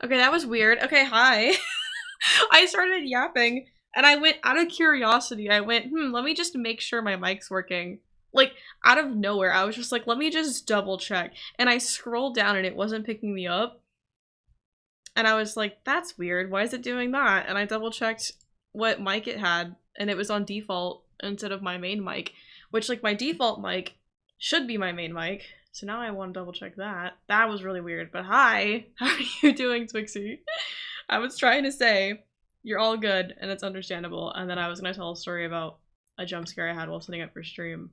Okay, that was weird. Okay, hi. I started yapping and I went out of curiosity. I went, let me just make sure my mic's working. Like, out of nowhere, I was just like, let me just double check. And I scrolled down and it wasn't picking me up. And I was like, that's weird. Why is it doing that? And I double checked what mic it had and it was on default instead of my main mic, which, like, my default mic should be my main mic. So now I want to double check that. That was really weird. But hi, how are you doing, Twixie? I was trying to say you're all good and it's understandable, and then I was gonna tell a story about a jump scare I had while setting up for stream.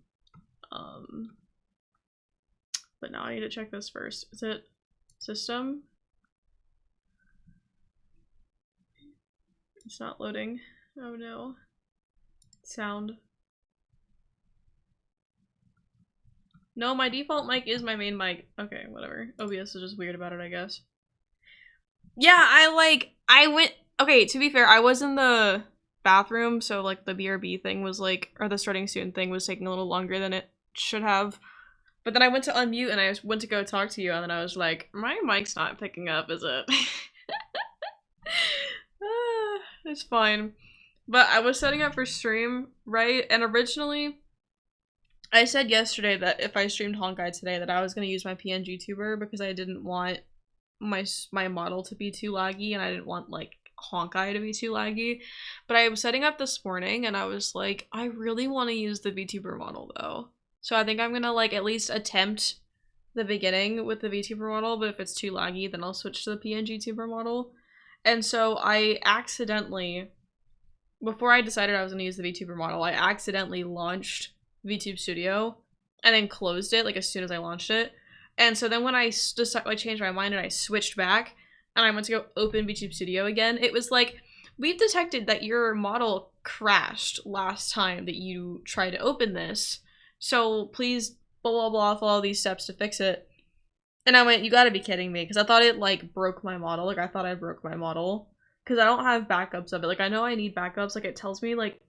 But now I need to check this first. Is it system? It's not loading. Oh no. Sound. No, my default mic is my main mic. Okay, whatever. OBS is just weird about it, I guess. Yeah, I went, okay, to be fair, I was in the bathroom, so like the BRB thing was like, or the starting soon thing was taking a little longer than it should have. But then I went to unmute and I went to go talk to you, and then I was like, my mic's not picking up, is it? It's fine. But I was setting up for stream, right? And originally, I said yesterday that if I streamed Honkai today that I was going to use my PNG tuber because I didn't want my model to be too laggy and I didn't want like Honkai to be too laggy. But I was setting up this morning and I was like, I really want to use the VTuber model though. So I think I'm going to like at least attempt the beginning with the VTuber model, but if it's too laggy then I'll switch to the PNG tuber model. And so I accidentally, before I decided I was going to use the VTuber model, I accidentally launched VTube Studio and then closed it like as soon as I launched it. And so then when I changed my mind and I switched back and I went to go open VTube Studio again, it was like, we've detected that your model crashed last time that you tried to open this, so please blah blah blah, follow these steps to fix it. And I went, you gotta be kidding me, because I thought it like broke my model. Like I thought I broke my model because I don't have backups of it. Like I know I need backups. Like it tells me, like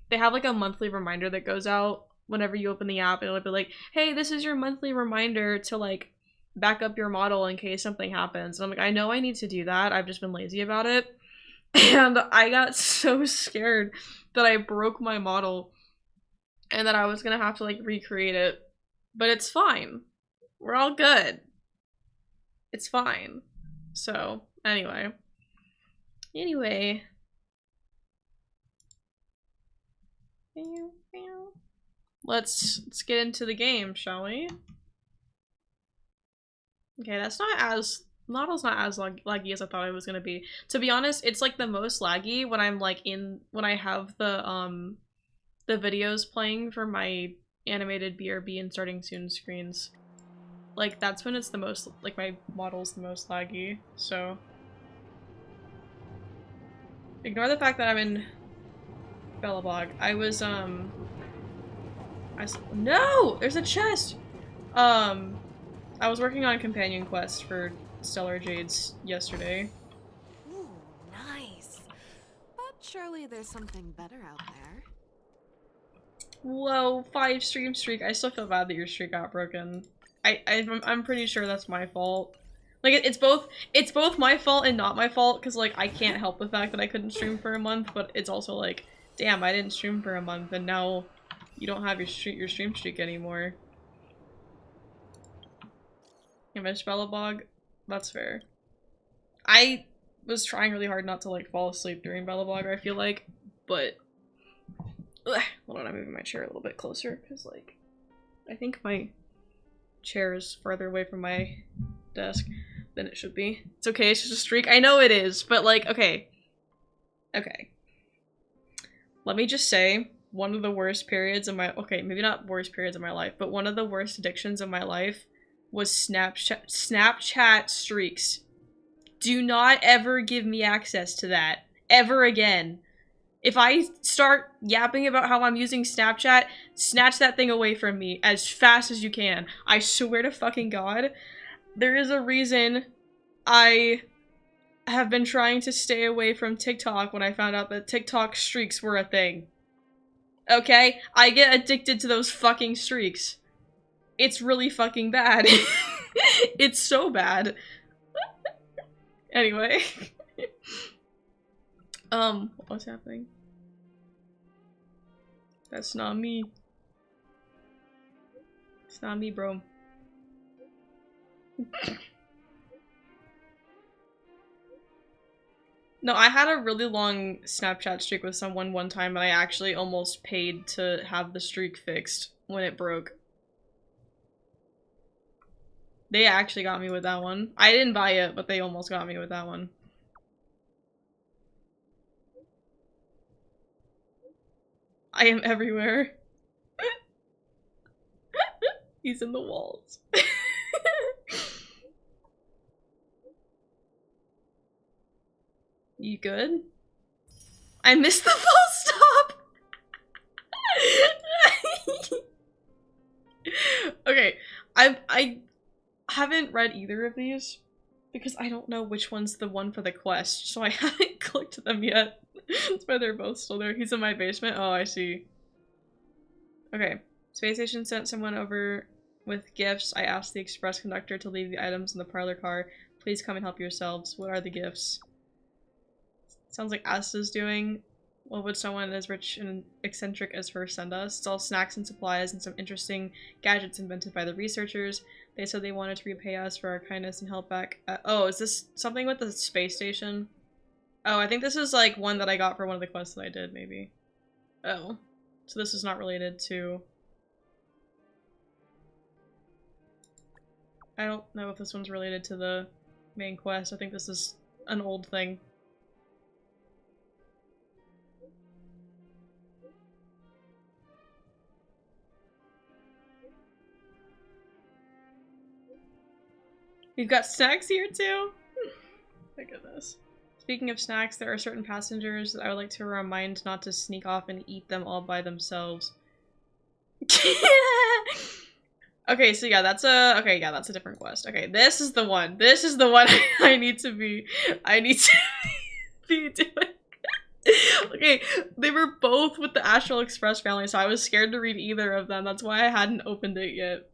they have like a monthly reminder that goes out whenever you open the app. It'll be like, hey, this is your monthly reminder to like back up your model in case something happens. And I'm like, I know I need to do that. I've just been lazy about it. And I got so scared that I broke my model and that I was gonna have to like recreate it. But it's fine. We're all good. It's fine. So, anyway. Let's get into the game, shall we? Okay, that's model's not as laggy as I thought it was gonna be. To be honest, it's like the most laggy when I'm like when I have the videos playing for my animated BRB and starting soon screens. Like that's when it's the most, like my model's the most laggy, so. Ignore the fact that I'm in Bellabog. I was, no! There's a chest! I was working on companion quest for Stellar Jades yesterday. Ooh, nice. But surely there's something better out there. Whoa, 5 stream streak. I still feel bad that your streak got broken. I'm pretty sure that's my fault. Like, it's both my fault and not my fault, because, like, I can't help the fact that I couldn't stream for a month, but it's also like, damn, I didn't stream for a month, and now you don't have your stream streak anymore. You missed Bellabog? That's fair. I was trying really hard not to, like, fall asleep during Bellabog, I feel like, but... Ugh, hold on, I'm moving my chair a little bit closer, because, like, I think my chair is farther away from my desk than it should be. It's okay, it's just a streak. I know it is, but, like, okay. Okay. Let me just say, one of the worst periods of my- okay, maybe not worst periods of my life, but one of the worst addictions of my life was Snapchat streaks. Do not ever give me access to that. Ever again. If I start yapping about how I'm using Snapchat, snatch that thing away from me as fast as you can. I swear to fucking God. There is a reason I have been trying to stay away from TikTok when I found out that TikTok streaks were a thing. Okay? I get addicted to those fucking streaks. It's really fucking bad. It's so bad. Anyway. What's happening? That's not me. It's not me, bro. No, I had a really long Snapchat streak with someone one time, and I actually almost paid to have the streak fixed when it broke. They actually got me with that one. I didn't buy it, but they almost got me with that one. I am everywhere. He's in the walls. You good? I missed the full stop! Okay, I haven't read either of these because I don't know which one's the one for the quest, so I haven't clicked them yet. That's why they're both still there. He's in my basement. Oh, I see. Okay. Space Station sent someone over with gifts. I asked the express conductor to leave the items in the parlor car. Please come and help yourselves. What are the gifts? Sounds like Asta's doing. What would someone as rich and eccentric as her send us? It's all snacks and supplies and some interesting gadgets invented by the researchers. They said they wanted to repay us for our kindness and help back. Oh, is this something with the space station? Oh, I think this is like one that I got for one of the quests that I did, maybe. Oh. So this is not related to... I don't know if this one's related to the main quest. I think this is an old thing. We've got snacks here too? My goodness. Speaking of snacks, there are certain passengers that I would like to remind not to sneak off and eat them all by themselves. Okay, so yeah, that's a different quest. Okay, this is the one. This is the one I need to be doing. Okay, they were both with the Astral Express family, so I was scared to read either of them. That's why I hadn't opened it yet.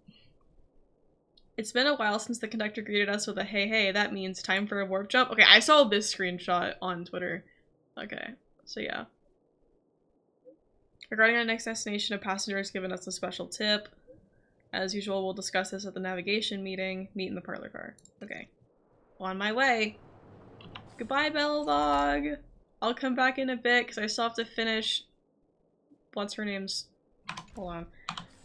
It's been a while since the conductor greeted us with a hey hey, that means time for a warp jump. Okay, I saw this screenshot on Twitter. Okay, so yeah. Regarding our next destination, a passenger has given us a special tip. As usual, we'll discuss this at the navigation meeting. Meet in the parlor car. Okay. On my way. Goodbye, Belladog. I'll come back in a bit because I still have to finish... What's her name's... Hold on.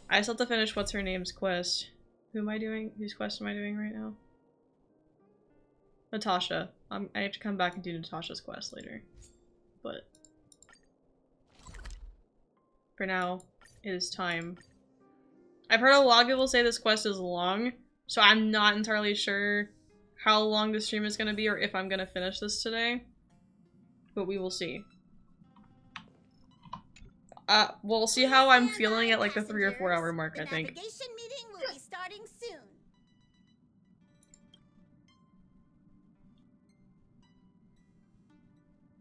I still have to finish what's her name's quest. Who am I doing? Whose quest am I doing right now? Natasha. I have to come back and do Natasha's quest later. But... for now, it is time. I've heard a lot of people say this quest is long, so I'm not entirely sure how long the stream is going to be or if I'm going to finish this today. But we will see. We'll see how I'm feeling at like the 3 or 4 hour mark, I think. Navigation meeting will be starting soon.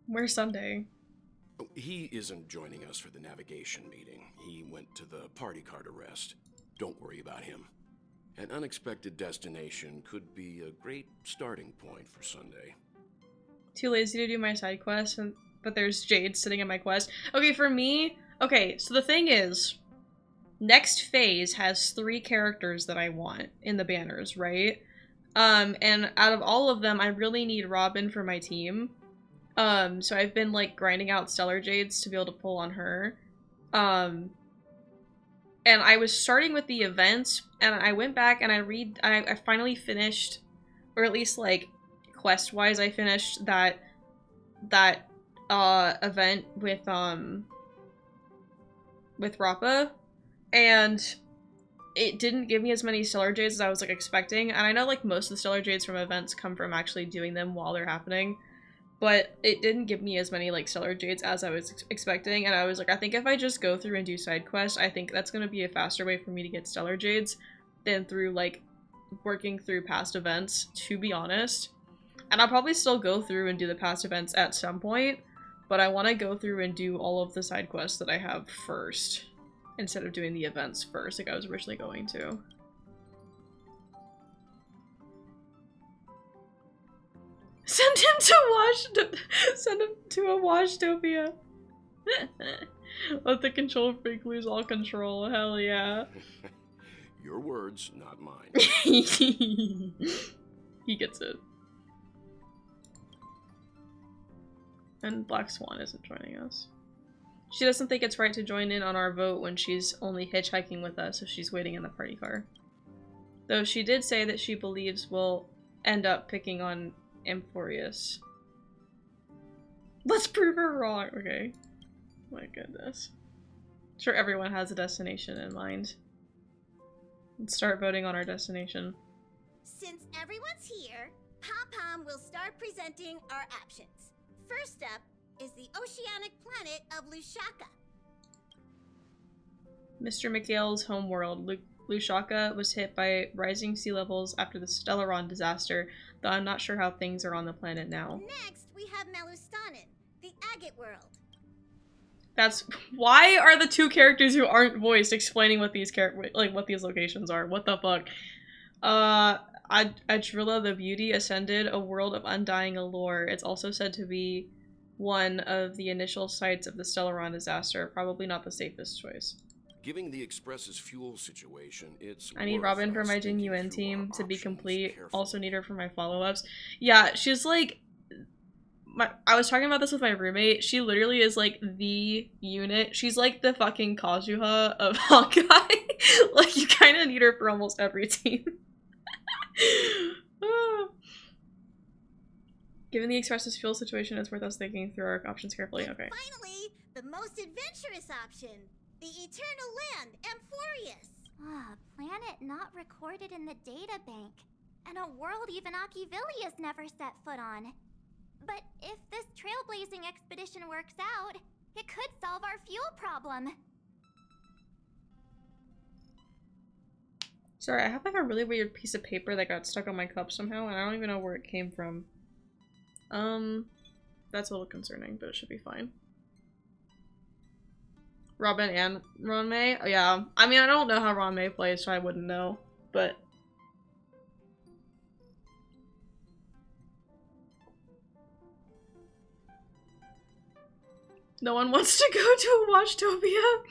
Where's Sunday? He isn't joining us for the navigation meeting. He went to the party car to rest. Don't worry about him. An unexpected destination could be a great starting point for Sunday. Too lazy to do my side quest, but there's Jade sitting in my quest. Okay, for me, okay, so the thing is, next phase has 3 characters that I want in the banners, right? And out of all of them, I really need Robin for my team. So I've been like grinding out Stellar Jades to be able to pull on her. And I was starting with the events, and I went back and I finally finished, or at least like quest-wise, I finished that event with Rappa, and it didn't give me as many Stellar Jades as I was like expecting. And I know like most of the Stellar Jades from events come from actually doing them while they're happening, but it didn't give me as many like Stellar Jades as I was expecting. And I was like, I think if I just go through and do side quests, I think that's going to be a faster way for me to get Stellar Jades than through like working through past events, to be honest. And I'll probably still go through and do the past events at some point, but I want to go through and do all of the side quests that I have first, instead of doing the events first like I was originally going to. Send him to send him to a Washtopia. Let the control freak lose all control. Hell yeah. Your words, not mine. He gets it. And Black Swan isn't joining us. She doesn't think it's right to join in on our vote when she's only hitchhiking with us if she's waiting in the party car. Though she did say that she believes we'll end up picking on Amphorius. Let's prove her wrong. Okay. My goodness. I'm sure everyone has a destination in mind. Let's start voting on our destination. Since everyone's here, Pom-Pom will start presenting our options. First up is the oceanic planet of Lushaka. Mr. McHale's homeworld, Lushaka, was hit by rising sea levels after the Stellaron disaster, though I'm not sure how things are on the planet now. Next, we have Melustanin, the agate world. That's why are the two characters who aren't voiced explaining what these what these locations are? What the fuck? Adrilla the Beauty ascended, a world of undying allure. It's also said to be one of the initial sites of the Stellaron disaster. Probably not the safest choice. Given the Express's fuel situation, it's I need worth Robin for us my thinking genuine through our team to be options complete. carefully. Also need her for my follow-ups. Yeah, she's like... I was talking about this with my roommate. She literally is like the unit. She's like the fucking Kazuha of Honkai. Like, you kind of need her for almost every team. Given the Express's fuel situation, it's worth us thinking through our options carefully. And Okay. finally, the most adventurous option, the eternal land, Amphorius. Ah, a planet not recorded in the data bank, and a world even Akivilius never set foot on. But if this trailblazing expedition works out, it could solve our fuel problem. Sorry, I have like a really weird piece of paper that got stuck on my cup somehow, and I don't even know where it came from. That's a little concerning, but it should be fine. Robin and Ron May? Oh, yeah. I mean, I don't know how Ron May plays, so I wouldn't know, but... No one wants to go to a Washtopia.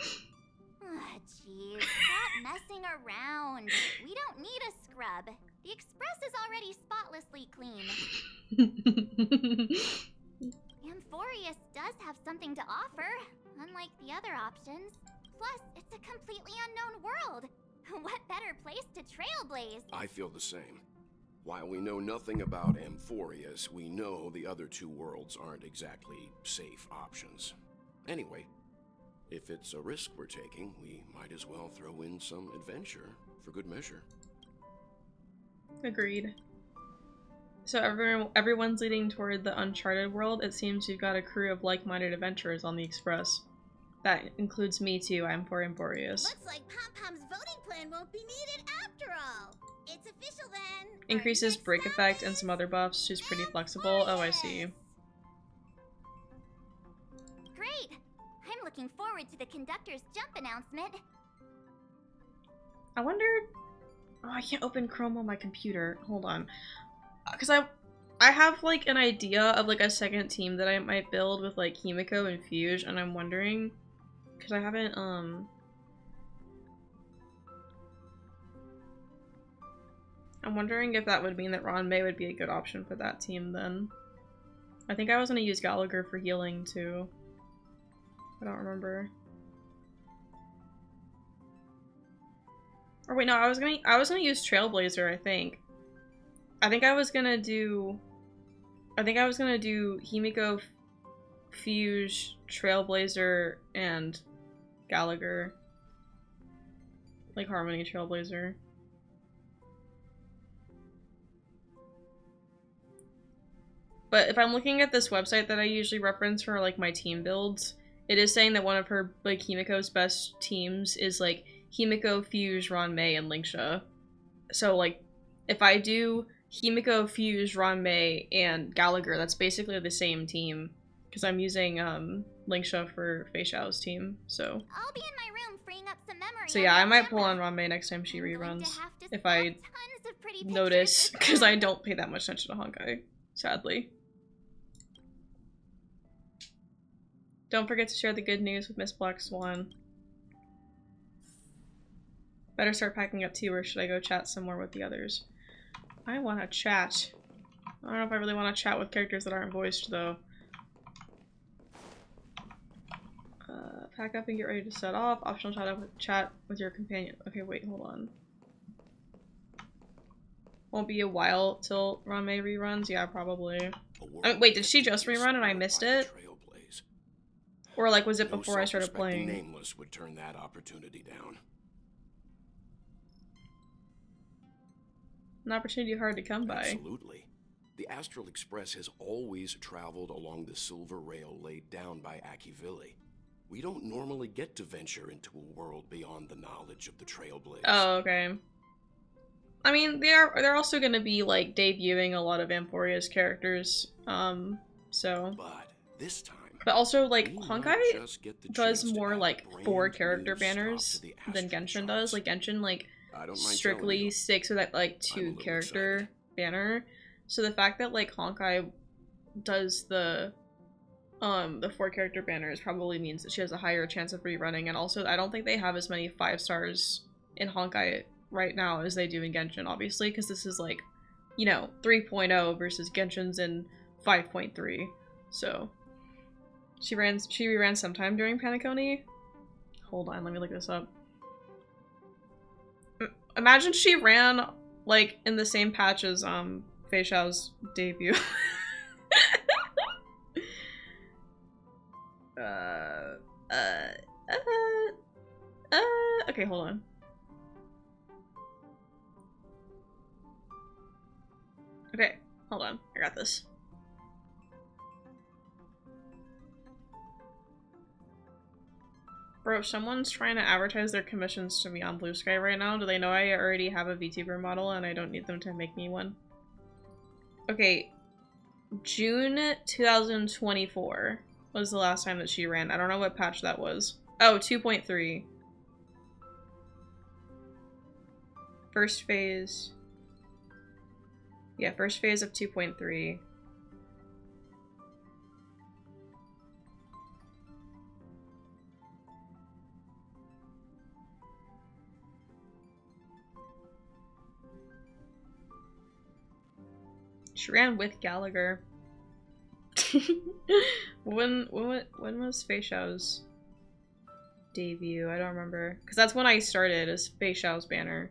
Ah, jeez, stop messing around. We don't need a scrub. The Express is already spotlessly clean. Amphorius does have something to offer, unlike the other options. Plus, it's a completely unknown world. What better place to trailblaze? I feel the same. While we know nothing about Amphorius, we know the other two worlds aren't exactly safe options. Anyway, if it's a risk we're taking, we might as well throw in some adventure for good measure. Agreed. So everyone's leading toward the uncharted world. It seems you've got a crew of like-minded adventurers on the Express. That includes me too. I'm for Amphorius. Looks like Pom-Pom's voting plan won't be needed after all. It's official then. Our Increases next break stop effect and is some other buffs. She's pretty flexible. Oh, I see. Great! I'm looking forward to the conductor's jump announcement. I wonder... Oh, I can't open Chrome on my computer. Hold on. Because I have, like, an idea of, like, a second team that I might build with, like, Himiko and Fuge, and I'm wondering... Because I haven't, I'm wondering if that would mean that Ron May would be a good option for that team, then. I think I was gonna use Gallagher for healing, too. I don't remember. Or wait, no, I was gonna use Trailblazer, I think. I think I was gonna do Himiko, Fuge, Trailblazer, and Gallagher. Like Harmony Trailblazer. But if I'm looking at this website that I usually reference for like my team builds, it is saying that one of her like Himiko's best teams is like Himiko, Fuge, Ron May, and Linksha. So like if I do Himiko, Fuge, Ron May, and Gallagher, that's basically the same team. Because I'm using Linksha for Fei Xiao's team, so. I'll be in my room freeing up some memory. So yeah, I might pull on Ron May next time she reruns. If I notice, because I don't pay that much attention to Honkai. sadly. Don't forget to share the good news with Miss Black Swan. Better start packing up too, or should I go chat some more with the others? I want to chat. I don't know if I really want to chat with characters that aren't voiced, though. Pack up and get ready to set off. Optional chat with your companion. Okay, wait, hold on. Won't be a while till Ranmei reruns? Yeah, probably. I mean, wait, did she just rerun and I missed it? Or like, was it before I started playing? Nameless would turn that opportunity down. An opportunity hard to come by. Absolutely. The Astral Express has always traveled along the silver rail laid down by Akivili. We don't normally get to venture into a world beyond the knowledge of the Trailblaze. Oh, okay. I mean, they're also going to be like debuting a lot of Emporia's characters, so. But this time. But also, like, Honkai does more like 4 character banners than Genshin does. Like Genshin, like, strictly sticks with that like 2 character banner. So the fact that like Honkai does the 4 character banners probably means that she has a higher chance of rerunning. And also, I don't think they have as many 5 stars in Honkai right now as they do in Genshin, obviously, because this is like, you know, 3.0 versus Genshin's in 5.3. So she reran sometime during Panaconi. Hold on, let me look this up. Imagine she ran like in the same patch as Fei Xiao's debut. Okay, hold on. Okay, hold on. I got this. Bro, someone's trying to advertise their commissions to me on Blue Sky right now. Do they know I already have a VTuber model and I don't need them to make me one? Okay, June 2024 was the last time that she ran. I don't know what patch that was. Oh, 2.3. First phase. Yeah, first phase of 2.3. She ran with Gallagher. when was Fei Xiao's debut? I don't remember. Because that's when I started as Fei Xiao's banner.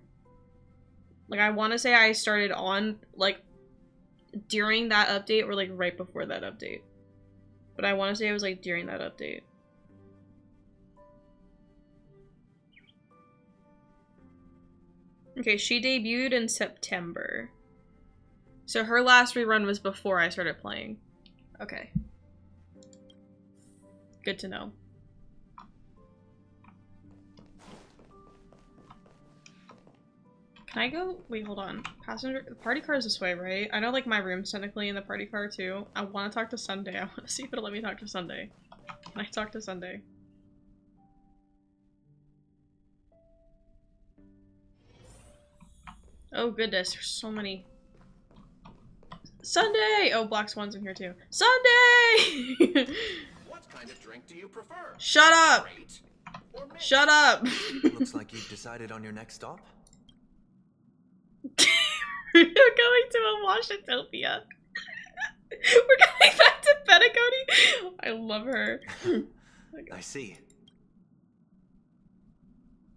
Like, I want to say I started on, like, during that update or, like, right before that update. But I want to say it was, like, during that update. Okay, she debuted in September. So her last rerun was before I started playing. Okay. Good to know. Can I go? Wait, hold on. Passenger. The party car is this way, right? I know, like, my room's technically in the party car, too. I want to talk to Sunday. I want to see if it'll let me talk to Sunday. Can I talk to Sunday? Oh, goodness. There's so many. Sunday! Oh, Black Swan's in here, too. Sunday! What kind of drink do you prefer? Shut up! Shut up! Looks like you've decided on your next stop. We're going to a Washingtopia. We're going back to Petaconi. I love her. I see.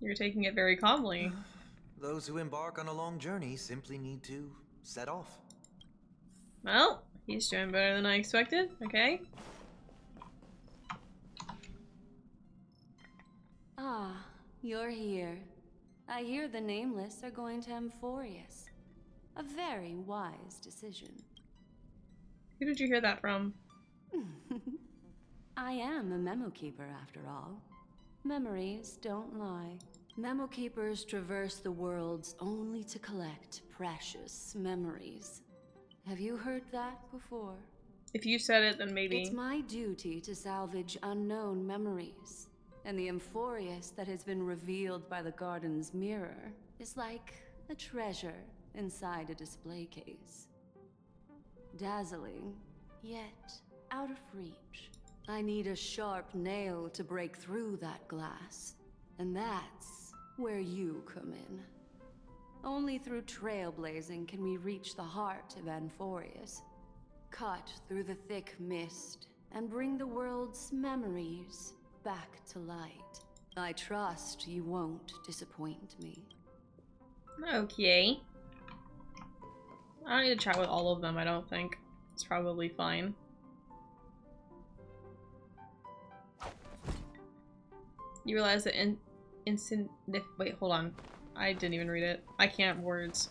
You're taking it very calmly. Those who embark on a long journey simply need to set off. Well, he's doing better than I expected. Okay. Ah, you're here. I hear the Nameless are going to Emphorius. A very wise decision. Who did you hear that from? I am a memo keeper after all. Memories don't lie. Memo keepers traverse the worlds only to collect precious memories. Have you heard that before? If you said it, then maybe. It's my duty to salvage unknown memories. And the Emphorius that has been revealed by the garden's mirror is like a treasure inside a display case. Dazzling, yet out of reach. I need a sharp nail to break through that glass. And that's where you come in. Only through trailblazing can we reach the heart of Anforius. Cut through the thick mist and bring the world's memories back to light. I trust you won't disappoint me. Okay. I don't need to chat with all of them, I don't think. It's probably fine. You realize that wait, hold on. I didn't even read it. I can't words.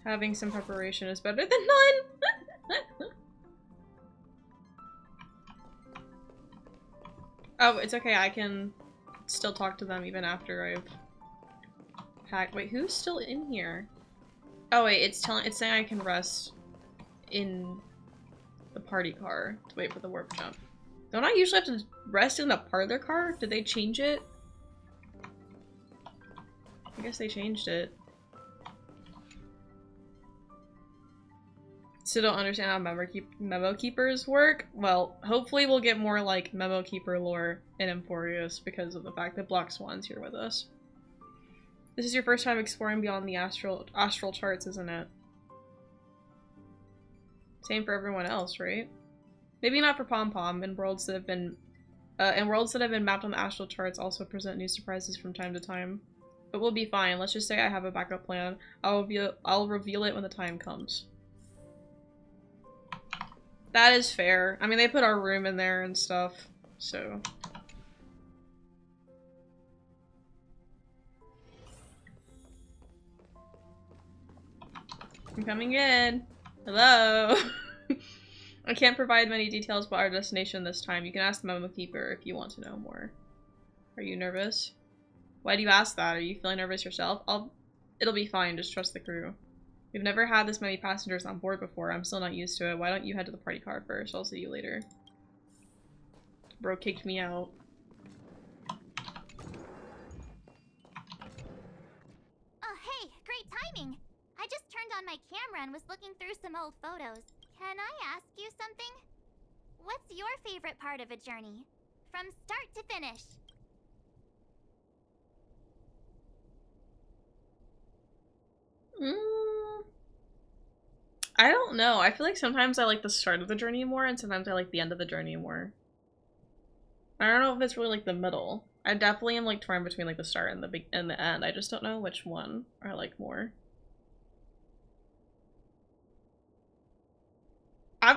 Having some preparation is better than none! Oh, it's okay, I can still talk to them even after I've packed. Wait, who's still in here? Oh wait, it's saying I can rest in the party car to wait for the warp jump. Don't I usually have to rest in the parlor car? Did they change it? I guess they changed it. Still don't understand how memo keepers work? Well, hopefully we'll get more like memo keeper lore in Emporius because of the fact that Black Swan's here with us. This is your first time exploring beyond the astral charts, isn't it? Same for everyone else, right? Maybe not for Pom Pom. And worlds that have been mapped on the astral charts also present new surprises from time to time. But we'll be fine. Let's just say I have a backup plan. I'll reveal it when the time comes. That is fair. I mean, they put our room in there and stuff, so. I'm coming in. Hello. I can't provide many details about our destination this time. You can ask the memo keeper if you want to know more. Are you nervous? Why do you ask that? Are you feeling nervous yourself? It'll be fine. Just trust the crew. We've never had this many passengers on board before. I'm still not used to it. Why don't you head to the party car first? I'll see you later. Bro kicked me out. Oh, hey, great timing. I just turned on my camera and was looking through some old photos. Can I ask you something? What's your favorite part of a journey? From start to finish. I don't know. I feel like sometimes I like the start of the journey more, and sometimes I like the end of the journey more. I don't know if it's really like the middle. I definitely am like torn between like the start and the end. I just don't know which one I like more.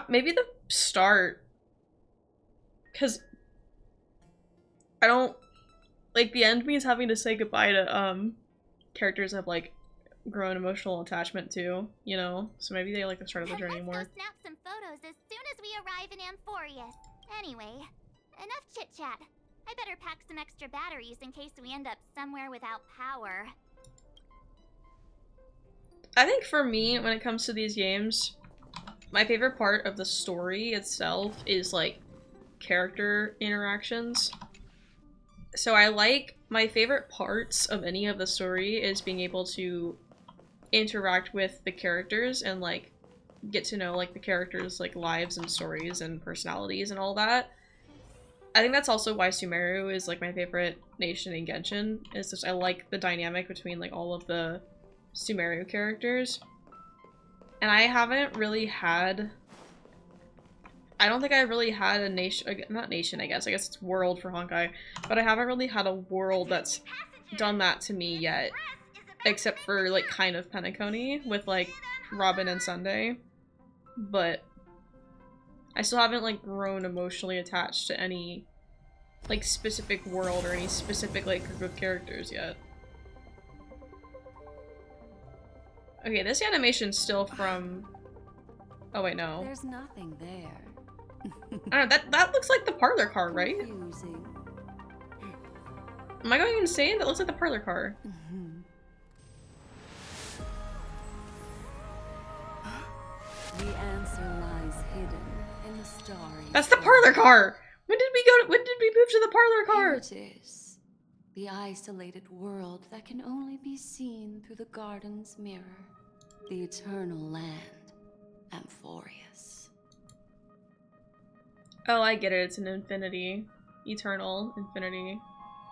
Maybe the start, because I don't like the end means having to say goodbye to characters I've like grown emotional attachment to, you know? So maybe they like the start of the journey more. Let's go snap some photos as soon as we arrive in Amphorius. Anyway, enough chit-chat. I better pack some extra batteries in case we end up somewhere without power. I think for me, when it comes to these games, my favorite part of the story itself is like character interactions. So I like, my favorite parts of any of the story is being able to interact with the characters and like get to know like the characters' like lives and stories and personalities and all that. I think that's also why Sumeru is like my favorite nation in Genshin. It's just I like the dynamic between like all of the Sumeru characters. And I haven't really had, I don't think I really had a nation, not nation I guess it's world for Honkai, but I haven't really had a world that's done that to me yet. Except for like kind of Penacony with like Robin and Sunday. But I still haven't like grown emotionally attached to any like specific world or any specific like group of characters yet. Okay, this animation's still from... Oh wait, no. There's nothing there. I don't know, that looks like the parlor car, right? Confusing. Am I going insane? That looks like the parlor car. The answer lies hidden in the starry. That's the parlor car! When did we move to the parlor car? Here it is. The isolated world that can only be seen through the garden's mirror. The eternal land, Amphorius. Oh, I get it. It's an infinity. Eternal infinity.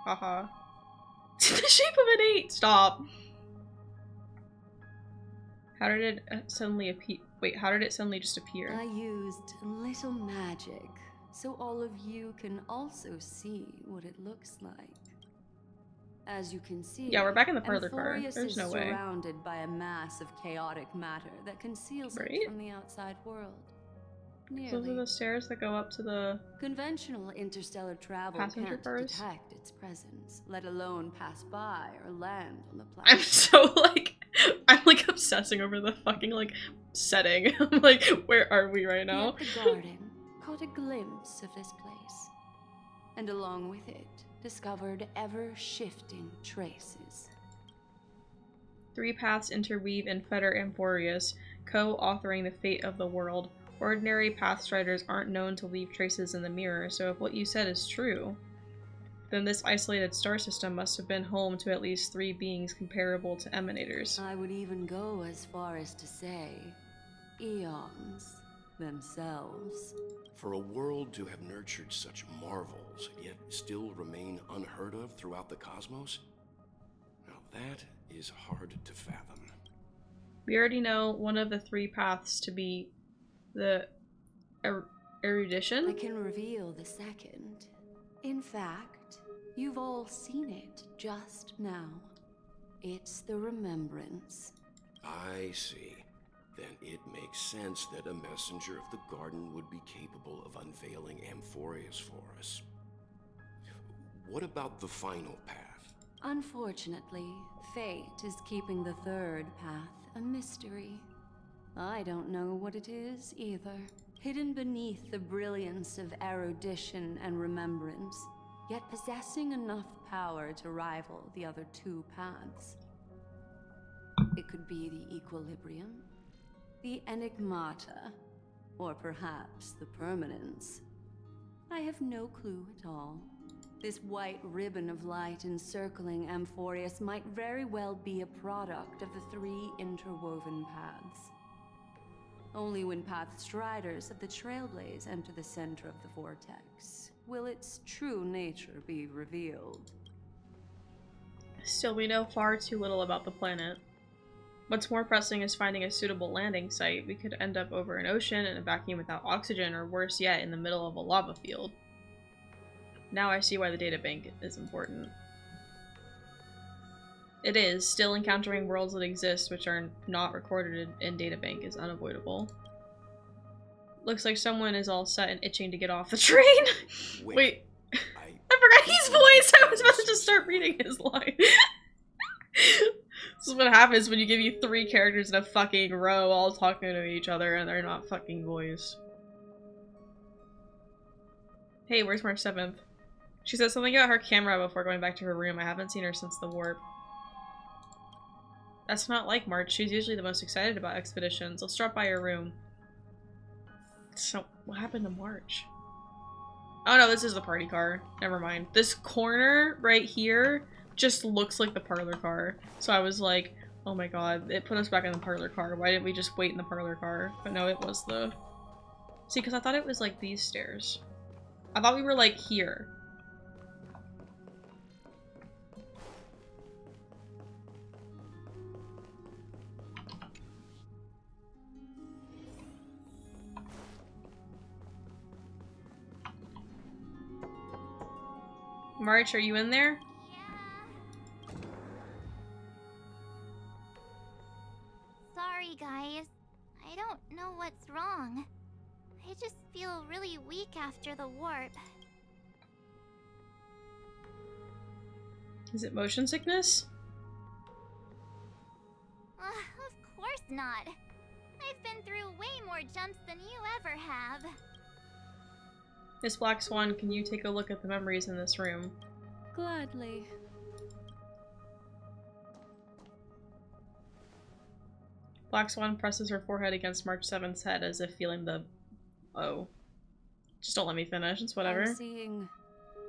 Haha. The shape of an 8! Stop! How did it suddenly appear? Wait, how did it suddenly just appear? I used a little magic, so all of you can also see what it looks like. As you can see, Yeah, we're back in the parlor car. Amphorius There's is no way. surrounded by a mass of chaotic matter that conceals Right? it from the outside world. Those are Nearly. the stairs that go up to the... Conventional interstellar travel Passenger can't cars? detect its presence, let alone pass by or land on the I'm planet. so, like... I'm, like, obsessing over the fucking, like, setting. I'm like, where are we right now? Yet the garden caught a glimpse of this place, and along with it, discovered ever-shifting traces. 3 paths interweave and fetter Amphorius, co-authoring the fate of the world. Ordinary pathstriders aren't known to leave traces in the mirror, so if what you said is true, then this isolated star system must have been home to at least 3 beings comparable to emanators. I would even go as far as to say, eons themselves. For a world to have nurtured such marvels, yet still remain unheard of throughout the cosmos? Now that is hard to fathom. We already know one of the 3 paths to be the erudition. I can reveal the second. In fact, you've all seen it just now. It's the remembrance. I see. Then it makes sense that a messenger of the garden would be capable of unveiling Amphorius for us. What about the final path? Unfortunately, fate is keeping the third path a mystery. I don't know what it is either. Hidden beneath the brilliance of erudition and remembrance, yet possessing enough power to rival the other 2 paths. It could be the equilibrium, the enigmata, or perhaps the permanence. I have no clue at all. This white ribbon of light encircling Amphorius might very well be a product of the 3 interwoven paths. Only when pathstriders of the Trailblaze enter the center of the vortex will its true nature be revealed. Still, we know far too little about the planet. What's more pressing is finding a suitable landing site. We could end up over an ocean in a vacuum without oxygen, or worse yet, in the middle of a lava field. Now I see why the databank is important. It is. Still, encountering worlds that exist which are not recorded in databank is unavoidable. Looks like someone is all set and itching to get off the train. Wait. I forgot his voice! I was about to just start reading his line. This is what happens when you give you 3 characters in a fucking row all talking to each other and they're not fucking voiced. Hey, where's March 7th? She said something about her camera before going back to her room. I haven't seen her since the warp. That's not like March. She's usually the most excited about expeditions. Let's drop by her room. So, what happened to March? Oh no, this is the party car. Never mind. This corner right here just looks like the parlor car. So I was like, oh my god, it put us back in the parlor car. Why didn't we just wait in the parlor car? But no, it was the... See, because I thought it was like these stairs. I thought we were like here. March, are you in there? Yeah. Sorry, guys. I don't know what's wrong. I just feel really weak after the warp. Is it motion sickness? Of course not. I've been through way more jumps than you ever have. Miss Black Swan, can you take a look at the memories in this room? Gladly. Black Swan presses her forehead against March 7th's head as if feeling the... Oh. Just don't let me finish, it's whatever. I'm seeing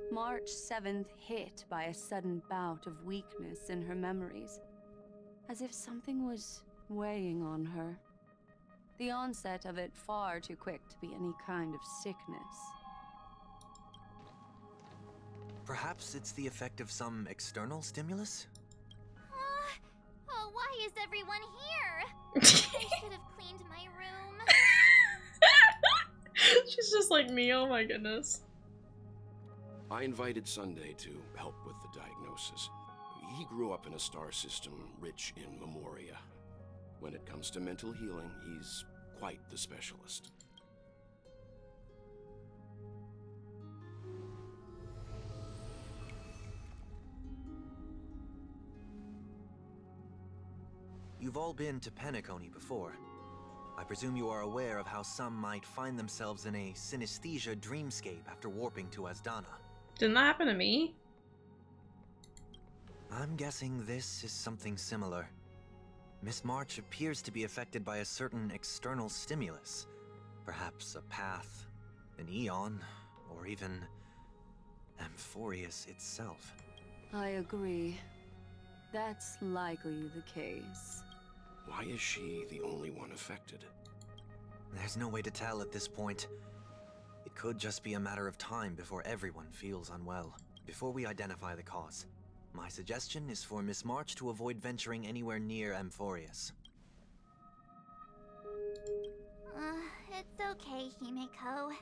March 7th hit by a sudden bout of weakness in her memories. As if something was weighing on her. The onset of it far too quick to be any kind of sickness. Perhaps it's the effect of some external stimulus? Oh, why is everyone here? I should have cleaned my room. She's just like me, oh my goodness. I invited Sunday to help with the diagnosis. He grew up in a star system rich in memoria. When it comes to mental healing, he's quite the specialist. You've all been to Penacony before. I presume you are aware of how some might find themselves in a synesthesia dreamscape after warping to Asdana. Didn't that happen to me? I'm guessing this is something similar. Miss March appears to be affected by a certain external stimulus. Perhaps a path, an eon, or even Amphorius itself. I agree. That's likely the case. Why is she the only one affected? There's no way to tell at this point. It could just be a matter of time before everyone feels unwell. Before we identify the cause, my suggestion is for Miss March to avoid venturing anywhere near Amphorius. It's okay, Himeko.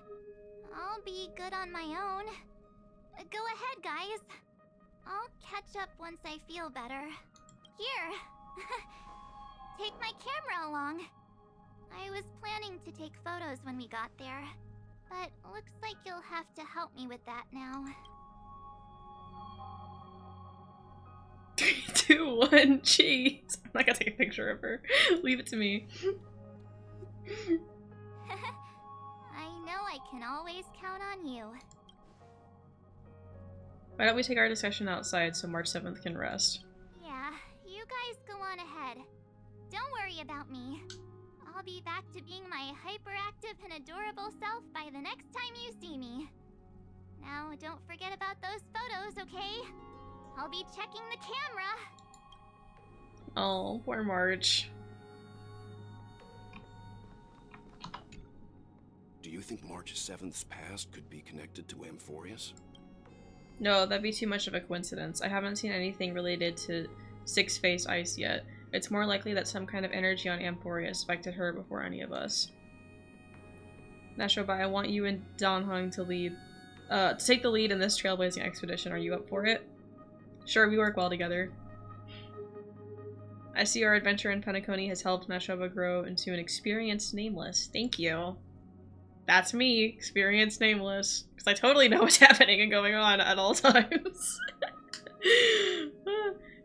I'll be good on my own. Go ahead, guys. I'll catch up once I feel better. Here. Take my camera along. I was planning to take photos when we got there, but looks like you'll have to help me with that now. 3, 2, 1, jeez. I'm not gonna take a picture of her. Leave it to me. I know I can always count on you. Why don't we take our discussion outside so March 7th can rest? Yeah, you guys go on ahead. Don't worry about me. I'll be back to being my hyperactive and adorable self by the next time you see me. Now, don't forget about those photos, okay? I'll be checking the camera. Oh, poor March. Do you think March 7th's past could be connected to Amphorius? No, that'd be too much of a coincidence. I haven't seen anything related to Six-Face Ice yet. It's more likely that some kind of energy on Amphorius affected her before any of us. Nashoba, I want you and Donhung to take the lead in this trailblazing expedition. Are you up for it? Sure, we work well together. I see our adventure in Penacony has helped Nashoba grow into an experienced nameless. Thank you. That's me, experienced nameless. Because I totally know what's happening and going on at all times.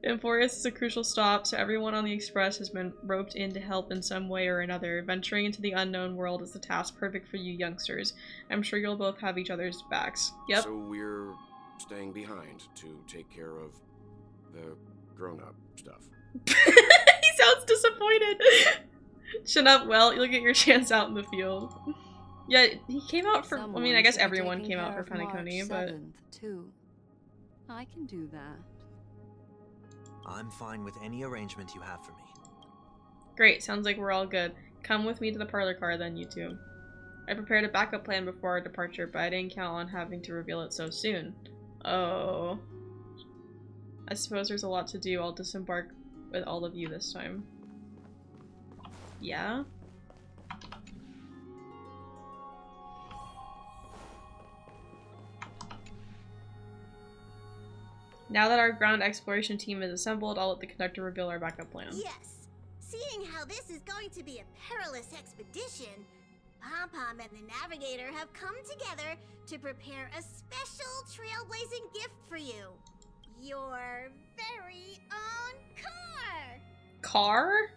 Amphorius is a crucial stop, so everyone on the Express has been roped in to help in some way or another. Venturing into the unknown world is a task perfect for you youngsters. I'm sure you'll both have each other's backs. Yep. So we're staying behind to take care of the grown-up stuff. He sounds disappointed. Shut up, well, you'll get your chance out in the field. Yeah, he came out for, I mean, I guess everyone came out for Penacony, but... 7th, too. I can do that. I'm fine with any arrangement you have for me. Great, sounds like we're all good. Come with me to the parlor car then, you two. I prepared a backup plan before our departure, but I didn't count on having to reveal it so soon. Oh. I suppose there's a lot to do. I'll disembark with all of you this time. Yeah? Now that our ground exploration team is assembled, I'll let the conductor reveal our backup plan. Yes. Seeing how this is going to be a perilous expedition, Pom-Pom and the Navigator have come together to prepare a special trailblazing gift for you. Your very own car! Car?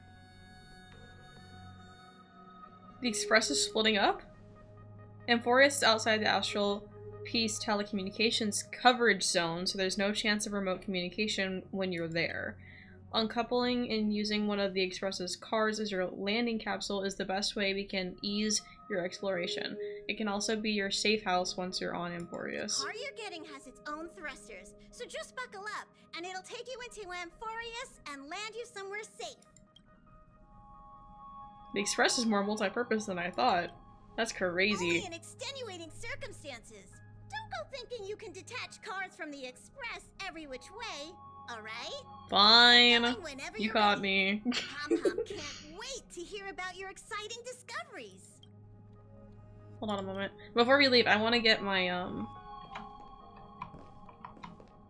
The Express is splitting up? Amphorius is outside the Astral Peace telecommunications coverage zone, so there's no chance of remote communication when you're there. Uncoupling and using one of the Express's cars as your landing capsule is the best way we can ease your exploration. It can also be your safe house once you're on Amphorius. The car you're getting has its own thrusters, so just buckle up, and it'll take you into Amphorius and land you somewhere safe. The Express is more multi-purpose than I thought. That's crazy. Only in extenuating circumstances. don't go thinking you can detach cars from the express every which way, alright? Fine. Whenever You you're caught ready. me. Pom-Pom can't wait to hear about your exciting discoveries. Hold on a moment. Before we leave, I want to get my,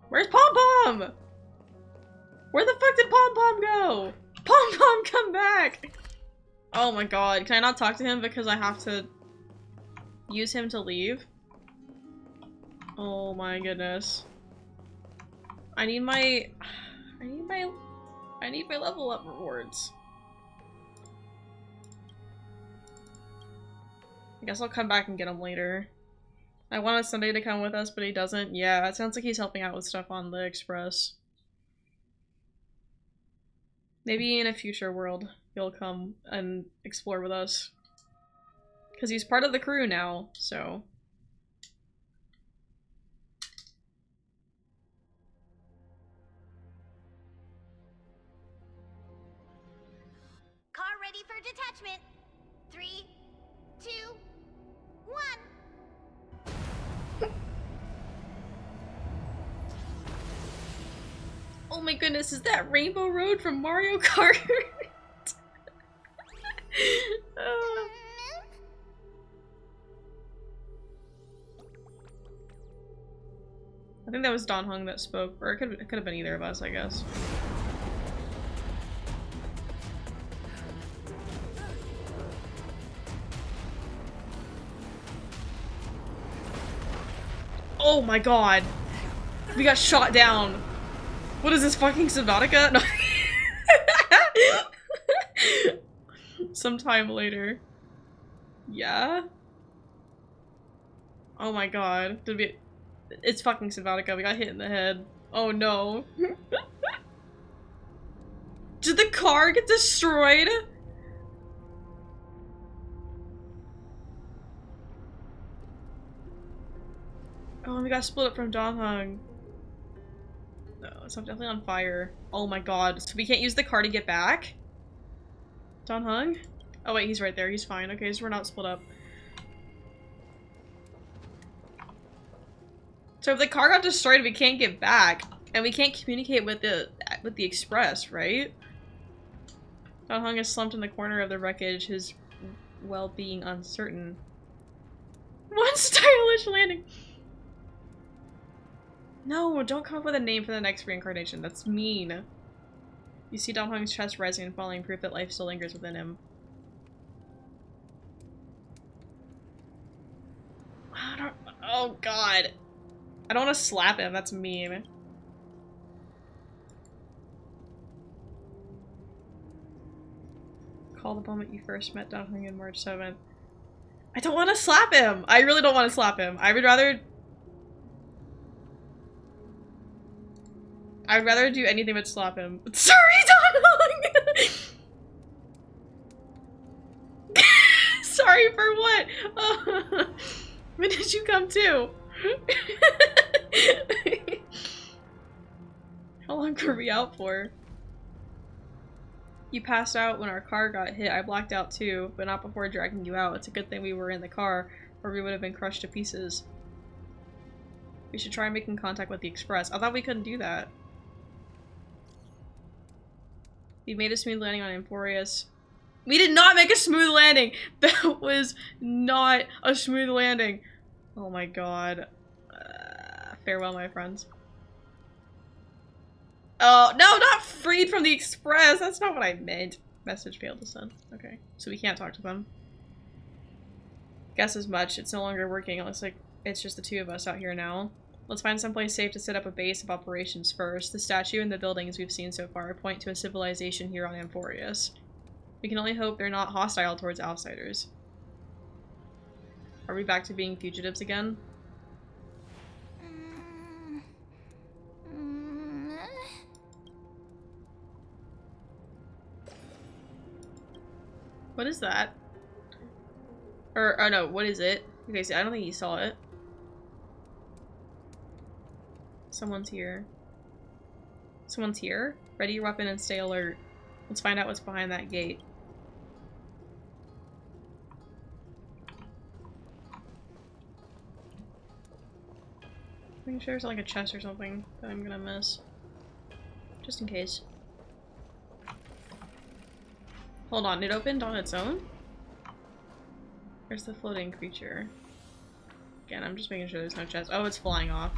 Where's Pom-Pom? Where the fuck did Pom-Pom go? Pom-Pom, come back! Oh my god, can I not talk to him because I have to use him to leave? Oh my goodness. I need my level up rewards. I guess I'll come back and get him later. I wanted Sunday to come with us, but he doesn't. Yeah, it sounds like he's helping out with stuff on the express. Maybe in a future world, he'll come and explore with us. Because he's part of the crew now, so... Car ready for detachment. 3, 2, 1. Oh my goodness, is that Rainbow Road from Mario Kart? I think that was Don Hung that spoke, or it could have been either of us, I guess. Oh my god! We got shot down! What is this, fucking Subnautica? No. Sometime later. Yeah? Oh my god. Did we- It's fucking Subnautica, we got hit in the head. Oh no. Did the car get destroyed? Oh, we got split up from Don Hung. No, it's definitely on fire. Oh my god. So we can't use the car to get back? Don Hung? Oh wait, he's right there. He's fine. Okay, so we're not split up. So if the car got destroyed, we can't get back. And we can't communicate with the express, right? Don Hung is slumped in the corner of the wreckage, his well-being uncertain. One stylish landing! No, don't come up with a name for the next reincarnation. That's mean. You see Don Hung's chest rising and falling, proof that life still lingers within him. Oh god. I don't want to slap him, that's mean. Call the moment you first met Don Hung on March 7th. I don't want to slap him! I really don't want to slap him. I would rather do anything but slap him. Sorry, Don Hung! Sorry for what? When did you come to? How long were we out for? You passed out when our car got hit. I blacked out too, but not before dragging you out. It's a good thing we were in the car, or we would have been crushed to pieces. We should try making contact with the express. I thought we couldn't do that. We made a smooth landing on Emporius. We did not make a smooth landing! That was not a smooth landing. Oh my god. Farewell, my friends. Oh, no, not freed from the express! That's not what I meant. Message failed to send. Okay, so we can't talk to them. Guess as much. It's no longer working. It looks like it's just the two of us out here now. Let's find someplace safe to set up a base of operations first. The statue and the buildings we've seen so far point to a civilization here on Amphorius. We can only hope they're not hostile towards outsiders. Are we back to being fugitives again? What is that? Or, oh no, what is it? Okay, see, I don't think he saw it. Someone's here. Someone's here? Ready your weapon and stay alert. Let's find out what's behind that gate. Making sure there's like a chest or something that I'm gonna miss. Just in case. Hold on, it opened on its own? Where's the floating creature? Again, I'm just making sure there's no chest. Oh, it's flying off.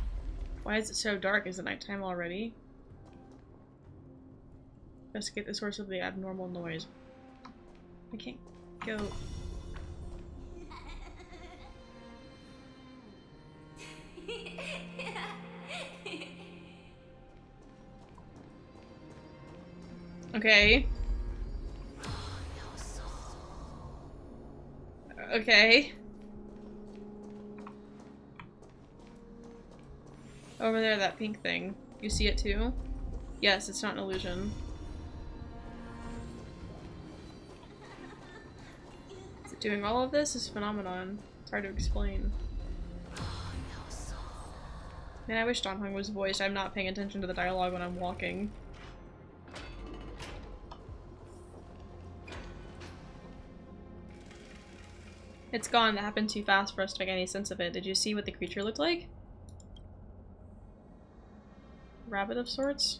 Why is it so dark? Is it nighttime already? Investigate the source of the abnormal noise. I can't go. Okay. Okay. Over there, that pink thing. You see it too? Yes, it's not an illusion. Is it doing all of this? This phenomenon. It's hard to explain. Man, I wish Don Hung was voiced. I'm not paying attention to the dialogue when I'm walking. It's gone. That happened too fast for us to make any sense of it. Did you see what the creature looked like? Rabbit of sorts?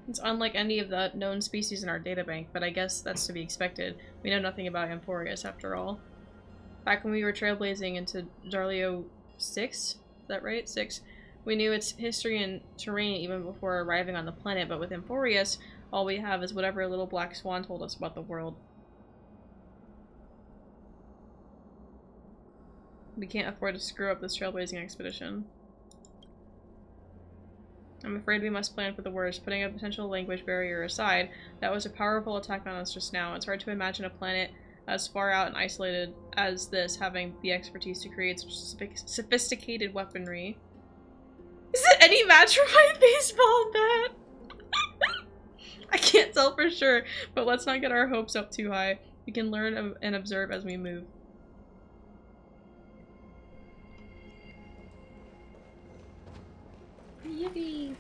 It's unlike any of the known species in our databank, but I guess that's to be expected. We know nothing about Amphorius after all. Back when we were trailblazing into Darlio 6, is that right? 6. We knew its history and terrain even before arriving on the planet, but with Amphorius, all we have is whatever little black swan told us about the world. We can't afford to screw up this trailblazing expedition. I'm afraid we must plan for the worst. Putting a potential language barrier aside, that was a powerful attack on us just now. It's hard to imagine a planet as far out and isolated as this having the expertise to create such sophisticated weaponry. Is it any match for my baseball bat? I can't tell for sure, but let's not get our hopes up too high. We can learn and observe as we move. Yippee!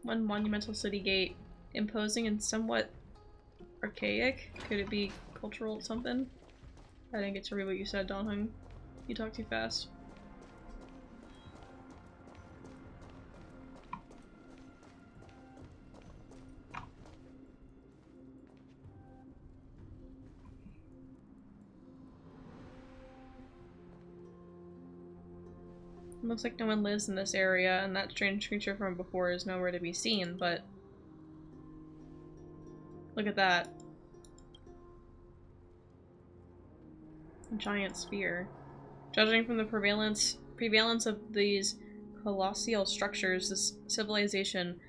One monumental city gate. Imposing and somewhat archaic. Could it be cultural something? I didn't get to read what you said, Don Hung. You talk too fast. Looks like no one lives in this area, and that strange creature from before is nowhere to be seen, but... Look at that. A giant sphere. Judging from the prevalence of these colossal structures, this civilization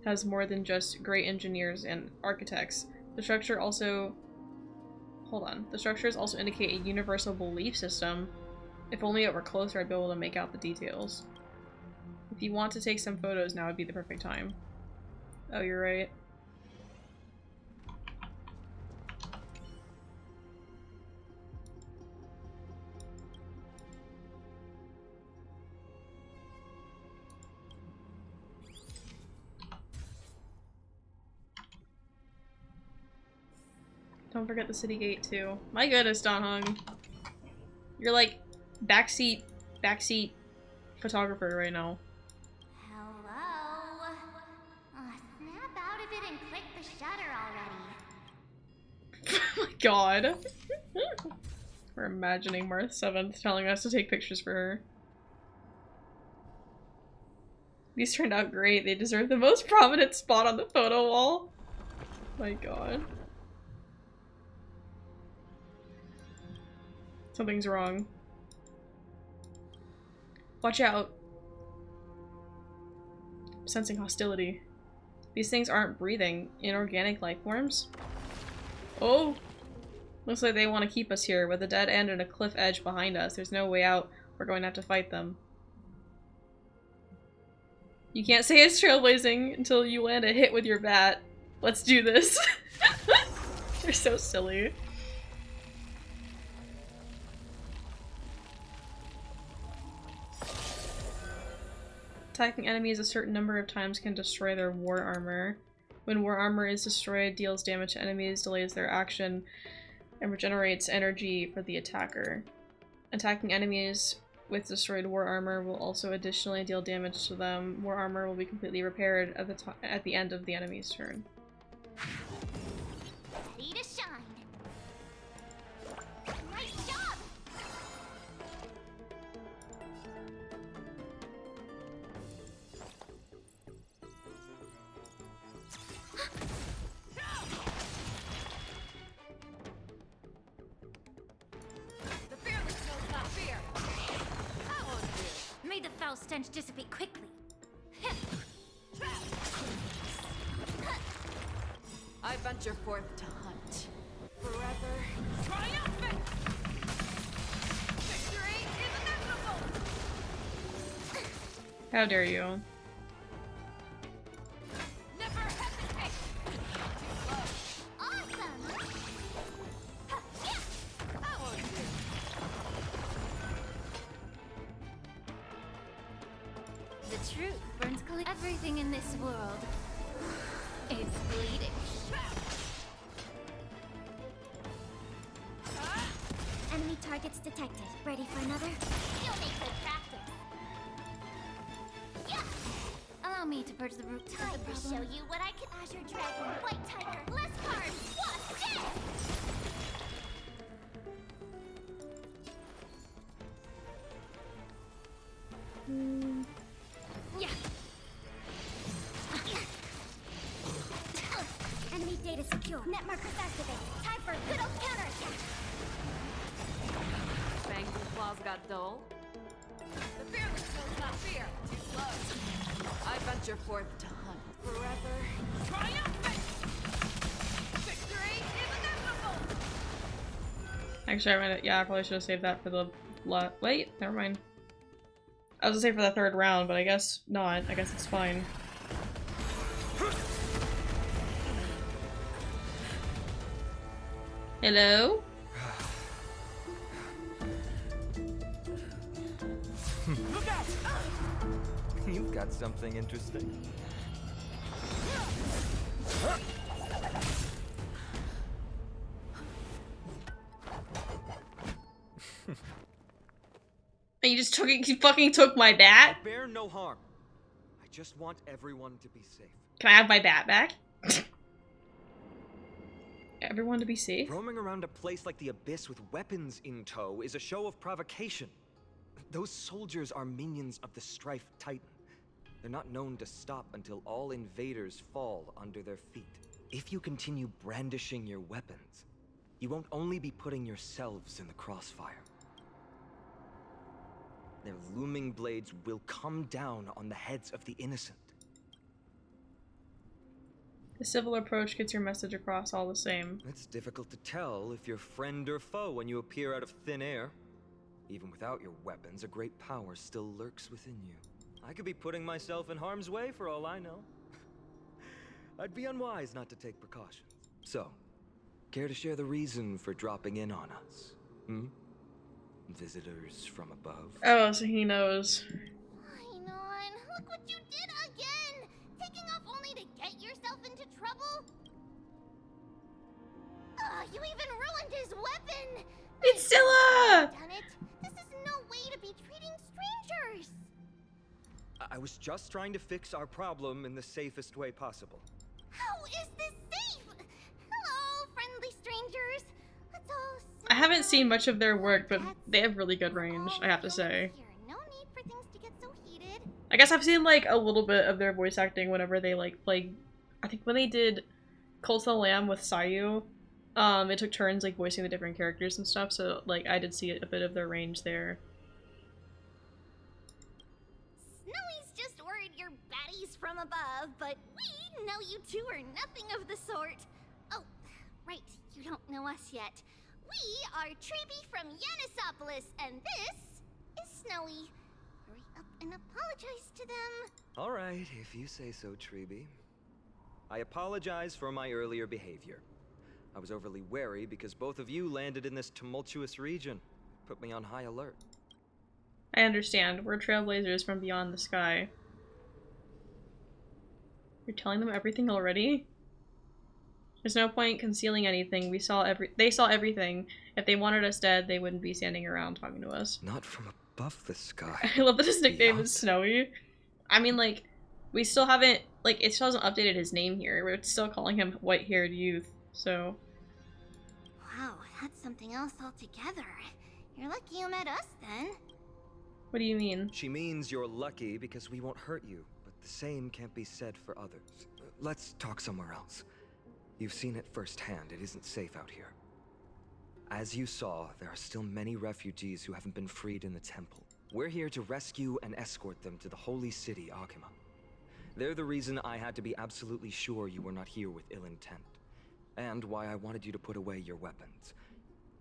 has more than just great engineers and architects. The structure also... Hold on. The structures also indicate a universal belief system. If only it were closer, I'd be able to make out the details. If you want to take some photos, now would be the perfect time. Oh, you're right. Don't forget the city gate, too. My goodness, Don Hung. You're like backseat photographer right now. Hello? Snap out of it and click the shutter already. Oh my god. We're imagining Marth 7th telling us to take pictures for her. These turned out great. They deserve the most prominent spot on the photo wall. My god. Something's wrong. Watch out. I'm sensing hostility. These things aren't breathing. Inorganic life forms? Oh! Looks like they want to keep us here with a dead end and a cliff edge behind us. There's no way out. We're going to have to fight them. You can't say it's trailblazing until you land a hit with your bat. Let's do this. They're so silly. Attacking enemies a certain number of times can destroy their war armor. When war armor is destroyed, deals damage to enemies, delays their action. and regenerates energy for the attacker. Attacking enemies with destroyed war armor will also additionally deal damage to them. War armor will be completely repaired at the end of the enemy's turn. Ready to shine. Nice job! The fearless knows not fear. That won't do. May the foul stench dissipate quickly. I venture forth to hunt. Forever triumphant! Victory is inevitable! How dare you? Never hesitate! Too slow. Awesome! That won't do. The truth burns clean. Everything in this world is bleeding. Enemy targets detected. Ready for another? You'll make good practice. Yeah! Allow me to purge the root of the problem. Time to show you what I can. Azure Dragon, White Tiger, less cards, what's dead? Yeah. Enemy data secure. Net markers activated. Time for a good old counterattack. Fangs and claws got dull. The fearless knows not fear. Too slow. I venture forth to hunt. Forever triumphant! Victory is inevitable! Actually, I probably should have saved that for the wait, never mind. I was gonna say for the third round, but I guess not. I guess it's fine. Hello? Look out! You've got something interesting. And you just took it. You fucking took my bat. Bear no harm. I just want everyone to be safe. Can I have my bat back? Everyone to be safe. Roaming around a place like the Abyss with weapons in tow is a show of provocation. Those soldiers are minions of the Strife Titan. They're not known to stop until all invaders fall under their feet. If you continue brandishing your weapons, you won't only be putting yourselves in the crossfire. Their looming blades will come down on the heads of the innocent. The civil approach gets your message across all the same. It's difficult to tell if you're friend or foe when you appear out of thin air. Even without your weapons, a great power still lurks within you. I could be putting myself in harm's way for all I know. I'd be unwise not to take precautions. So, care to share the reason for dropping in on us? Hmm? Visitors from above? Oh, so he knows. Ainon, look what you did again! Taking off only to get yourself into trouble? You even ruined his weapon! It's Scylla! Done it. This is no way to be treating strangers! I was just trying to fix our problem in the safest way possible. How is this safe? Hello, friendly strangers. Let's all sit I haven't down. seen much of their work, but they have really good range, I have to say. Here, no need for things to get so heated. I guess I've seen like a little bit of their voice acting whenever they like play. I think when they did Cult of the Lamb with Sayu, it took turns like voicing the different characters and stuff, so like I did see a bit of their range there. Snowy's just ordered your baddies from above, but we know you two are nothing of the sort. Oh, right, you don't know us yet. We are Treeby from Yanisopolis, and this is Snowy. Hurry up and apologize to them. All right, if you say so, Treeby. I apologize for my earlier behavior. I was overly wary because both of you landed in this tumultuous region. Put me on high alert. I understand. We're trailblazers from beyond the sky. You're telling them everything already? There's no point concealing anything. They saw everything. If they wanted us dead, they wouldn't be standing around talking to us. Not from above the sky. I love that his nickname Beyond. is Snowy. I mean, like, we still haven't, like, it still hasn't updated his name here. We're still calling him White-Haired Youth, so. Wow, that's something else altogether. You're lucky you met us then. What do you mean? She means you're lucky because we won't hurt you, but the same can't be said for others. Let's talk somewhere else. You've seen it firsthand. It isn't safe out here. As you saw, there are still many refugees who haven't been freed in the temple. We're here to rescue and escort them to the holy city, Akima. They're the reason I had to be absolutely sure you were not here with ill intent, and why I wanted you to put away your weapons.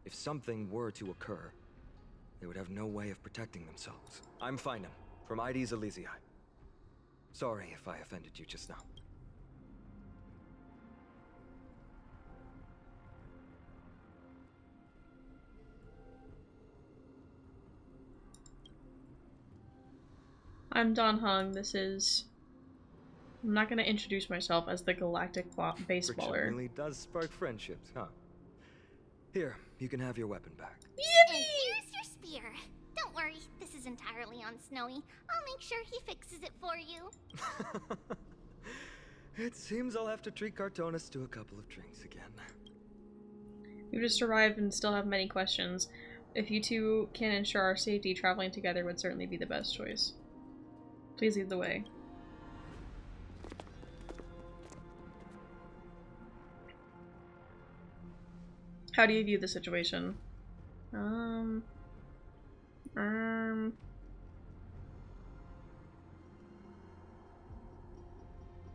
If something were to occur, they would have no way of protecting themselves. I'm Finan, from ID's Elysiae. Sorry if I offended you just now. I'm Don Hung. I'm not gonna introduce myself as the galactic baseballer. Friction really does spark friendships, huh? Here, you can have your weapon back. And here's your spear. Don't worry, this is entirely on Snowy. I'll make sure he fixes it for you. It seems I'll have to treat Cartonis to a couple of drinks again. We've just arrived and still have many questions. If you two can ensure our safety, traveling together would certainly be the best choice. Please lead the way. How do you view the situation?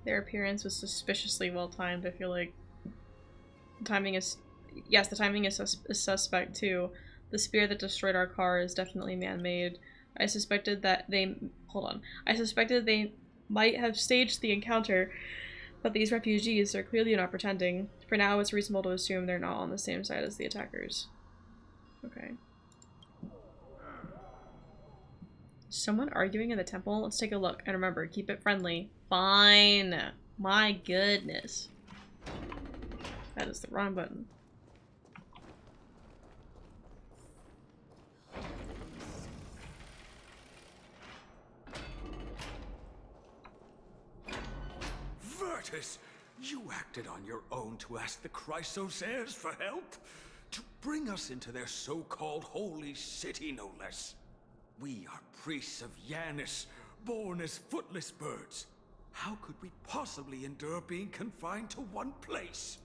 Their appearance was suspiciously well timed. I feel like the timing is, yes, the timing is suspect too. The spear that destroyed our car is definitely man-made. I suspected they might have staged the encounter, but these refugees are clearly not pretending. For now, it's reasonable to assume they're not on the same side as the attackers. Okay. Someone arguing in the temple? Let's take a look. And remember, keep it friendly. Fine. My goodness. That is the wrong button. Virtus, you acted on your own to ask the Chrysos heirs for help? To bring us into their so-called holy city, no less. We are priests of Yanis, born as footless birds. How could we possibly endure being confined to one place?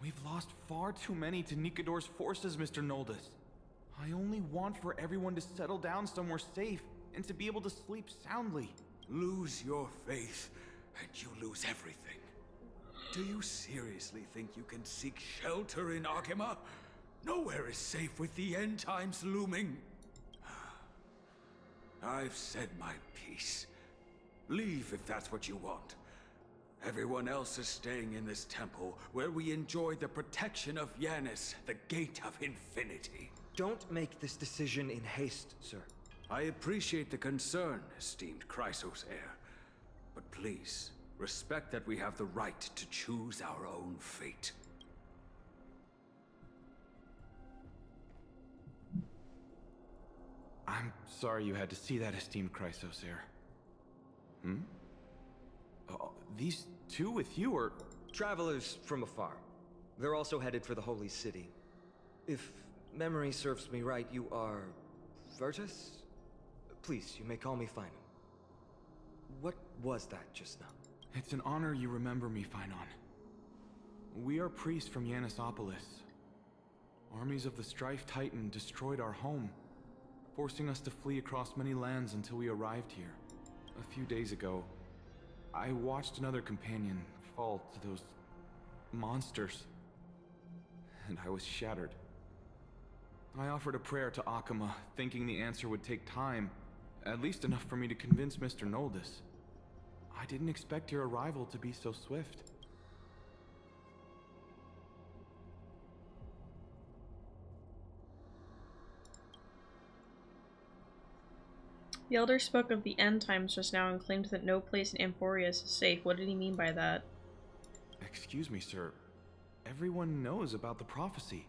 We've lost far too many to Nikador's forces, Mr. Noldus. I only want for everyone to settle down somewhere safe and to be able to sleep soundly. Lose your faith, and you lose everything. Do you seriously think you can seek shelter in Akima? Nowhere is safe with the end times looming. I've said my piece. Leave if that's what you want. Everyone else is staying in this temple, where we enjoy the protection of Yanis, the Gate of Infinity. Don't make this decision in haste, sir. I appreciate the concern, esteemed Chrysos heir. But please, respect that we have the right to choose our own fate. I'm sorry you had to see that, esteemed Chrysos heir. These two with you are... Travelers from afar. They're also headed for the holy city. If memory serves me right, you are... Virtus? Please, you may call me Finan. What was that just now? It's an honor you remember me, Finan. We are priests from Yanisopolis. Armies of the Strife Titan destroyed our home, forcing us to flee across many lands until we arrived here. A few days ago, I watched another companion fall to those monsters, and I was shattered. I offered a prayer to Akima, thinking the answer would take time, at least enough for me to convince Mr. Noldus. I didn't expect your arrival to be so swift. The Elder spoke of the end times just now and claimed that no place in Amphorius is safe. What did he mean by that? Excuse me, sir. Everyone knows about the prophecy.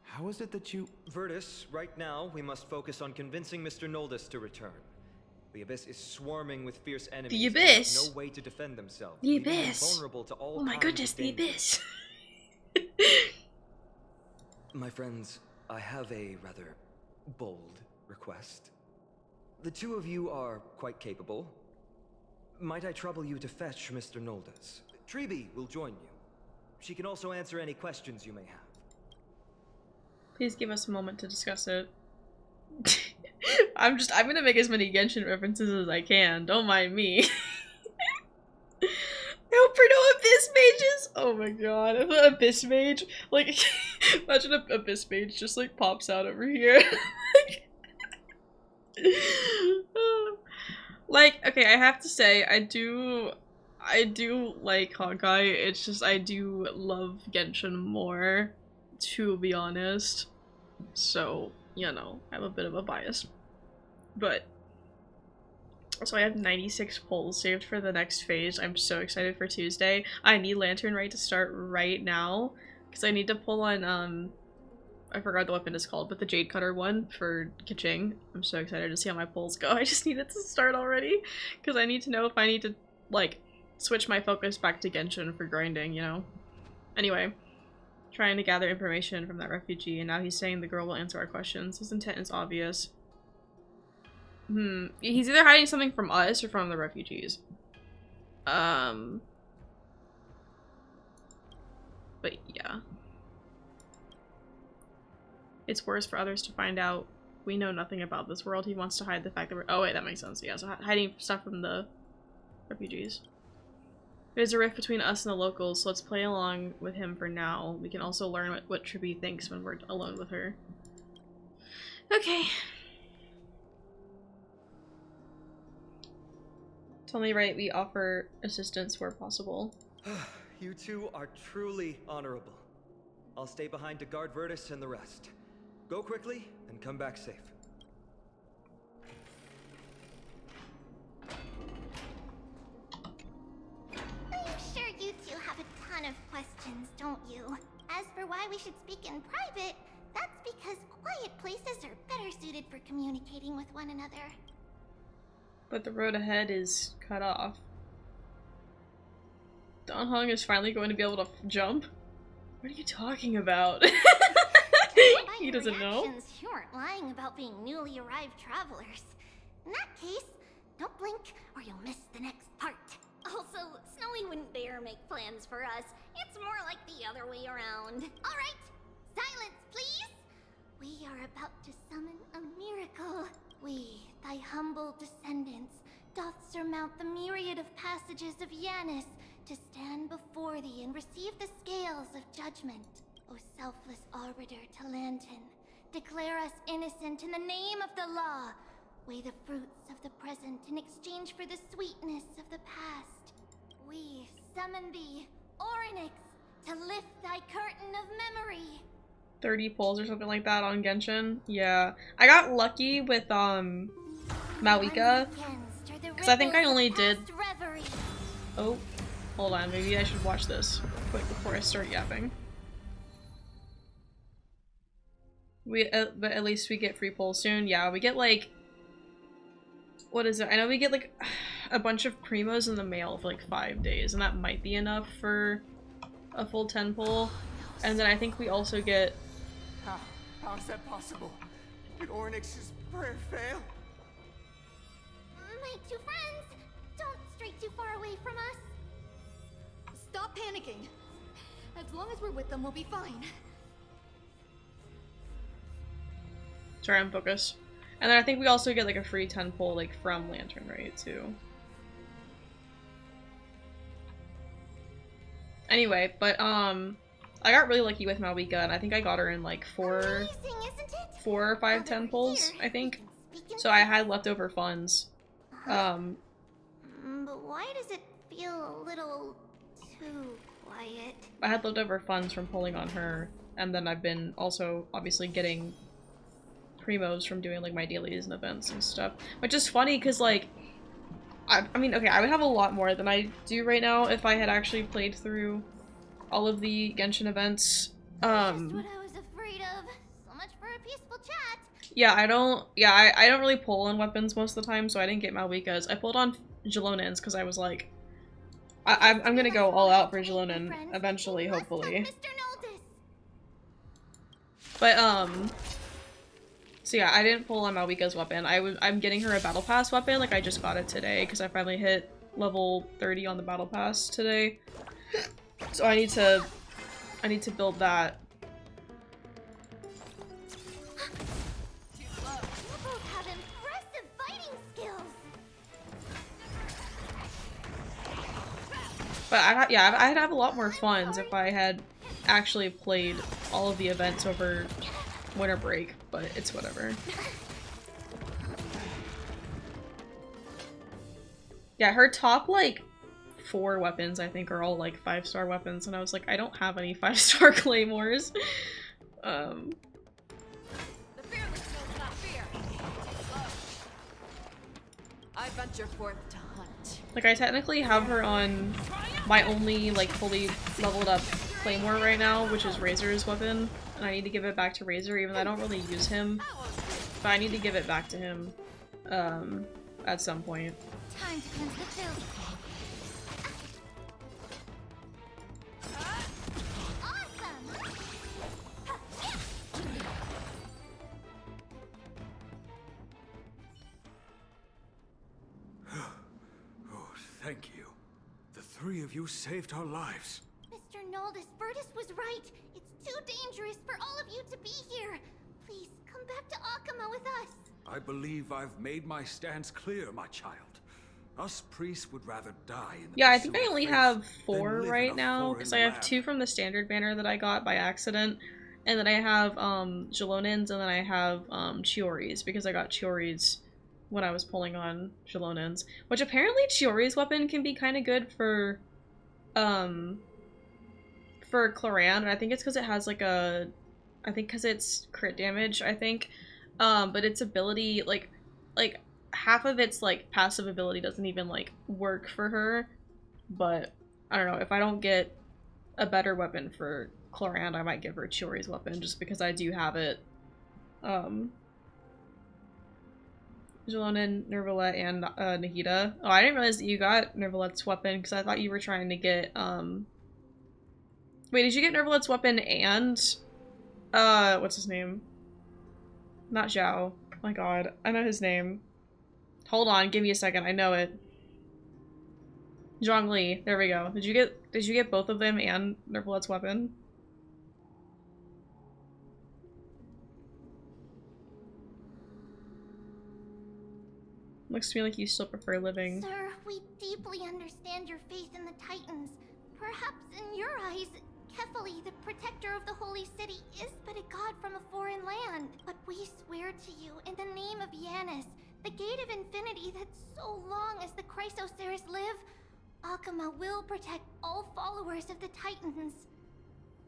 How is it that you... Virtus, right now, we must focus on convincing Mr. Noldus to return. The Abyss is swarming with fierce enemies. The that have Abyss? no way to defend themselves. The leaving them Abyss. vulnerable to all Oh my kinds goodness, of the danger. Abyss. My friends, I have a rather bold request. The two of you are quite capable. Might I trouble you to fetch Mr. Noldus? Treeby will join you. She can also answer any questions you may have. Please give us a moment to discuss it. I'm gonna make as many Genshin references as I can. Don't mind me. Help for no Abyss mages! Oh my god, if an Abyss mage, like, imagine an Abyss mage just like pops out over here. Like, okay, I have to say, I do like Honkai, it's just I do love Genshin more, to be honest. So, you know, I have a bit of a bias. But, so I have 96 polls saved for the next phase. I'm so excited for Tuesday. I need Lantern Rite to start right now, because I need to pull on, I forgot what the weapon is called, but the Jade Cutter one for Kaching. I'm so excited to see how my polls go. I just need it to start already, because I need to know if I need to, like, switch my focus back to Genshin for grinding, you know? Anyway, trying to gather information from that refugee, and now he's saying the girl will answer our questions. His intent is obvious. He's either hiding something from us or from the refugees. But yeah. It's worse for others to find out. We know nothing about this world. He wants to hide the fact that we're- oh wait, that makes sense. Yeah, so hiding stuff from the refugees. There's a rift between us and the locals, so let's play along with him for now. We can also learn what Triby thinks when we're alone with her. Okay. It's only right we offer assistance where possible. You two are truly honorable. I'll stay behind to guard Virtus and the rest. Go quickly and come back safe. I'm sure you two have a ton of questions, don't you? As for why we should speak in private, that's because quiet places are better suited for communicating with one another. But the road ahead is cut off. Don Hung is finally going to be able to jump? What are you talking about? He doesn't know. You aren't lying about being newly arrived travelers. In that case, don't blink or you'll miss the next part. Also, Snowy wouldn't dare make plans for us. It's more like the other way around. All right, silence, please. We are about to summon a miracle. We, thy humble descendants, doth surmount the myriad of passages of Yanis to stand before thee and receive the scales of judgment. O selfless arbiter to Lantern, declare us innocent in the name of the law. Weigh the fruits of the present in exchange for the sweetness of the past. We summon thee, Orynyx, to lift thy curtain of memory. 30 pulls or something like that on Genshin. Yeah. I got lucky with, Mawika. Because I think I only did... Oh, hold on. Maybe I should watch this quick before I start yapping. But at least we get free pulls soon. Yeah, we get, like... What is it? I know we get, like, a bunch of primos in the mail for, like, 5 days. And that might be enough for a full 10 pull. And then I think we also get... How is that possible? Did Orynyx's prayer fail? My two friends, don't stray too far away from us. Stop panicking. As long as we're with them, we'll be fine. Sorry, I'm focused. And then I think we also get like a free 10 pull like from Lantern Rite too. Anyway, but I got really lucky with Mawika, and I think I got her in like 4 or 5 10 pulls, I think. So I had leftover funds. But why does it feel a little too quiet? I had leftover funds from pulling on her, and then I've been also obviously getting primos from doing like my dailies and events and stuff. Which is funny because like I mean, okay, I would have a lot more than I do right now if I had actually played through all of the Genshin events. Just what I was afraid of. So much for a peaceful chat. Yeah, I don't really pull on weapons most of the time, so I didn't get Malvikas. I pulled on Jalonins because I was like, I'm gonna go all out for Jalonin eventually, hopefully. But, so yeah, I didn't pull on Malvika's weapon. I'm getting her a battle pass weapon, like I just got it today, because I finally hit level 30 on the battle pass today. So I need to build that. You both have impressive fighting skills. But I'd have a lot more funds if I had actually played all of the events over winter break, but it's whatever. Yeah, her top, like, 4 weapons, I think, are all, like, 5-star weapons, and I was like, I don't have any 5-star claymores. The fearless knows not fear. Too slow. I venture forth to hunt. Like, I technically have her on my only, like, fully leveled up claymore right now, which is Razor's weapon, and I need to give it back to Razor, even though I don't really use him. But I need to give it back to him, at some point. Time to cleanse the field. Oh, thank you. The 3 of you saved our lives. Mr. Noldus, Virtus was right. It's too dangerous for all of you to be here. Please, come back to Akama with us. I believe I've made my stance clear, my child. Us priests would rather die in the Yeah, I think I pursuit of only faith have than 4 live in right a now, foreign because I have land. 2 from the standard banner that I got by accident, and then I have Jalonins, and then I have Chioris, because I got Chioris when I was pulling on Jalonins, which apparently Chiori's weapon can be kind of good for Cloran, and I think it's because it has like I think because it's crit damage, I think, but its ability, like half of its like passive ability doesn't even like work for her. But I don't know, if I don't get a better weapon for Cloran, I might give her Chiori's weapon just because I do have it. Jalonin, Nervalette, and Nahida. Oh, I didn't realize that you got Nervalette's weapon because I thought you were trying to get Wait, did you get Nervalette's weapon and what's his name? Not Zhao. Oh my god, I know his name. Hold on, give me a second. I know it. Zhongli. There we go. Did you get both of them and Nervalette's weapon? Looks to me like you still prefer living. Sir, we deeply understand your faith in the Titans. Perhaps in your eyes, Kefali, the protector of the Holy City, is but a god from a foreign land. But we swear to you, in the name of Yanis, the Gate of Infinity, that so long as the Chrysoceres live, Akama will protect all followers of the Titans.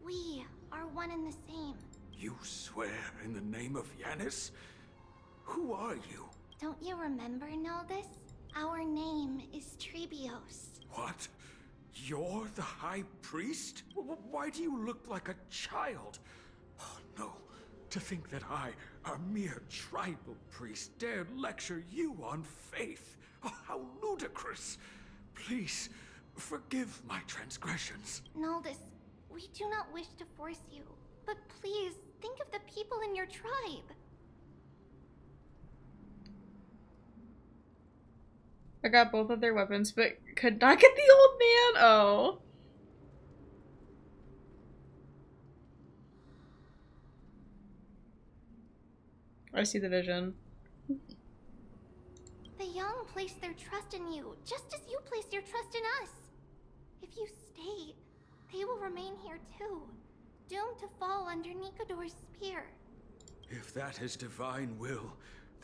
We are one and the same. You swear in the name of Yanis? Who are you? Don't you remember, Noldus? Our name is Trebios. What? You're the High Priest? Why do you look like a child? Oh, no. To think that I, a mere tribal priest, dared lecture you on faith. Oh, how ludicrous. Please, forgive my transgressions. Noldus, we do not wish to force you, but please think of the people in your tribe. I got both of their weapons, but could not get the old man? Oh. I see the vision. The young place their trust in you, just as you place your trust in us. If you stay, they will remain here too, doomed to fall under Nikodor's spear. If that is divine will,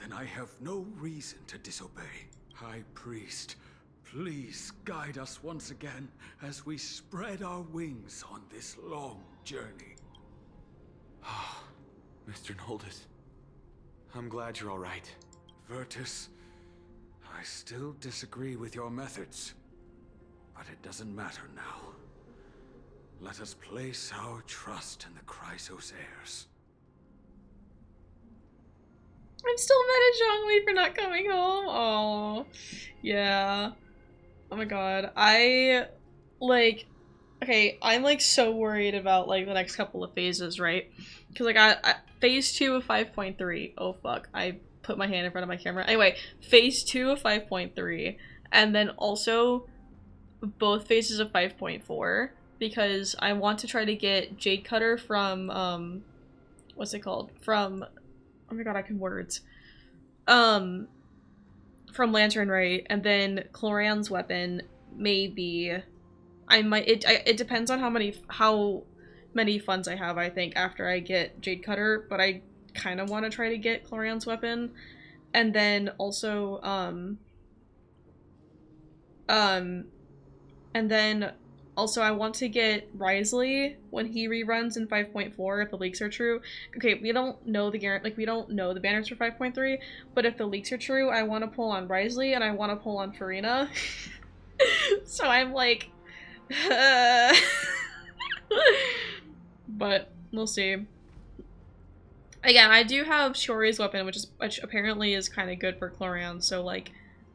then I have no reason to disobey. High Priest, please guide us once again as we spread our wings on this long journey. Mr. Noldus, I'm glad you're all right. Virtus, I still disagree with your methods, but it doesn't matter now. Let us place our trust in the Chrysos heirs. I'm still mad at Zhongli for not coming home. Oh, yeah. Oh my god. Okay, I'm like so worried about like the next couple of phases, right? Because like phase 2 of 5.3. Oh fuck, I put my hand in front of my camera. Anyway, phase 2 of 5.3, and then also both phases of 5.4, because I want to try to get Jade Cutter from what's it called? From, oh my god, I can words. From Lantern Right, and then Cloran's weapon, maybe. I might, it depends on how many funds I have, I think, after I get Jade Cutter, but I kind of want to try to get Cloran's weapon. And then also, and then also I want to get Risley when he reruns in 5.4 if the leaks are true. Okay, we don't know we don't know the banners for 5.3, but if the leaks are true, I want to pull on Risley and I want to pull on Farina. So I'm like, but we'll see. Again, I do have Shori's weapon, which apparently is kind of good for Cloran, so like,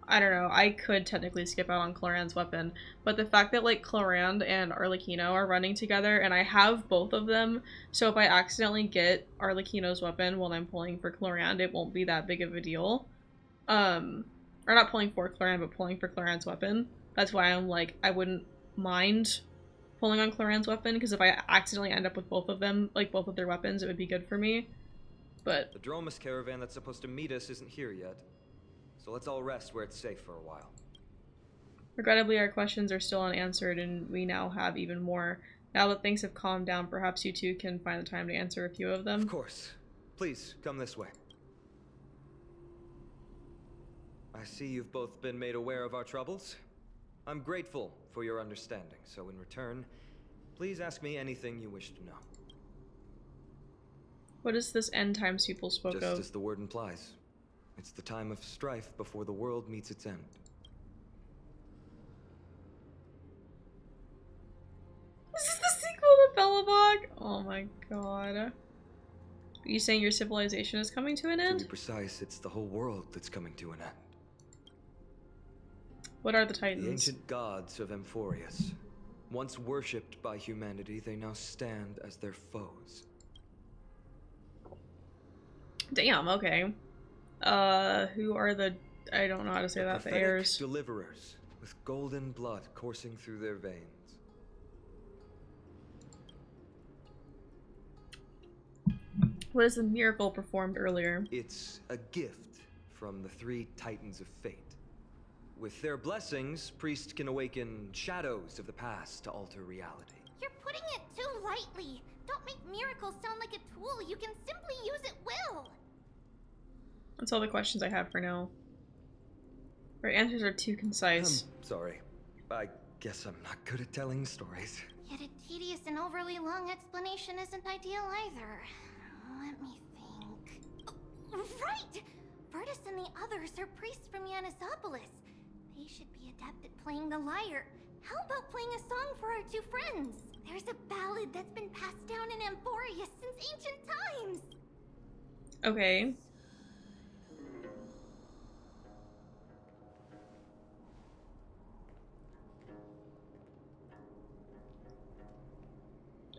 I don't know, I could technically skip out on Cloran's weapon, but the fact that like Cloran and Arlecchino are running together, and I have both of them, so if I accidentally get Arlecchino's weapon while I'm pulling for Cloran, it won't be that big of a deal. Or not pulling for Cloran, but pulling for Cloran's weapon. That's why I'm like, I wouldn't mind pulling on Cloran's weapon, because if I accidentally end up with both of them, like both of their weapons, it would be good for me. But the Dromus caravan that's supposed to meet us isn't here yet, so let's all rest where it's safe for a while. Regrettably, our questions are still unanswered, and we now have even more. Now that things have calmed down, perhaps you two can find the time to answer a few of them. Of course. Please, come this way. I see you've both been made aware of our troubles. I'm grateful for your understanding, so in return, please ask me anything you wish to know. What is this end times people spoke of? Just as the word implies. It's the time of strife before the world meets its end. Is this the sequel to Belobog? Oh my god. Are you saying your civilization is coming to an end? To be precise, it's the whole world that's coming to an end. What are the Titans? The ancient gods of Amphorius. Once worshipped by humanity, they now stand as their foes. Damn, okay. Who are the... I don't know how to say that. The heirs. Deliverers, with golden blood coursing through their veins. What is the miracle performed earlier? It's a gift from the 3 Titans of Fate. With their blessings, priests can awaken shadows of the past to alter reality. You're putting it too lightly. Don't make miracles sound like a tool you can simply use at will. That's all the questions I have for now. Our answers are too concise. I'm sorry. I guess I'm not good at telling stories. Yet a tedious and overly long explanation isn't ideal either. Let me think. Oh, right! Virtus and the others are priests from Yanisopolis. They should be adept at playing the lyre. How about playing a song for our 2 friends? There's a ballad that's been passed down in Amphorius since ancient times. Okay.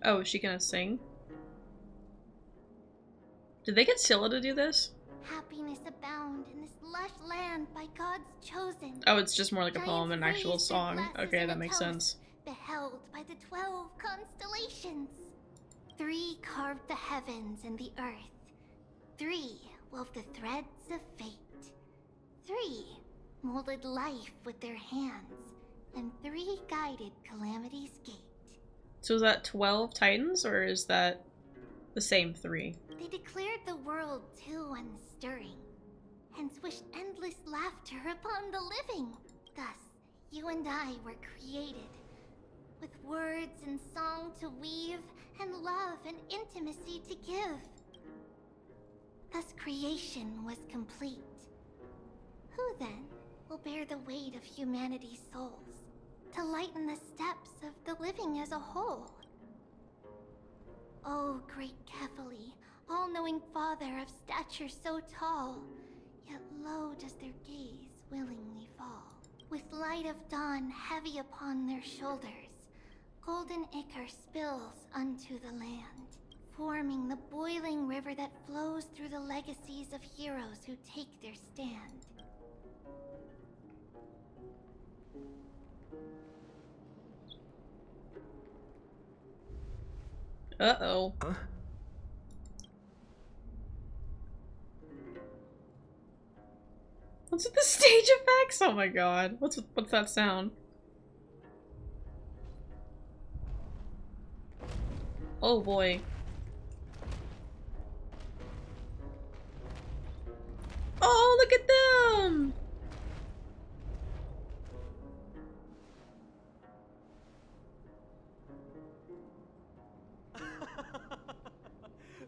Oh, is she gonna sing? Did they get Scylla to do this? Happiness abound in this lush land by God's chosen. Oh, it's just more like a poem than an actual song. Okay, that makes sense. Beheld by the 12 constellations. 3 carved the heavens and the earth. 3 wove the threads of fate. 3 molded life with their hands. And 3 guided Calamity's gate. So is that 12 Titans, or is that the same 3? They declared the world too unstirring, hence wished endless laughter upon the living. Thus, you and I were created, with words and song to weave, and love and intimacy to give. Thus creation was complete. Who then will bear the weight of humanity's souls, to lighten the steps of the living as a whole. O great Kefali, all-knowing father of stature so tall, yet low does their gaze willingly fall. With light of dawn heavy upon their shoulders, golden ichor spills unto the land, forming the boiling river that flows through the legacies of heroes who take their stand. Uh-oh. Huh? What's with the stage effects? Oh my god. What's that sound? Oh boy. Oh, look at them!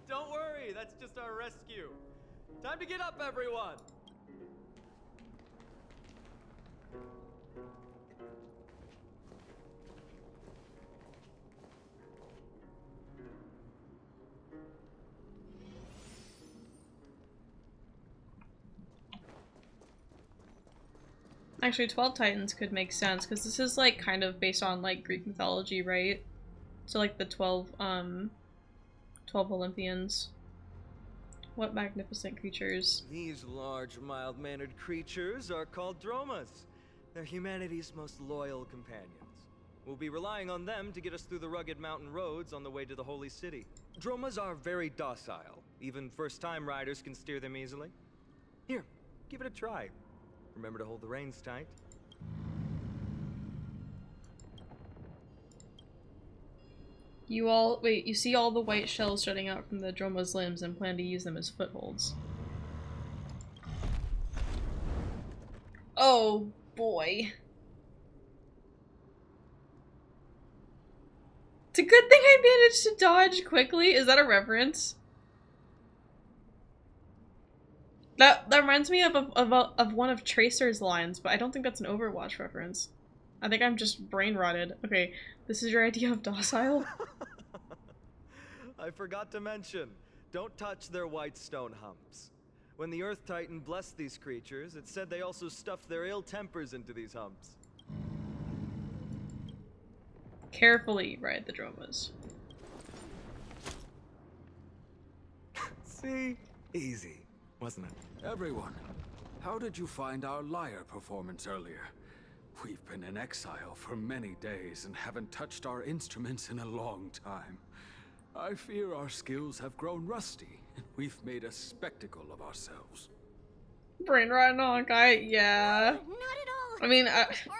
Don't worry, that's just our rescue. Time to get up, everyone! Actually, 12 Titans could make sense, because this is, like, kind of based on, like, Greek mythology, right? So, like, the 12 Olympians. What magnificent creatures. These large, mild-mannered creatures are called dromas. They're humanity's most loyal companions. We'll be relying on them to get us through the rugged mountain roads on the way to the Holy City. Dromas are very docile. Even first-time riders can steer them easily. Here, give it a try. Remember to hold the reins tight. You see all the white shells jutting out from the droma's limbs and plan to use them as footholds. Oh boy. It's a good thing I managed to dodge quickly. Is that a reference? That reminds me of one of Tracer's lines, but I don't think that's an Overwatch reference. I think I'm just brain rotted. Okay, this is your idea of docile? I forgot to mention, don't touch their white stone humps. When the Earth Titan blessed these creatures, it said they also stuffed their ill tempers into these humps. Carefully ride the dromas. See? Easy, wasn't it? Everyone, how did you find our lyre performance earlier? We've been in exile for many days and haven't touched our instruments in a long time. I fear our skills have grown rusty, and we've made a spectacle of ourselves. Brain rot and Honkai, yeah. Not at all. I mean,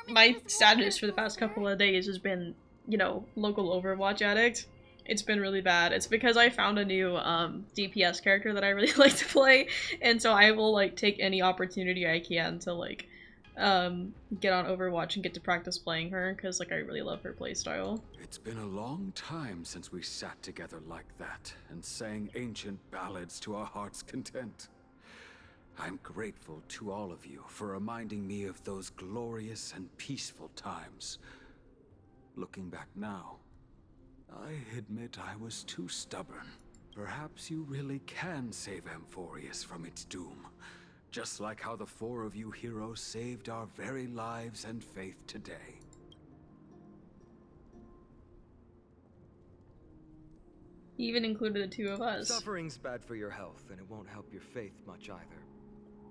my status for the past couple of days has been, you know, local Overwatch addict. It's been really bad. It's because I found a new DPS character that I really like to play, and so I will like take any opportunity I can to like get on Overwatch and get to practice playing her, because like I really love her playstyle. It's been a long time since we sat together like that and sang ancient ballads to our heart's content. I'm grateful to all of you for reminding me of those glorious and peaceful times. Looking back now, I admit I was too stubborn. Perhaps you really can save Amphorius from its doom, just like how the four of you heroes saved our very lives and faith today. He even included the two of us. Suffering's bad for your health, and it won't help your faith much either.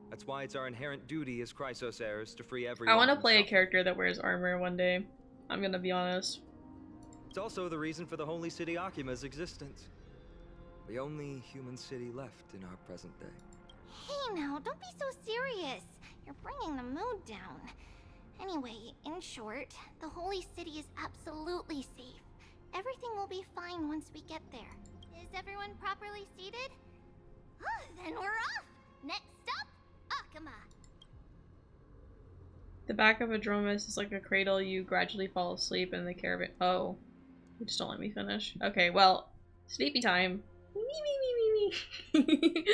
That's why it's our inherent duty as Chrysos heirs to free everyone. I want to from play a suffering. character that wears armor one day. I'm gonna be honest. It's also the reason for the Holy City Akima's existence. The only human city left in our present day. Hey now, don't be so serious. You're bringing the mood down. Anyway, in short, the Holy City is absolutely safe. Everything will be fine once we get there. Is everyone properly seated? Then we're off! Next stop, Akima! The back of a dromus is like a cradle. You gradually fall asleep in the caravan. Oh. You just don't let me finish. Okay, well, sleepy time. Me, me, me, me, me.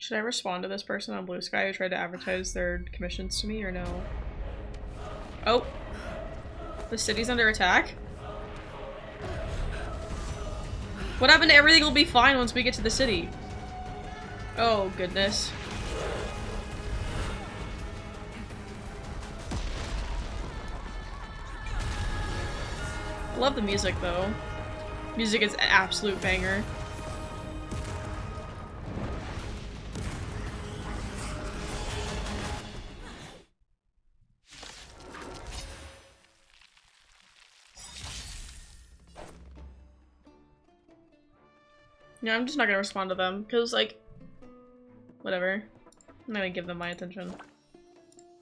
Should I respond to this person on Blue Sky who tried to advertise their commissions to me or no? Oh. The city's under attack? What happened to everything will be fine once we get to the city? Oh, goodness. I love the music, though. Music is an absolute banger. Yeah, I'm just not gonna respond to them, because, like, whatever. I'm not gonna give them my attention.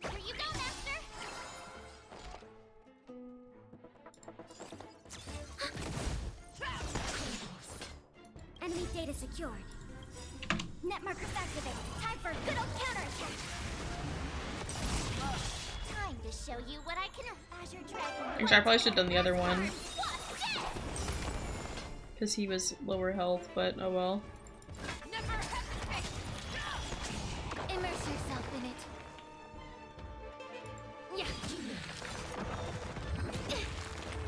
Here you go, Master! Enemy data secured. Net markers activated. Time for a good old counterattack. Time to show you what I can. Azure Dragon. Actually, I probably should have done the other one. Because he was lower health, but oh well. Immerse yourself in it. Yeah.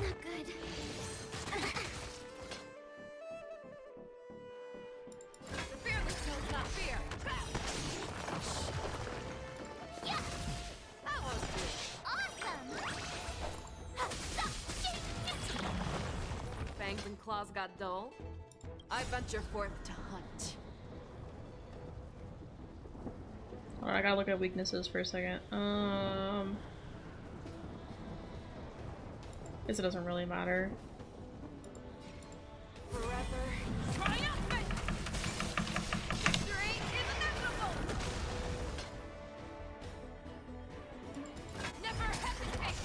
Not good. The fearless knows not fear. Yeah. That was good. Awesome. Fangs and claws got dull. I venture forth to hunt. Alright, I gotta look at weaknesses for a second. Guess it doesn't really matter. Forever triumphant! Victory is inevitable! Never hesitate!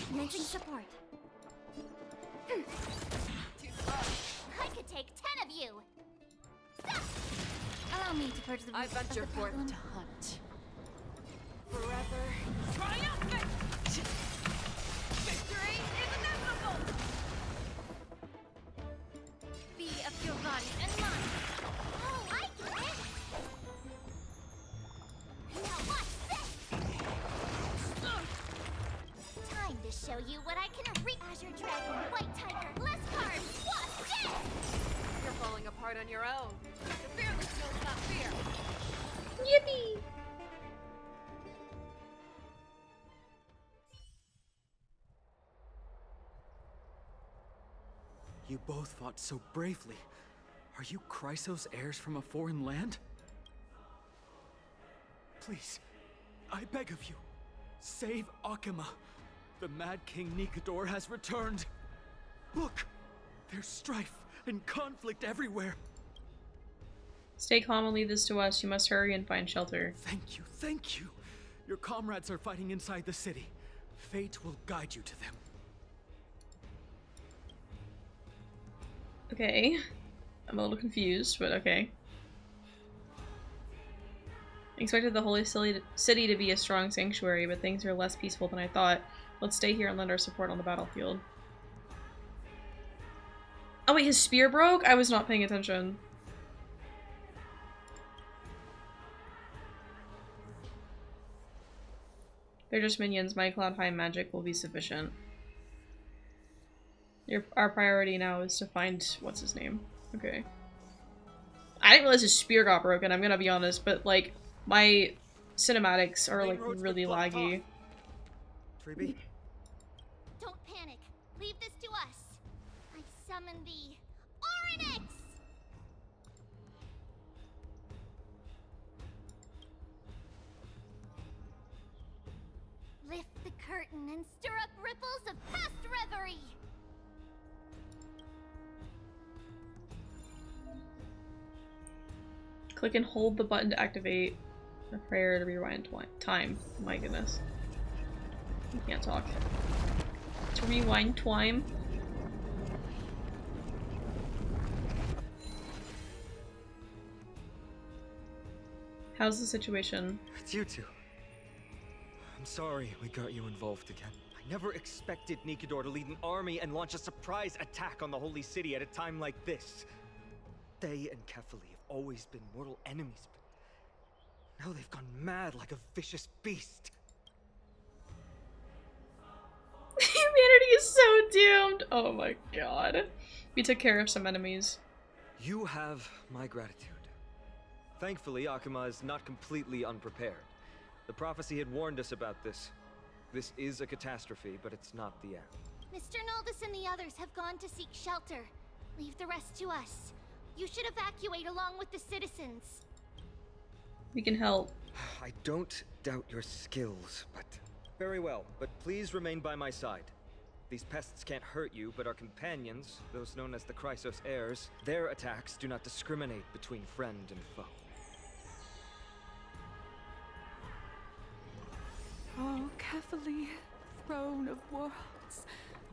Commencing support. Too slow. I could take 10 of you. Stop. Allow me to purge the I roots of venture the forth problem. to hunt. Forever triumphant! Victory is inevitable! Be of your body and mind. Oh, I get it. Now watch this. Time to show you what I can reach. Azure Dragon, White Tiger, less cards. Watch this. You're falling apart on your own. The fearless knows not fear. Yippee! You both fought so bravely. Are you Chrysos heirs from a foreign land? Please, I beg of you, save Akima. The Mad King Nikador has returned. Look, there's strife and conflict everywhere. Stay calm and leave this to us. You must hurry and find shelter. Thank you, thank you. Your comrades are fighting inside the city. Fate will guide you to them. Okay. I'm a little confused, but okay. I expected the holy city to be a strong sanctuary, but things are less peaceful than I thought. Let's stay here and lend our support on the battlefield. Oh wait, his spear broke? I was not paying attention. They're just minions. My cloud high magic will be sufficient. Our priority now is to find what's his name. Okay. I didn't realize his spear got broken, I'm gonna be honest, but like my cinematics are like really laggy. Treeby? Don't panic. Leave this to us. I summon the Oryx! Lift the curtain and stir up ripples of past reverie. Click and hold the button to activate a prayer to rewind time. My goodness. I can't talk. To rewind time. How's the situation? It's you two. I'm sorry we got you involved again. I never expected Nikador to lead an army and launch a surprise attack on the Holy City at a time like this. They and Kefali have always been mortal enemies, but now they've gone mad like a vicious beast. Humanity is so doomed. Oh my god. We took care of some enemies. You have my gratitude. Thankfully, Akuma is not completely unprepared. The prophecy had warned us about this. This is a catastrophe, but it's not the end. Mr. Naldis and the others have gone to seek shelter. Leave the rest to us. You should evacuate along with the citizens. We can help. I don't doubt your skills, but... Very well, but please remain by my side. These pests can't hurt you, but our companions, those known as the Chrysos heirs, their attacks do not discriminate between friend and foe. Oh, Kefali, throne of worlds,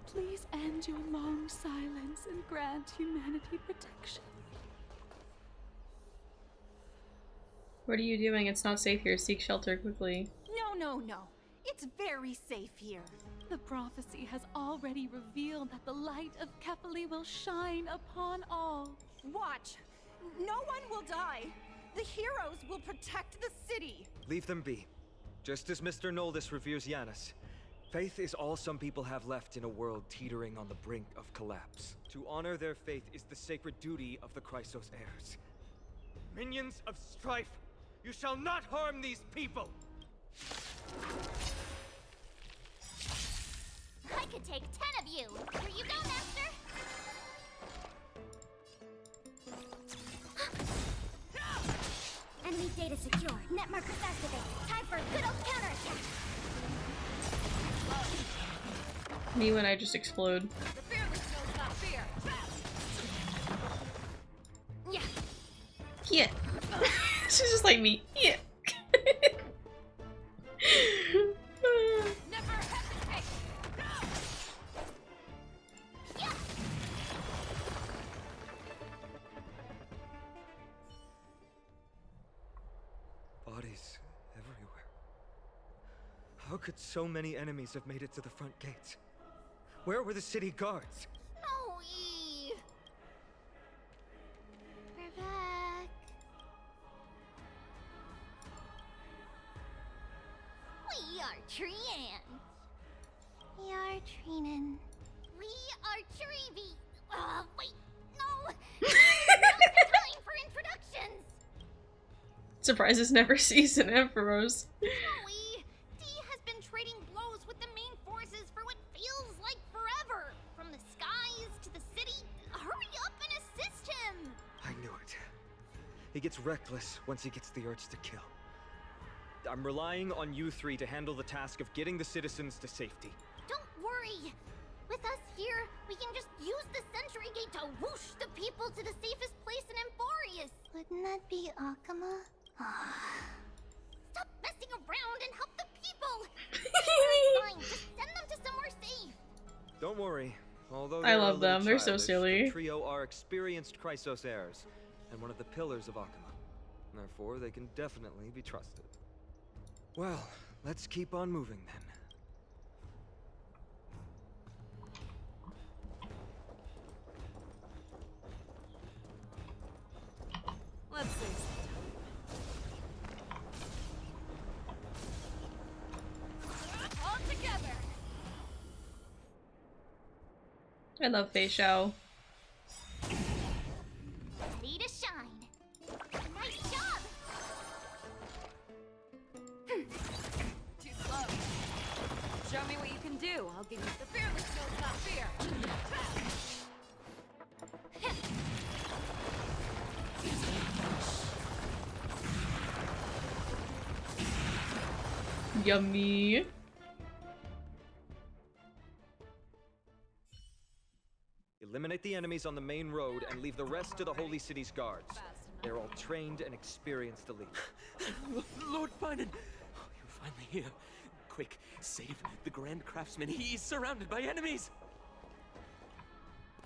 please end your long silence and grant humanity protection. What are you doing? It's not safe here. Seek shelter quickly. No. It's very safe here. The prophecy has already revealed that the light of Kefali will shine upon all. Watch! No one will die! The heroes will protect the city! Leave them be. Just as Mr. Noldis reveres Yanis, faith is all some people have left in a world teetering on the brink of collapse. To honor their faith is the sacred duty of the Chrysos heirs. Minions of strife, you shall not harm these people! I could take 10 of you. Here you go, Master. Enemy data secure. Net markers activated. Time for a good old counterattack. Me when I just explode. The fearless knows not fear. Yeah. Yeah. She's just like me. Yeah. Never hesitate. Yeah. Bodies everywhere. How could so many enemies have made it to the front gates? Where were the city guards? No, E. We're back. We are Trian. We are Trinan. We are Treevy. Wait, no. Now's the time for introductions. Surprises never cease in Ampharos. Joey, D has been trading blows with the main forces for what feels like forever. From the skies to the city. Hurry up and assist him. I knew it. He gets reckless once he gets the urge to kill. I'm relying on you three to handle the task of getting the citizens to safety. Don't worry. With us here, we can just use the Sentry Gate to whoosh the people to the safest place in Emporius. Wouldn't that be Akuma? Stop messing around and help the people! It's fine, just send them to somewhere safe. Don't worry. Although I love them. They're so childish, silly. The trio are experienced Chrysos heirs, and one of the pillars of Akuma. Therefore, they can definitely be trusted. Well, let's keep on moving then. Let's see. All together. I love Fei Xiao. Ready to shine. Nice job! Too slow. Show me what you can do. I'll give you the fearless knows not fear. Yummy. Eliminate the enemies on the main road and leave the rest to the Holy City's guards. They're all trained and experienced elite. Lord Finan! Oh, you're finally here. Quick, save the Grand Craftsman. He's surrounded by enemies!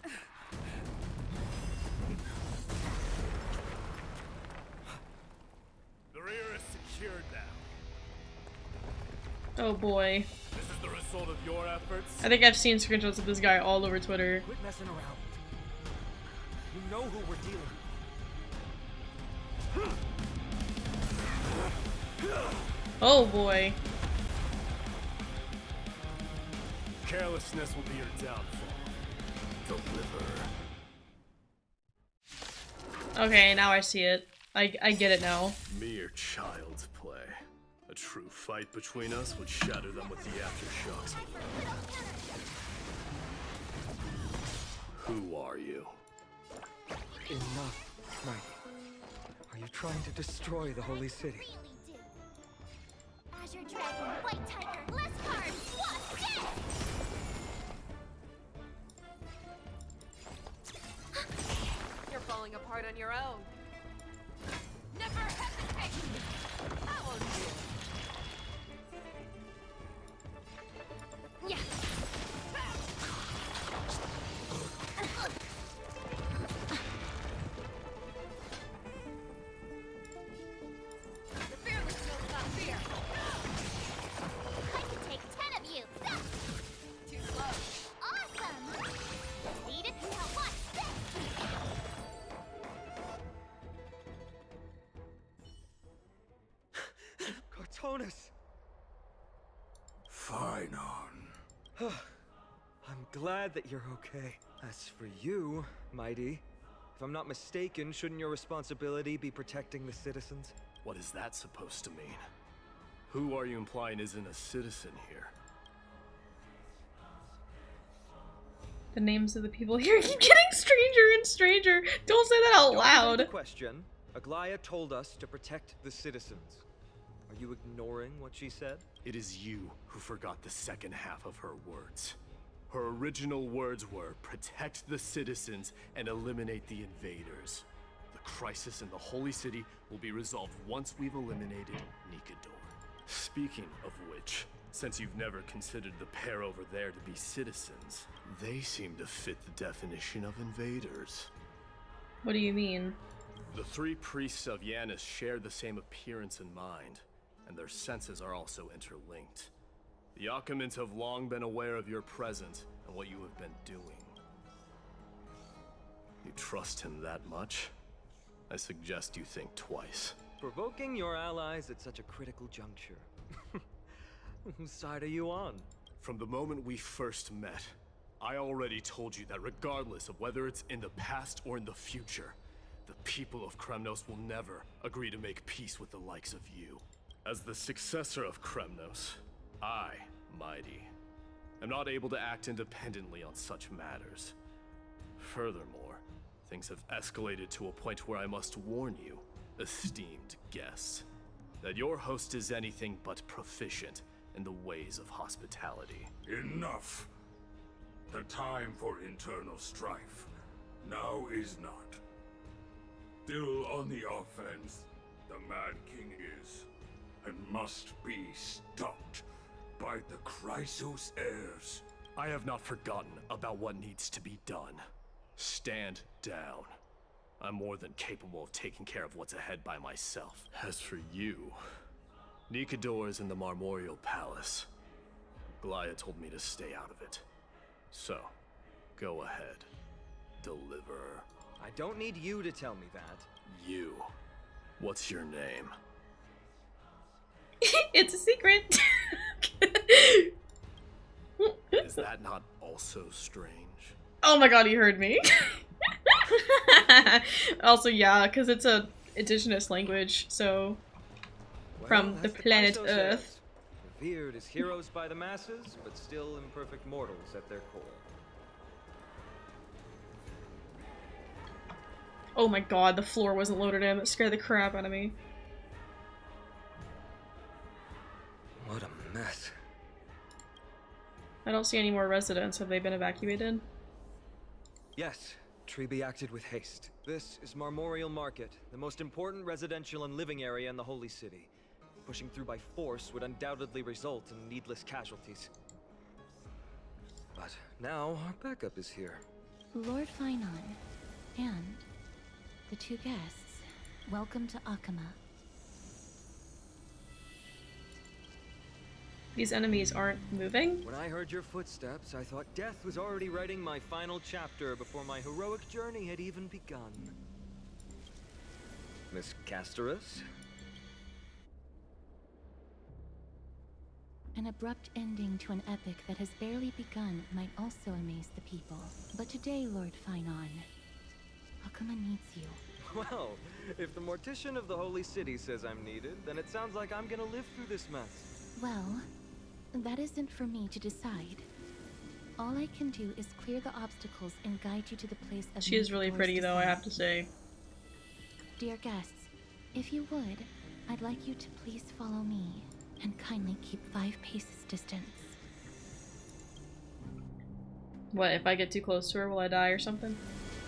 The rear is secured now. Oh boy. This is the result of your efforts. I think I've seen screenshots of this guy all over Twitter. Quit messing around. You know who we're dealing with. Oh boy. Carelessness will be your downfall. Deliver. Okay, now I see it. I get it now. Mere child's play. A true fight between us would shatter them with the aftershocks. Who are you? Enough, Mighty. Are you trying to destroy the Holy City? Really do. Azure Dragon, White Tiger, Lescar, Wasp, dead! You're falling apart on your own. Never hesitate! I won't do it. Yeah. The fearless knows not fear. I could take 10 of you. Too slow. Awesome! Need it? Now watch this! Cortonus! Fine on. I'm glad that you're okay. As for you, Mighty, if I'm not mistaken, shouldn't your responsibility be protecting the citizens? What is that supposed to mean? Who are you implying isn't a citizen here? The names of the people here keep getting stranger and stranger. Don't say that out Don't evade loud. the question. Aglaya told us to protect the citizens. Are you ignoring what she said? It is you who forgot the second half of her words. Her original words were, protect the citizens and eliminate the invaders. The crisis in the Holy City will be resolved once we've eliminated Nikador. Speaking of which, since you've never considered the pair over there to be citizens, they seem to fit the definition of invaders. What do you mean? The three priests of Yanis share the same appearance and mind, and their senses are also interlinked. The Akamans have long been aware of your presence and what you have been doing. You trust him that much? I suggest you think twice. Provoking your allies at such a critical juncture. Whose side are you on? From the moment we first met, I already told you that regardless of whether it's in the past or in the future, the people of Kremnos will never agree to make peace with the likes of you. As the successor of Kremnos, I, Mighty, am not able to act independently on such matters. Furthermore, things have escalated to a point where I must warn you, esteemed guests, that your host is anything but proficient in the ways of hospitality. Enough. The time for internal strife now is not. Still on the offense, the Mad King is, and must be stopped by the Chrysos heirs. I have not forgotten about what needs to be done. Stand down. I'm more than capable of taking care of what's ahead by myself. As for you, Nikador is in the Marmorial Palace. Glaya told me to stay out of it. So, go ahead. Deliver. I don't need you to tell me that. You. What's your name? It's a secret. Is that not also strange? Oh my god, you heard me. Also, yeah, because it's a indigenous language, so from the as planet Chrysos Earth. says, revered as heroes by the masses, but still imperfect mortals at their core. Oh my god, the floor wasn't loaded in. That scared the crap out of me. What a mess. I don't see any more residents. Have they been evacuated? Yes, Treeby acted with haste. This is Marmorial Market, the most important residential and living area in the Holy City. Pushing through by force would undoubtedly result in needless casualties. But now our backup is here. Lord Finon, and the two guests, welcome to Akama. These enemies aren't moving? When I heard your footsteps, I thought death was already writing my final chapter before my heroic journey had even begun. Miss Casterus? An abrupt ending to an epic that has barely begun might also amaze the people. But today, Lord Finon, Akuma needs you. Well, if the mortician of the Holy City says I'm needed, then it sounds like I'm gonna live through this mess. Well, that isn't for me to decide. All I can do is clear the obstacles and guide you to the place of She is really pretty though, I have to say. Dear guests, if you would, I'd like you to please follow me and kindly keep 5 paces distance. What, if I get too close to her, will I die or something?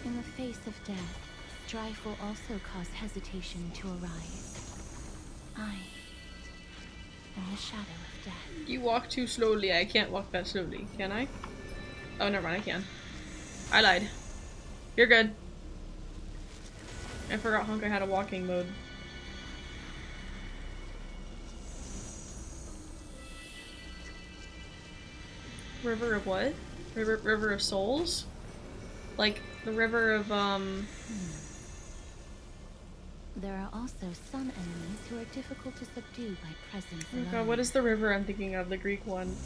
In the face of death, strife will also cause hesitation to arise. I am the shadow of death. You walk too slowly. I can't walk that slowly. Can I? Oh, never mind, I can. I lied. You're good. I forgot Honkai had a walking mode. River of what? River of Souls? Like, the river of, There are also some enemies who are difficult to subdue by presence alone. Oh god, what is the river I'm thinking of? The Greek one.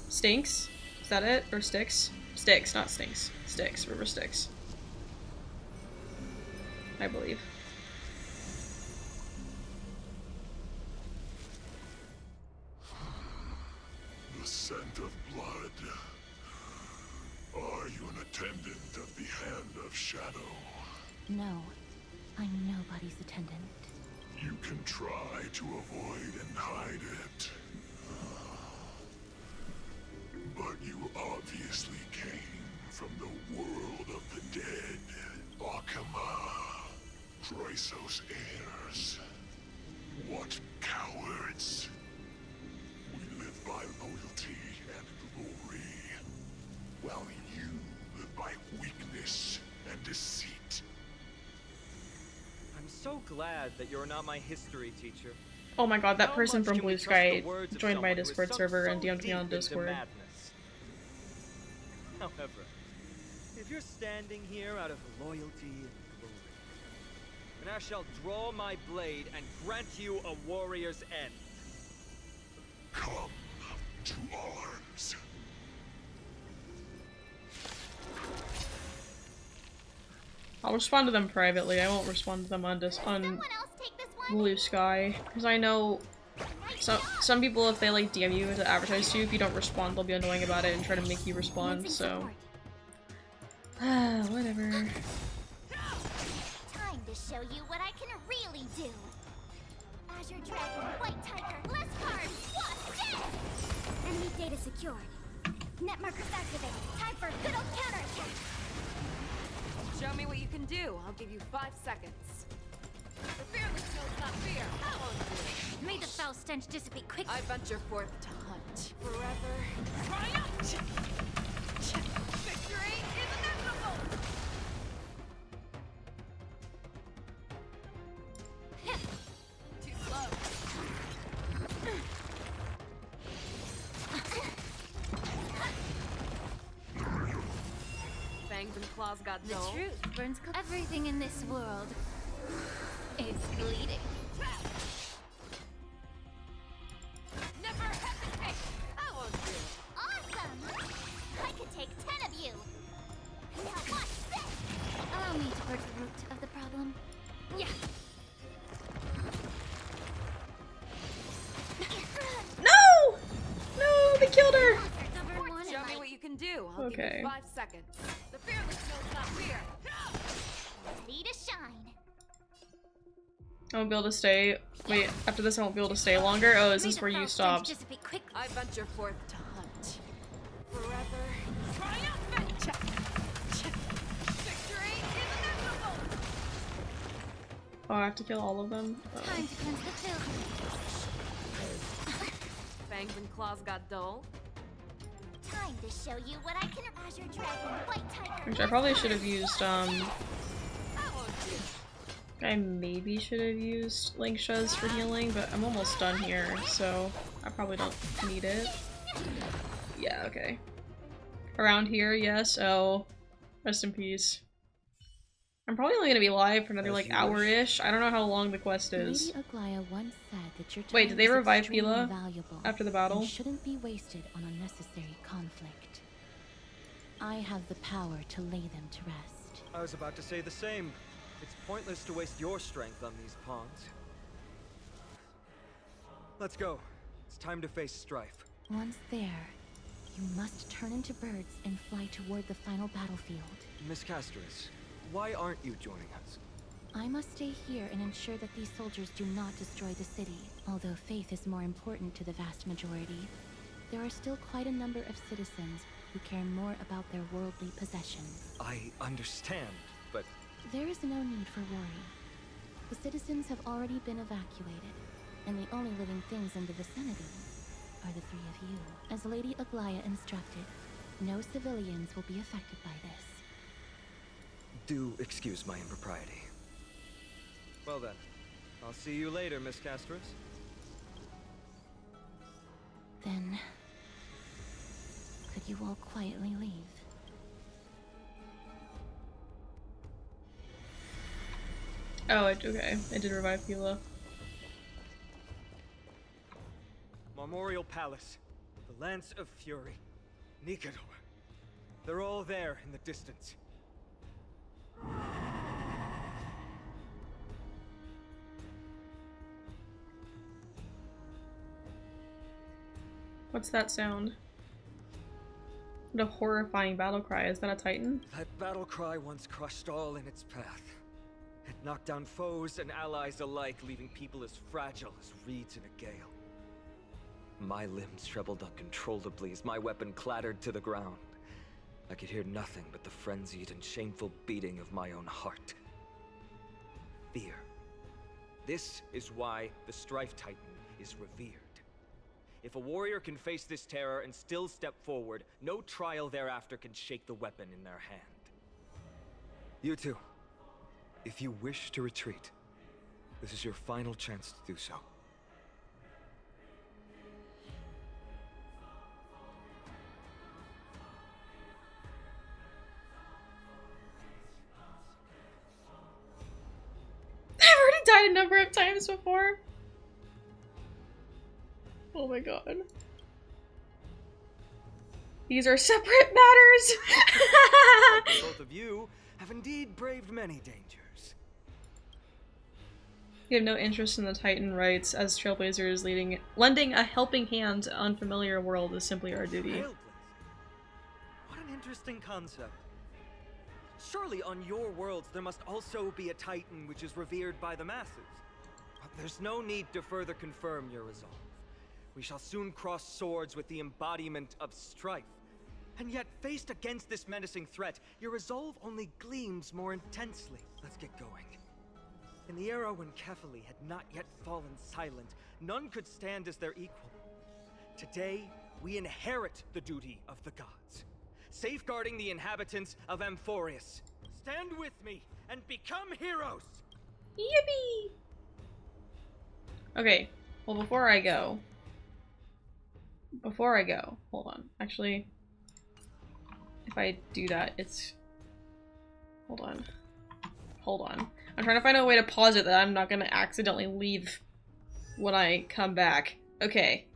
Stinks? Is that it? Or Styx? Styx, not Stinks. Styx. River Styx. I believe. The scent of blood. Are you an attendant of the Hand of Shadow? No, I'm nobody's attendant. You can try to avoid and hide it. But you obviously came from the world of the dead. Akuma. Chrysos heirs. What cowards. We live by loyalty and glory, while you live by weakness and deceit. I'm so glad that you're not my history teacher. Oh my god, that How person much from can we Blue trust Sky the words of joined my someone who is Discord sunk server and so DM'd me on deep into Discord. madness? However, if you're standing here out of loyalty and glory, then I shall draw my blade and grant you a warrior's end. Come to arms. I'll respond to them privately. I won't respond to them on Blue Sky, because I know some people, if they like DM you to advertise to you, if you don't respond, they'll be annoying about it and try to make you respond. So, whatever. Time to show you what I can really do. Azure Dragon, White Tiger, less cards. What? Dead! Enemy data secured. Net markers activated. Time for a good old counterattack. Show me what you can do. I'll give you 5 seconds. The fearless knows not fear. I won't do it. May the foul stench dissipate quickly. I venture forth to hunt. Forever. Triumph! Victory is inevitable! Too slow. Fangs and claws got The dull. truth burns. Everything in this world is bleeding. Never hesitate! I won't do it. Awesome! I could take 10 of you. Now watch this. Allow me to purge the root of the problem. Yeah. No! No, they killed her! Show me what you can do. I'll give Okay. you 5 seconds. The fearless knows not fear. Ready to shine. I won't be able to stay. Wait, after this I won't be able to stay longer? Oh, is this where you stopped? I venture forth to hunt. Forever. Triumphant! Victory is inevitable! Oh, I have to kill all of them? Oh. Time to cleanse the filth. Fangs and claws got dull. Time to show you what I can. Azure Dragon, White Tiger. Which I probably should have used, I maybe should have used Link Shuz for healing, but I'm almost done here, so I probably don't need it. Yeah, okay. Around here, yes. Oh, rest in peace. I'm probably only gonna be live for another, like, hour-ish. I don't know how long the quest is. Lady Aglaya once said that your time Wait, did they is revive extremely Pila valuable after the battle? and shouldn't be wasted on unnecessary conflict. I have the power to lay them to rest. I was about to say the same. It's pointless to waste your strength on these pawns. Let's go. It's time to face Strife. Once there, you must turn into birds and fly toward the final battlefield. Miss Castris, why aren't you joining us? I must stay here and ensure that these soldiers do not destroy the city. Although faith is more important to the vast majority, there are still quite a number of citizens who care more about their worldly possessions. I understand, but... There is no need for worry. The citizens have already been evacuated, and the only living things in the vicinity are the three of you. As Lady Aglaya instructed, no civilians will be affected by this. Do excuse my impropriety. Well then, I'll see you later, Miss Castris. Then, could you all quietly leave? Oh, okay. I did revive Pila. Memorial Palace, the Lance of Fury, Nikador. They're all there in the distance. What's that sound? What a horrifying battle cry. Is that a Titan? That battle cry once crushed all in its path. It knocked down foes and allies alike, leaving people as fragile as reeds in a gale. My limbs trembled uncontrollably as my weapon clattered to the ground. I could hear nothing but the frenzied and shameful beating of my own heart. Fear. This is why the Strife Titan is revered. If a warrior can face this terror and still step forward, no trial thereafter can shake the weapon in their hand. You two, if you wish to retreat, this is your final chance to do so. I've already died a number of times before. Oh my god. These are separate matters! Both of you have indeed braved many dangers. You have no interest in the Titan rights as trailblazers lending a helping hand to unfamiliar world is simply our duty. Trailblazer? What an interesting concept. Surely on your worlds there must also be a Titan which is revered by the masses. But there's no need to further confirm your resolve. We shall soon cross swords with the embodiment of strife. And yet, faced against this menacing threat, your resolve only gleams more intensely. Let's get going. In the era when Kefali had not yet fallen silent, none could stand as their equal. Today, we inherit the duty of the gods, safeguarding the inhabitants of Amphorius. Stand with me and become heroes! Yippee! Okay, well before I go, hold on. Actually, if I do that, it's... Hold on. I'm trying to find a way to pause it that I'm not gonna accidentally leave when I come back. Okay.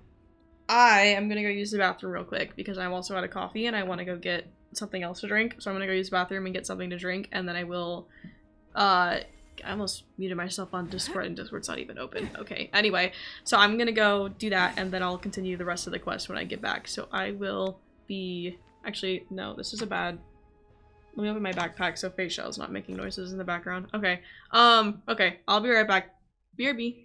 I am gonna go use the bathroom real quick because I'm also out of coffee and I want to go get something else to drink. So I'm gonna go use the bathroom and get something to drink, and then I will, I almost muted myself on Discord and Discord's not even open. Okay, anyway, so I'm gonna go do that and then I'll continue the rest of the quest when I get back. So I will be... Actually, no, this is a bad... Let me open my backpack so Fate Shell's not making noises in the background. Okay, okay, I'll be right back. BRB.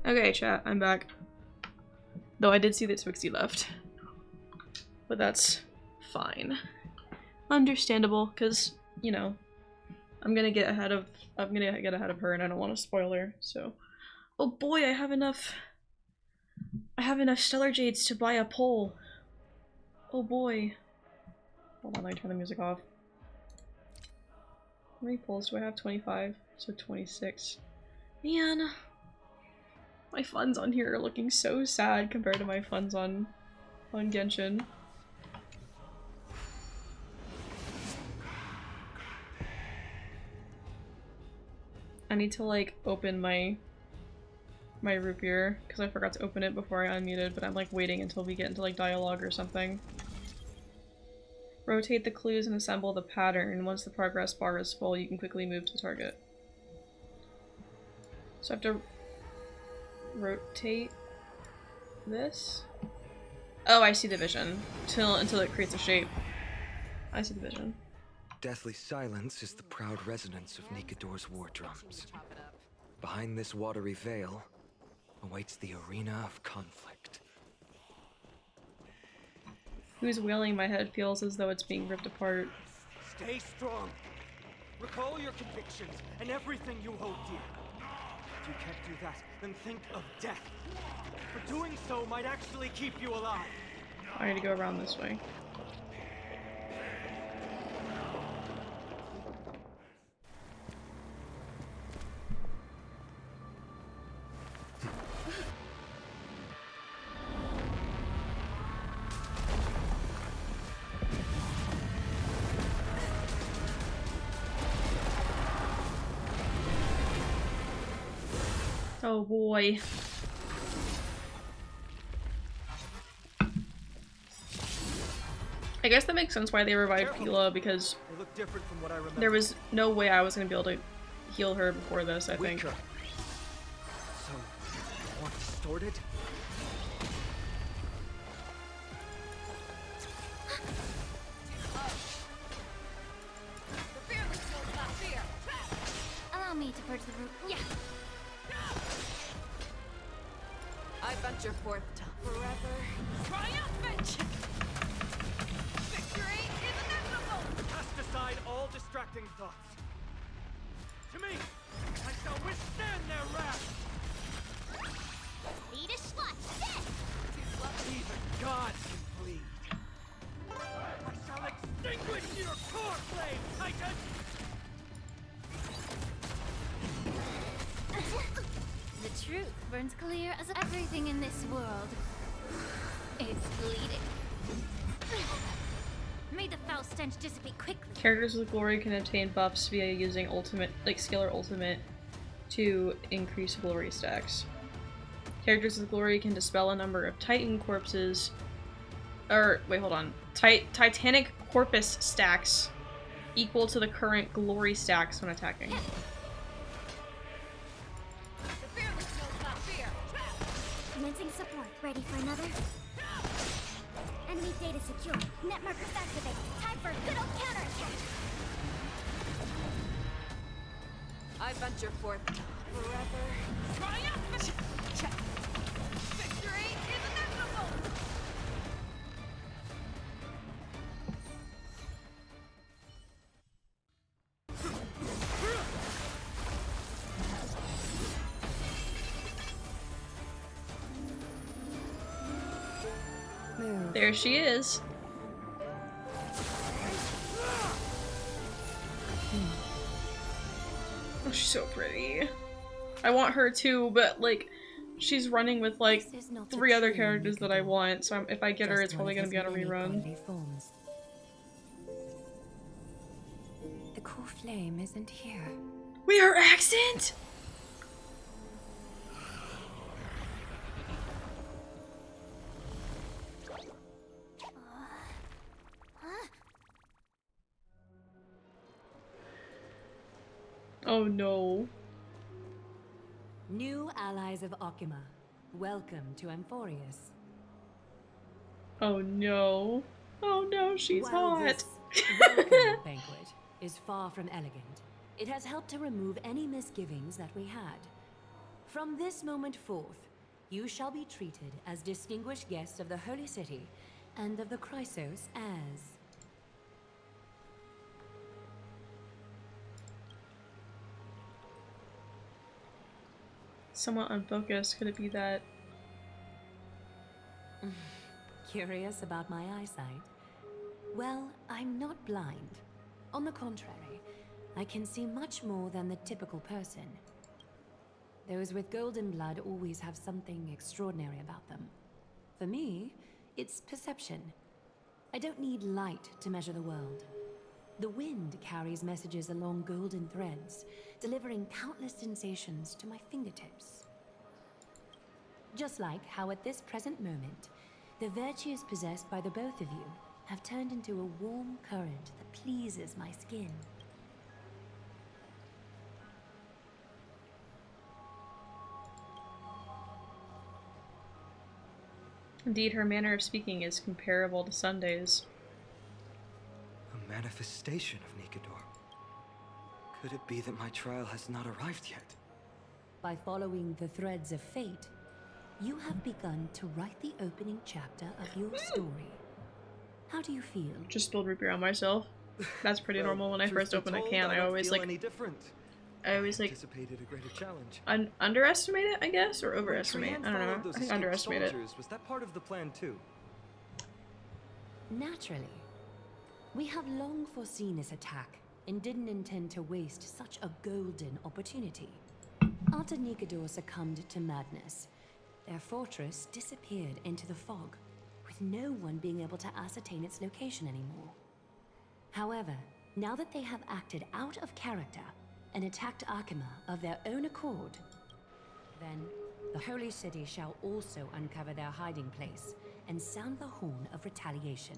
Okay, chat, I'm back. Though I did see that Swixty left. But that's fine. Understandable, because, you know, I'm gonna get ahead of her and I don't want to spoil her, so. Oh boy, I have enough stellar jades to buy a pole. Oh boy. Hold on, let me turn the music off. How many poles do I have? 25, so 26. Man, my funds on here are looking so sad compared to my funds on Genshin. I need to like open my root beer because I forgot to open it before I unmuted, but I'm like waiting until we get into like dialogue or something. Rotate the clues and assemble the pattern. Once the progress bar is full, you can quickly move to the target. So I have to rotate this. Oh, I see the vision. Until it creates a shape. I see the vision. Deathly silence is the proud resonance of Nikador's war drums. Behind this watery veil awaits the arena of conflict. Who's wailing? My head feels as though it's being ripped apart. Stay strong. Recall your convictions and everything you hold dear. If you can't do that, then think of death. For doing so might actually keep you alive. I need to go around this way. Oh boy. I guess that makes sense why they revived Pila, because there was no way I was going to be able to heal her before this, I think. So, more distorted? Allow me to purge the root. Yeah. I venture forth to forever triumphant. Victory is inevitable. Cast aside all distracting thoughts. To me, I shall withstand their wrath. Lead a schlut. Even God can bleed. I shall extinguish your core flame, Titan. The truth burns clear as everything in this world. It's bleeding. May the foul stench dissipate quickly. Characters with glory can obtain buffs via using ultimate, like scalar ultimate, to increase glory stacks. Characters with glory can dispel a number of Titan corpses, or wait, hold on, Titanic corpus stacks equal to the current glory stacks when attacking. Commencing support. Ready for another? Enemy data secure. Net markers activated. Time for a good old counterattack. I venture forth to forever triumphant. Victory is inevitable. There she is. Oh, she's so pretty. I want her too, but like, she's running with like 3 other characters that I want, so if I get her, it's probably gonna be on a rerun. The core flame isn't here. Wait, her accent? Oh no. New allies of Okima, welcome to Amphorius. Oh no. Oh no, she's While hot. This welcome banquet is far from elegant, it has helped to remove any misgivings that we had. From this moment forth, you shall be treated as distinguished guests of the Holy City and of the Chrysos as... Somewhat unfocused. Could it be that? Curious about my eyesight? Well, I'm not blind. On the contrary, I can see much more than the typical person. Those with golden blood always have something extraordinary about them. For me, it's perception. I don't need light to measure the world. The wind carries messages along golden threads, delivering countless sensations to my fingertips. Just like how at this present moment, the virtues possessed by the both of you have turned into a warm current that pleases my skin. Indeed, her manner of speaking is comparable to Sunday's. A manifestation of Nikador. Could it be that my trial has not arrived yet? By following the threads of fate, you have begun to write the opening chapter of your story. How do you feel? Just spilled root beer on myself. That's pretty normal when I first open a can. I always like Anticipated a greater challenge. Underestimate it, I guess, or overestimate. I don't know. I think underestimate it. Was that part of the plan too? Naturally. We have long foreseen this attack and didn't intend to waste such a golden opportunity. After Nikador succumbed to madness, their fortress disappeared into the fog, with no one being able to ascertain its location anymore. However, now that they have acted out of character and attacked Arkema of their own accord, then the Holy City shall also uncover their hiding place and sound the horn of retaliation.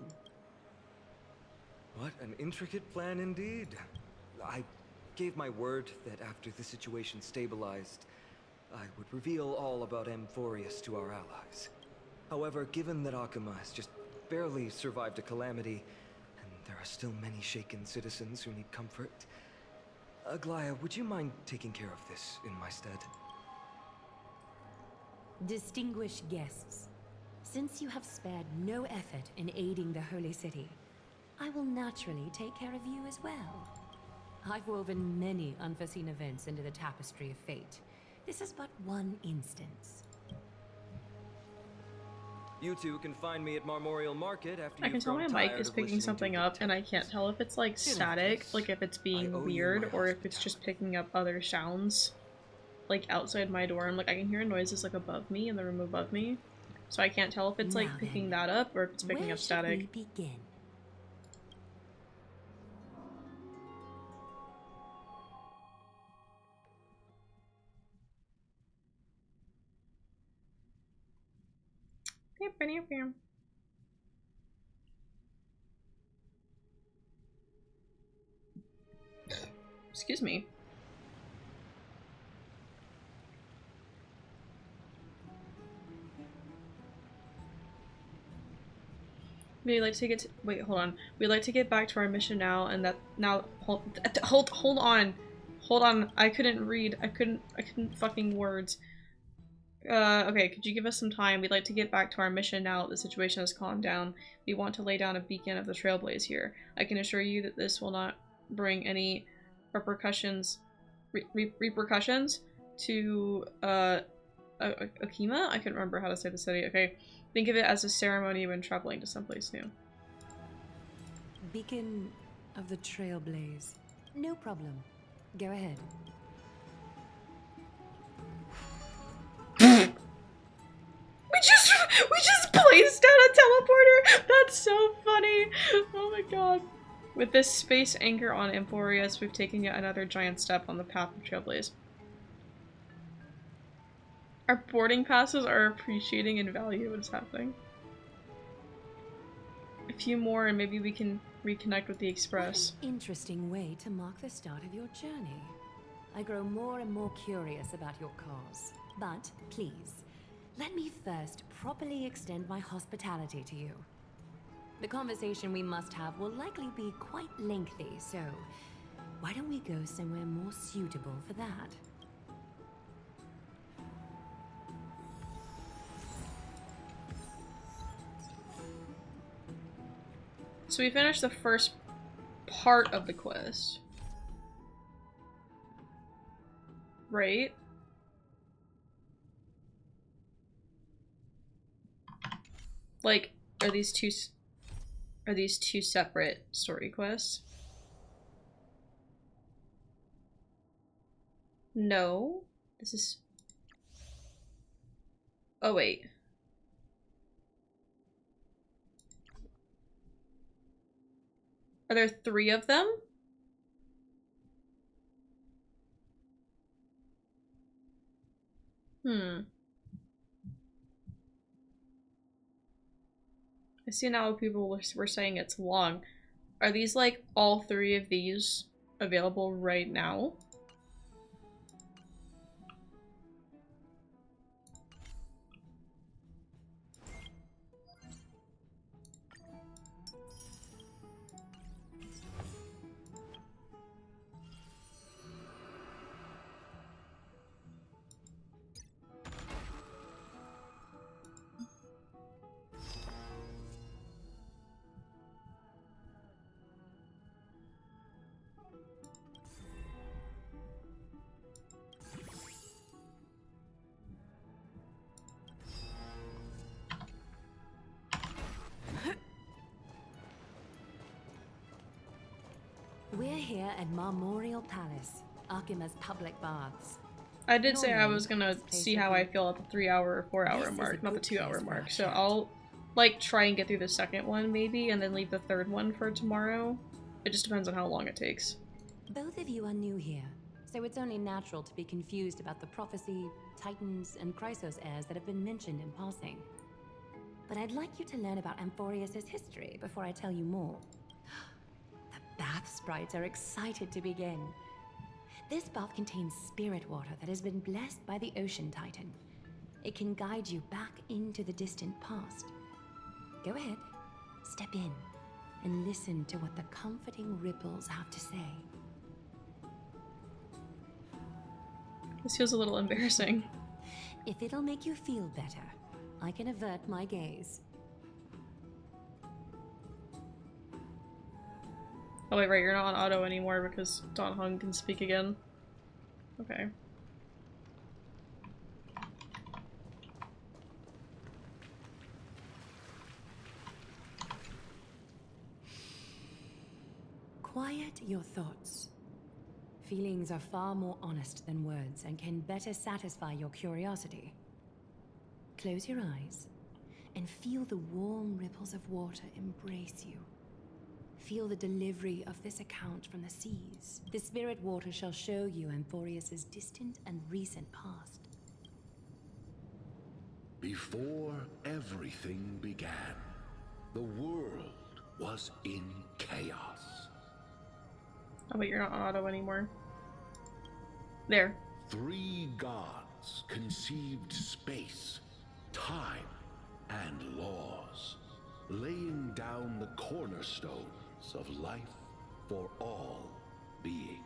What an intricate plan indeed. I gave my word that after the situation stabilized, I would reveal all about Amphorius to our allies. However, given that Arkema has just barely survived a calamity, and there are still many shaken citizens who need comfort, Aglaya, would you mind taking care of this in my stead? Distinguished guests, since you have spared no effort in aiding the Holy City, I will naturally take care of you as well. I've woven many unforeseen events into the tapestry of fate. This is but one instance. You two can find me at Marmorial Market after I can tell my mic is picking something up, and I can't tell if it's like static, like if it's being weird, or if it's just picking up other sounds, like outside my dorm. Like I can hear noises like above me in the room above me, so I can't tell if it's like picking that up or if it's picking up static. Where should we begin? Excuse me. We'd like to get to, wait, hold on. We'd like to get back to our mission now, and that now hold on. I couldn't read. I couldn't fucking words. Okay, could you give us some time? We'd like to get back to our mission now that the situation has calmed down. We want to lay down a beacon of the Trailblaze here. I can assure you that this will not bring any repercussions to Okima? I couldn't remember how to say the city. Okay, think of it as a ceremony when traveling to someplace new. Beacon of the Trailblaze. No problem. Go ahead. We just placed down a teleporter! That's so funny! Oh my god. With this space anchor on Amphorius, we've taken yet another giant step on the path of Trailblaze. Our boarding passes are appreciating in value. What is happening? A few more and maybe we can reconnect with the Express. What an interesting way to mark the start of your journey. I grow more and more curious about your cause. But, please, let me first properly extend my hospitality to you. The conversation we must have will likely be quite lengthy, so why don't we go somewhere more suitable for that? So we finished the first part of the quest. Right? Like, are these two separate story quests? No. This is... Oh, wait. Are there 3 of them? I see now people were saying it's long. Are these like all 3 of these available right now? We're here at Marmorial Palace, Arkima's public baths. I did say I was gonna see how I feel at the 3-hour or 4-hour mark, not the 2-hour mark. So I'll like try and get through the second one maybe, and then leave the third one for tomorrow. It just depends on how long it takes. Both of you are new here, so it's only natural to be confused about the prophecy, titans, and Chrysos heirs that have been mentioned in passing. But I'd like you to learn about Amphorius' history before I tell you more. The bath sprites are excited to begin. This bath contains spirit water that has been blessed by the Ocean Titan. It can guide you back into the distant past. Go ahead, step in, and listen to what the comforting ripples have to say. This feels a little embarrassing. If it'll make you feel better, I can avert my gaze. Oh wait, right, you're not on auto anymore because Don Hung can speak again. Okay. Quiet your thoughts. Feelings are far more honest than words and can better satisfy your curiosity. Close your eyes and feel the warm ripples of water embrace you. Feel the delivery of this account from the seas. The spirit water shall show you Amphorius' distant and recent past. Before everything began, the world was in chaos. Oh wait, you're not on auto anymore. There. 3 gods conceived space, time, and laws, laying down the cornerstones of life for all beings.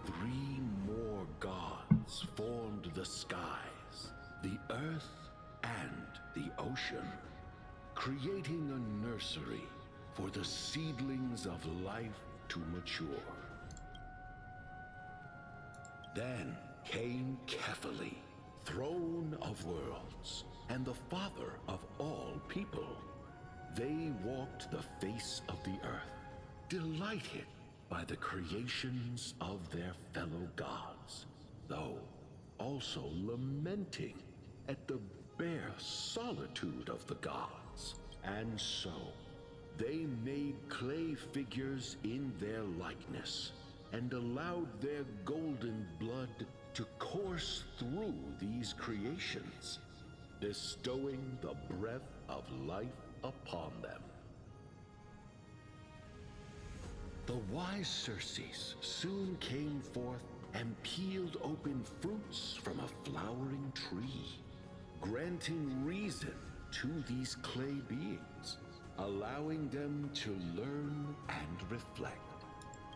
3 more gods formed the skies, the earth, and the ocean, creating a nursery for the seedlings of life to mature. Then came Kefali, throne of worlds, and the father of all people. They walked the face of the earth, delighted by the creations of their fellow gods, though also lamenting at the bare solitude of the gods. And so, they made clay figures in their likeness, and allowed their golden blood to course through these creations, bestowing the breath of life upon them. The wise Circes soon came forth and peeled open fruits from a flowering tree, granting reason to these clay beings, allowing them to learn and reflect.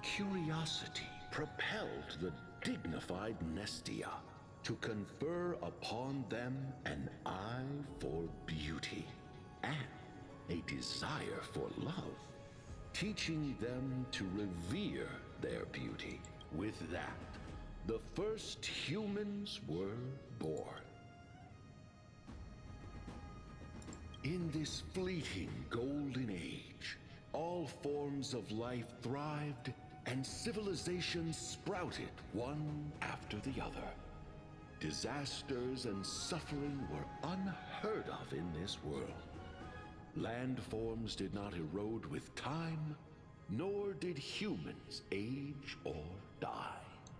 Curiosity propelled the dignified Nestia to confer upon them an eye for beauty and a desire for love, teaching them to revere their beauty. With that, the first humans were born. In this fleeting golden age, all forms of life thrived and civilizations sprouted one after the other. Disasters and suffering were unheard of in this world. Landforms did not erode with time, nor did humans age or die.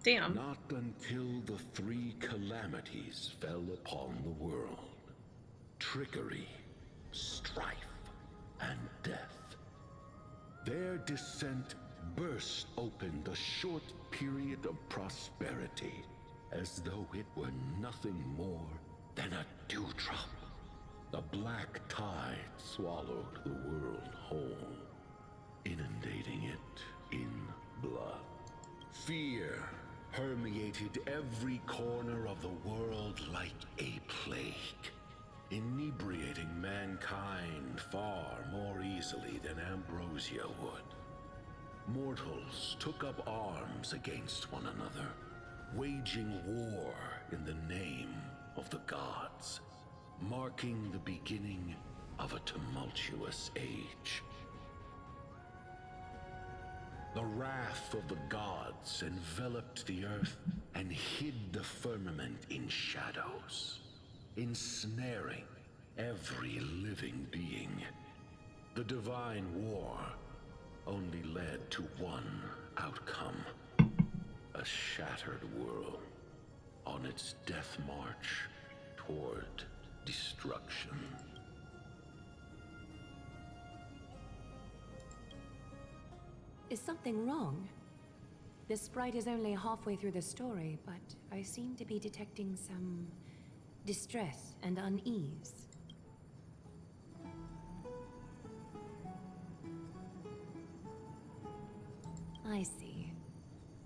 Damn. Not until the three calamities fell upon the world. Trickery, strife, and death. Their descent burst open the short period of prosperity, as though it were nothing more than a dewdrop. The black tide swallowed the world whole, inundating it in blood. Fear permeated every corner of the world like a plague, inebriating mankind far more easily than ambrosia would. Mortals took up arms against one another, waging war in the name of the gods, marking the beginning of a tumultuous age. The wrath of the gods enveloped the earth and hid the firmament in shadows, ensnaring every living being. The divine war only led to one outcome: a shattered world on its death march toward destruction. Is something wrong? This sprite is only halfway through the story, but I seem to be detecting some distress and unease. I see.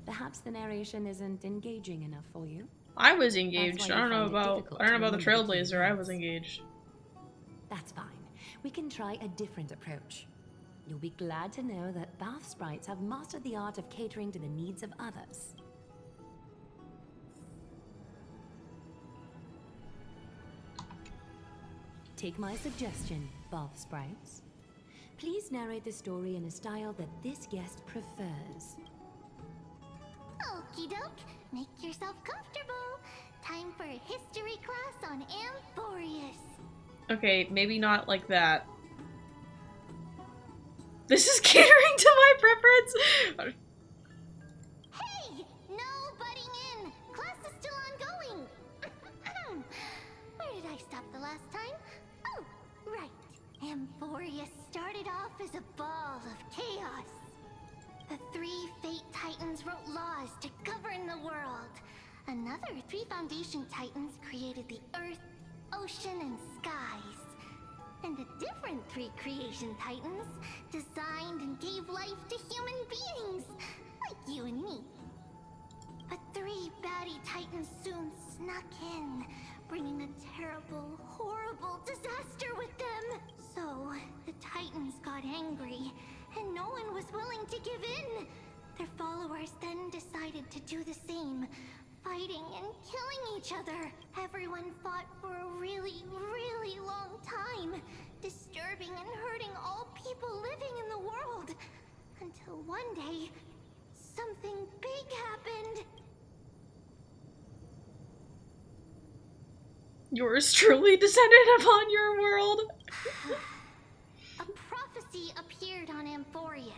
Perhaps the narration isn't engaging enough for you. I was engaged. I don't know about the Trailblazer. I was engaged. That's fine. We can try a different approach. You'll be glad to know that bath sprites have mastered the art of catering to the needs of others. Take my suggestion, bath sprites. Please narrate the story in a style that this guest prefers. Okie doke, make yourself comfortable. Time for a history class on Amphorius. Okay, maybe not like that. This is catering to my preference. Hey, no butting in. Class is still ongoing. Where did I stop the last time? Oh, right. Amphorius started off as a ball of chaos. The three Fate Titans wrote laws to govern the world. Another three Foundation Titans created the Earth, Ocean, and Skies. And a different three Creation Titans designed and gave life to human beings, like you and me. But three baddie Titans soon snuck in, bringing a terrible, horrible disaster with them. So, the Titans got angry, and no one was willing to give in. Their followers then decided to do the same, fighting and killing each other. Everyone fought for a really, really long time, disturbing and hurting all people living in the world. Until one day, something big happened. Yours truly descended upon your world. A prophecy appeared on Amphorius.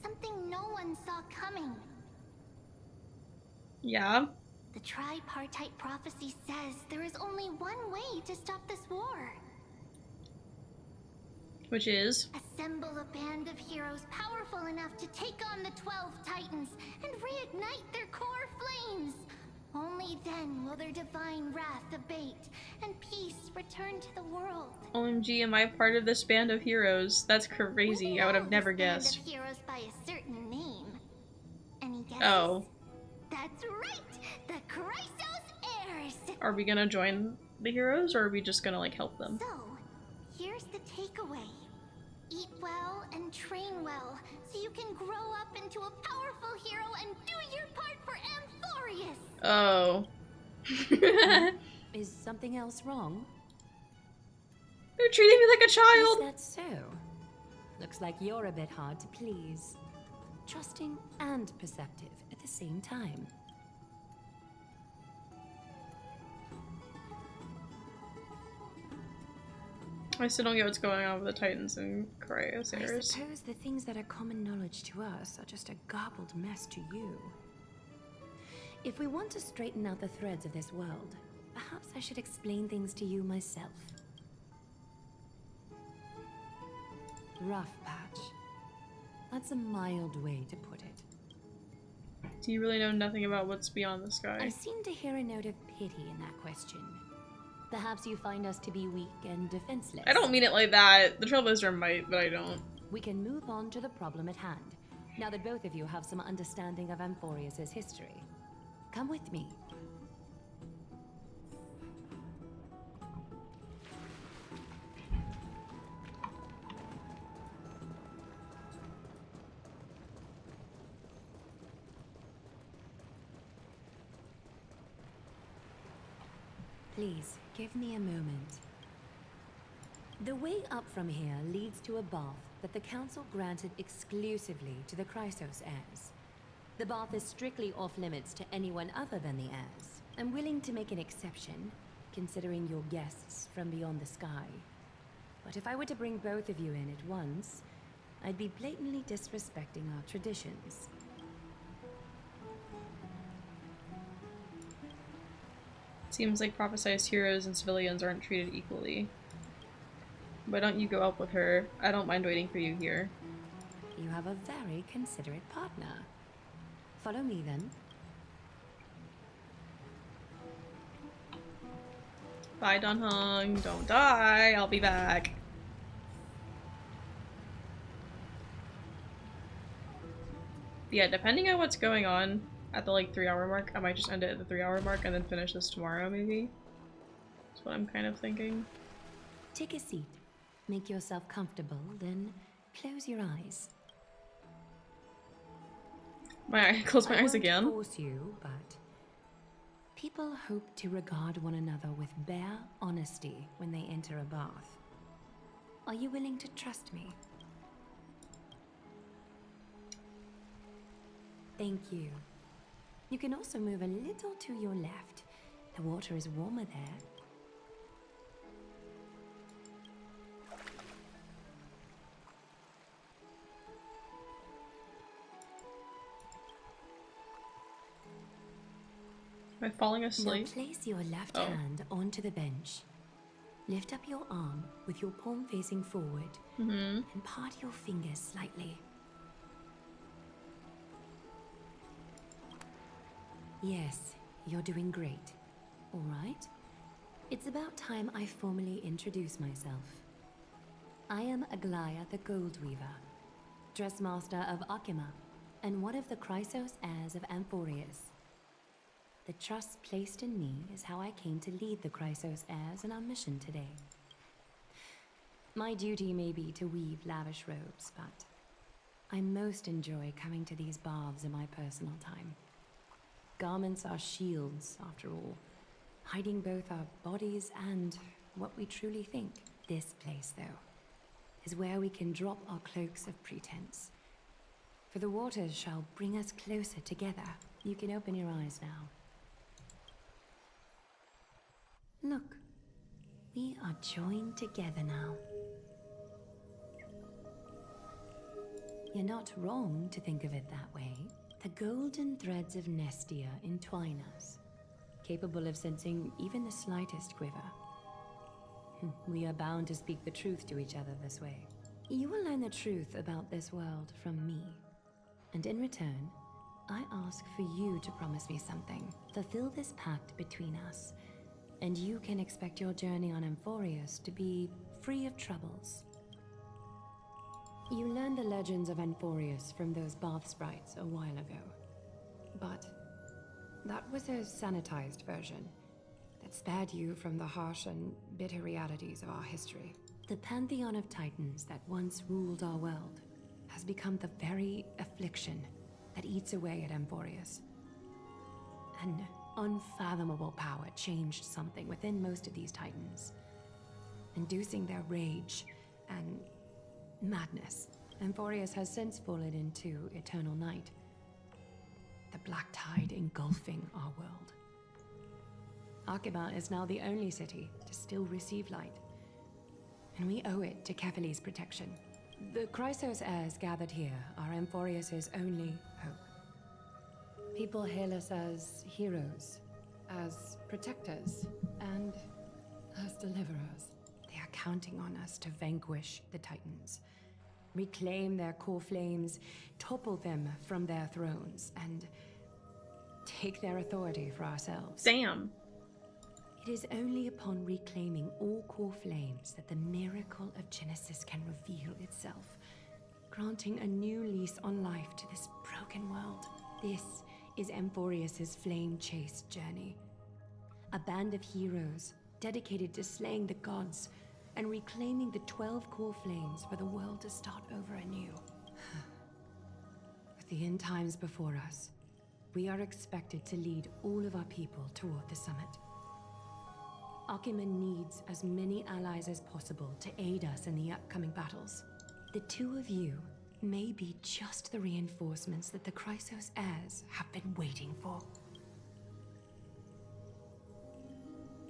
Something no one saw coming. Yeah. The tripartite prophecy says there is only one way to stop this war. Which is? Assemble a band of heroes powerful enough to take on the 12 Titans and reignite their core flames. Only then will their divine wrath abate and peace return to the world. OMG, am I part of this band of heroes? That's crazy. I would have never guessed. Band of heroes by a certain name. Any guesses? Oh. That's right! The Chrysos Heirs! Are we gonna join the heroes, or are we just gonna, like, help them? So, here's the takeaway. Eat well and train well, so you can grow up into a powerful hero and do your part for Amphorius! Oh. Is something else wrong? They're treating me like a child! Is that so? Looks like you're a bit hard to please. Trusting and perceptive at the same time. I still don't get what's going on with the Titans and Cryosairs. I suppose the things that are common knowledge to us are just a garbled mess to you. If we want to straighten out the threads of this world, perhaps I should explain things to you myself. Rough patch. That's a mild way to put it. Do you really know nothing about what's beyond the sky? I seem to hear a note of pity in that question. Perhaps you find us to be weak and defenseless. I don't mean it like that. The Trailblazer might, but I don't. We can move on to the problem at hand, now that both of you have some understanding of Amphorius' history. Come with me. Please, give me a moment. The way up from here leads to a bath that the Council granted exclusively to the Chrysos heirs. The bath is strictly off-limits to anyone other than the heirs. I'm willing to make an exception, considering your guests from beyond the sky. But if I were to bring both of you in at once, I'd be blatantly disrespecting our traditions. Seems like prophesized heroes and civilians aren't treated equally. Why don't you go up with her? I don't mind waiting for you here. You have a very considerate partner. Follow me then. Bye, Don Hung. Don't die. I'll be back. Yeah, depending on what's going on at the like 3-hour mark, I might just end it at the 3-hour mark and then finish this tomorrow maybe. That's what I'm kind of thinking. Take a seat. Make yourself comfortable, then close your eyes. Close my eyes again. I won't force you, but people hope to regard one another with bare honesty when they enter a bath. Are you willing to trust me? Thank you. You can also move a little to your left. The water is warmer there. Am I falling asleep? Now place your left hand onto the bench. Lift up your arm with your palm facing forward and part your fingers slightly. Yes, you're doing great. All right. It's about time I formally introduce myself. I am Aglaya the Goldweaver, Dressmaster of Akima, and one of the Chrysos heirs of Amphorius. The trust placed in me is how I came to lead the Chrysos heirs in our mission today. My duty may be to weave lavish robes, but I most enjoy coming to these baths in my personal time. Garments are shields, after all, hiding both our bodies and what we truly think. This place, though, is where we can drop our cloaks of pretense. For the waters shall bring us closer together. You can open your eyes now. Look, we are joined together now. You're not wrong to think of it that way. The golden threads of Nestia entwine us, capable of sensing even the slightest quiver. We are bound to speak the truth to each other this way. You will learn the truth about this world from me. And in return, I ask for you to promise me something. Fulfill this pact between us, and you can expect your journey on Amphorius to be free of troubles. You learned the legends of Amphorius from those bath sprites a while ago. But that was a sanitized version that spared you from the harsh and bitter realities of our history. The pantheon of titans that once ruled our world has become the very affliction that eats away at Amphorius. An unfathomable power changed something within most of these titans, inducing their rage and madness. Amphorius has since fallen into eternal night, the black tide engulfing our world. Archiba is now the only city to still receive light, and we owe it to Kefali's protection. The Chrysos heirs gathered here are Amphorius's only hope. People hail us as heroes, as protectors, and as deliverers. They are counting on us to vanquish the Titans, reclaim their core flames, topple them from their thrones, and take their authority for ourselves. Damn. It is only upon reclaiming all core flames that the miracle of Genesis can reveal itself, granting a new lease on life to this broken world. This is Amphorius's flame-chased journey. A band of heroes dedicated to slaying the gods and reclaiming the 12 core flames for the world to start over anew. With the end times before us, we are expected to lead all of our people toward the summit. Akima needs as many allies as possible to aid us in the upcoming battles. The two of you may be just the reinforcements that the Chrysos heirs have been waiting for.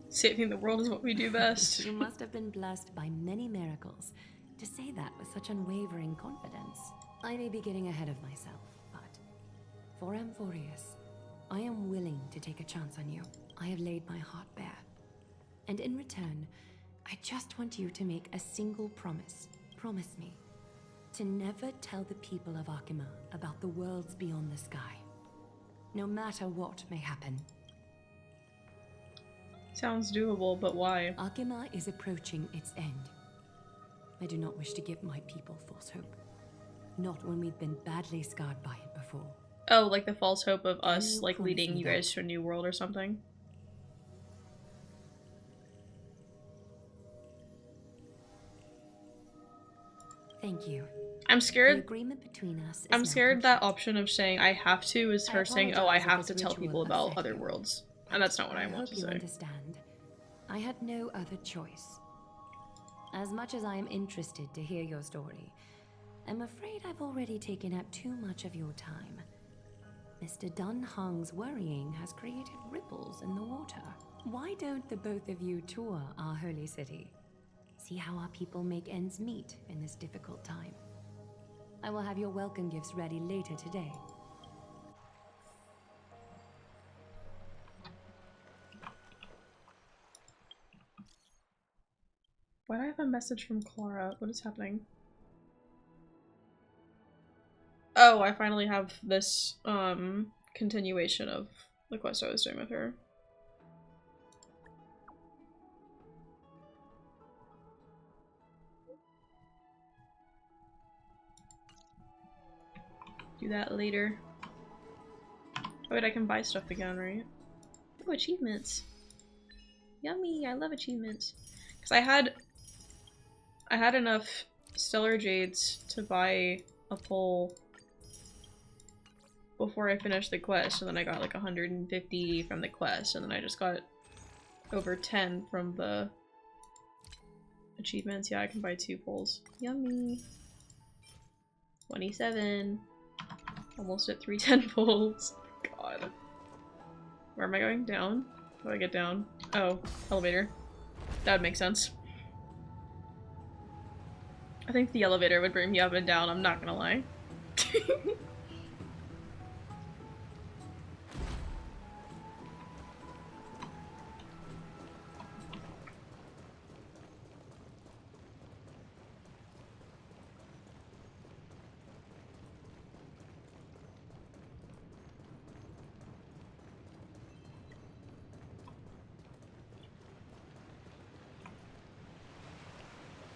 Saving the world is what we do best. You must have been blessed by many miracles to say that with such unwavering confidence. I may be getting ahead of myself, but for Amphorius, I am willing to take a chance on you. I have laid my heart bare. And in return, I just want you to make a single promise. Promise me to never tell the people of Akima about the worlds beyond the sky, no matter what may happen. Sounds doable, but why? Akima is approaching its end. I do not wish to give my people false hope. Not when we've been badly scarred by it before. Oh, like the false hope of us, You like, promise leading me you that? guys to a new world or something? Thank you. I'm The scared. agreement between us is I'm now scared that option of saying I have to is I her saying, oh, I apologize if have to this tell ritual people about upset other you, worlds. And that's not what I want hope to you say. understand. I had no other choice. As much as I am interested to hear your story, I'm afraid I've already taken up too much of your time. Mr. Dunhung's worrying has created ripples in the water. Why don't the both of you tour our holy city? See how our people make ends meet in this difficult time. I will have your welcome gifts ready later today. Why do I have a message from Clara? What is happening? Oh, I finally have this, continuation of the quest I was doing with her. Do that later. Oh wait, I can buy stuff again, right? Oh, achievements. Yummy, I love achievements. Because I had enough stellar jades to buy a pole before I finished the quest, and then I got like 150 from the quest, and then I just got over 10 from the achievements. Yeah, I can buy 2 poles. Yummy. 27. Almost at 310 poles. God. Where am I going? Down? How do I get down? Oh, elevator. That would make sense. I think the elevator would bring me up and down, I'm not gonna lie.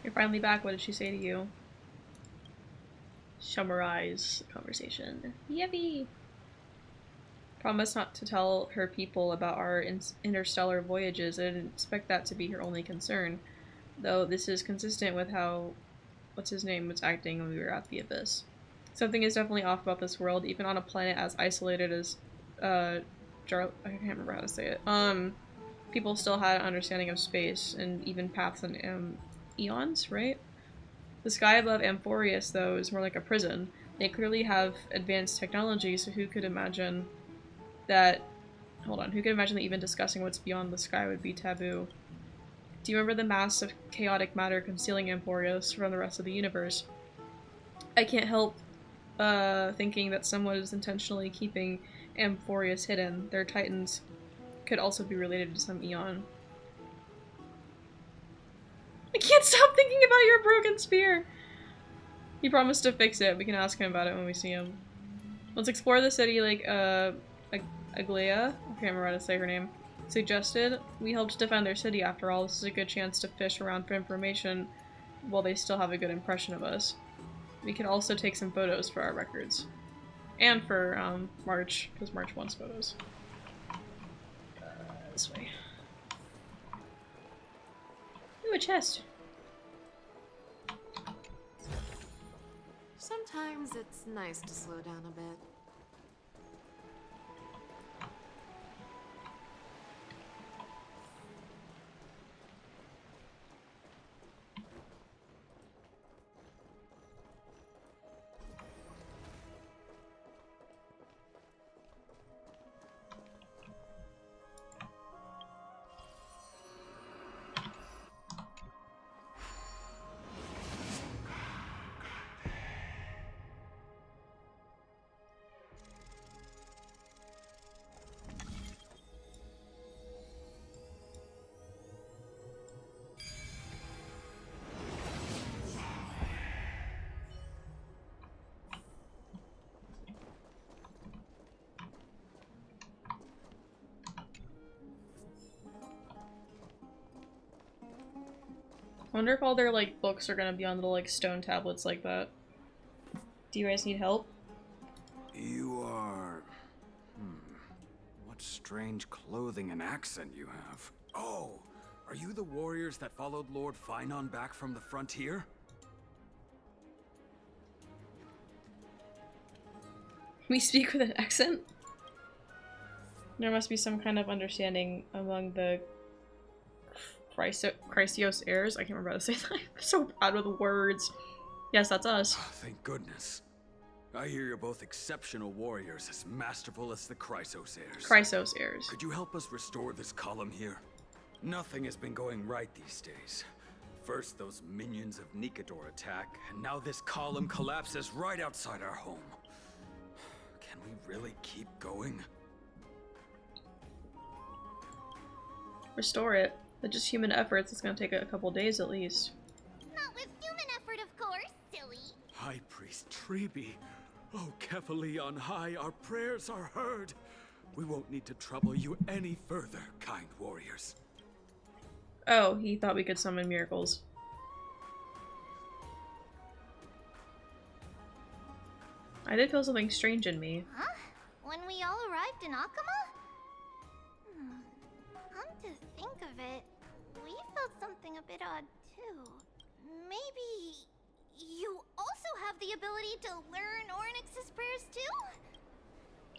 You're finally back. What did she say to you? Summarize the conversation. Yippee! Promise not to tell her people about our interstellar voyages. I didn't expect that to be her only concern. though this is consistent with how what's his name was acting when we were at the Abyss. Something is definitely off about this world, even on a planet as isolated as I can't remember how to say it. People still had an understanding of space and even paths and eons, right? The sky above Amphorius, though, is more like a prison. They clearly have advanced technology, so who could imagine that... Hold on, who could imagine that even discussing what's beyond the sky would be taboo? Do you remember the mass of chaotic matter concealing Amphorius from the rest of the universe? I can't help thinking that someone is intentionally keeping Amphorius hidden. Their titans could also be related to some eon. I can't stop thinking about your broken spear! He promised to fix it. We can ask him about it when we see him. Let's explore the city like Aglaya, I can't remember how to say her name, suggested. We helped defend their city after all. This is a good chance to fish around for information while they still have a good impression of us. We can also take some photos for our records. And for March, because March wants photos. This way. Ooh, a chest. Sometimes it's nice to slow down a bit. I wonder if all their like books are gonna be on little like stone tablets like that. Do you guys need help? You are... What strange clothing and accent you have. Oh, are you the warriors that followed Lord Finon back from the frontier? We speak with an accent? There must be some kind of understanding among the Chrysios heirs. I can't remember how to say that. I'm so bad with words. Yes, that's us. Thank goodness. I hear you're both exceptional warriors, as masterful as the Chrysos heirs. Chrysos heirs. Could you help us restore this column here? Nothing has been going right these days. First, those minions of Nikador attack, and now this column collapses right outside our home. Can we really keep going? Restore it. But just human efforts, it's gonna take a couple days at least. Not with human effort, of course, silly. High Priest Treeby. Oh, Kefali on high, our prayers are heard. We won't need to trouble you any further, kind warriors. Oh, he thought we could summon miracles. I did feel something strange in me. Huh? When we all arrived in Akama? Come to think of it, we felt something a bit odd too. Maybe you also have the ability to learn Ornyx's prayers too?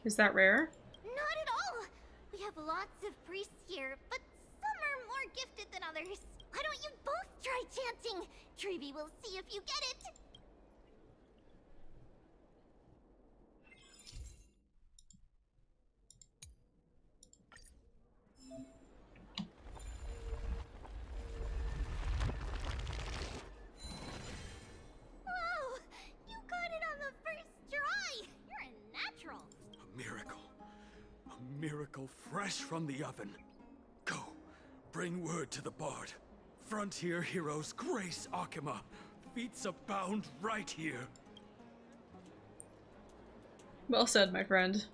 Is that rare? Not at all! We have lots of priests here, but some are more gifted than others. Why don't you both try chanting? Treeby will see if you get it! Whoa! You got it on the first try! You're a natural! A miracle. A miracle fresh from the oven. Go. Bring word to the Bard. Frontier heroes grace Akama. Feats abound right here. Well said, my friend.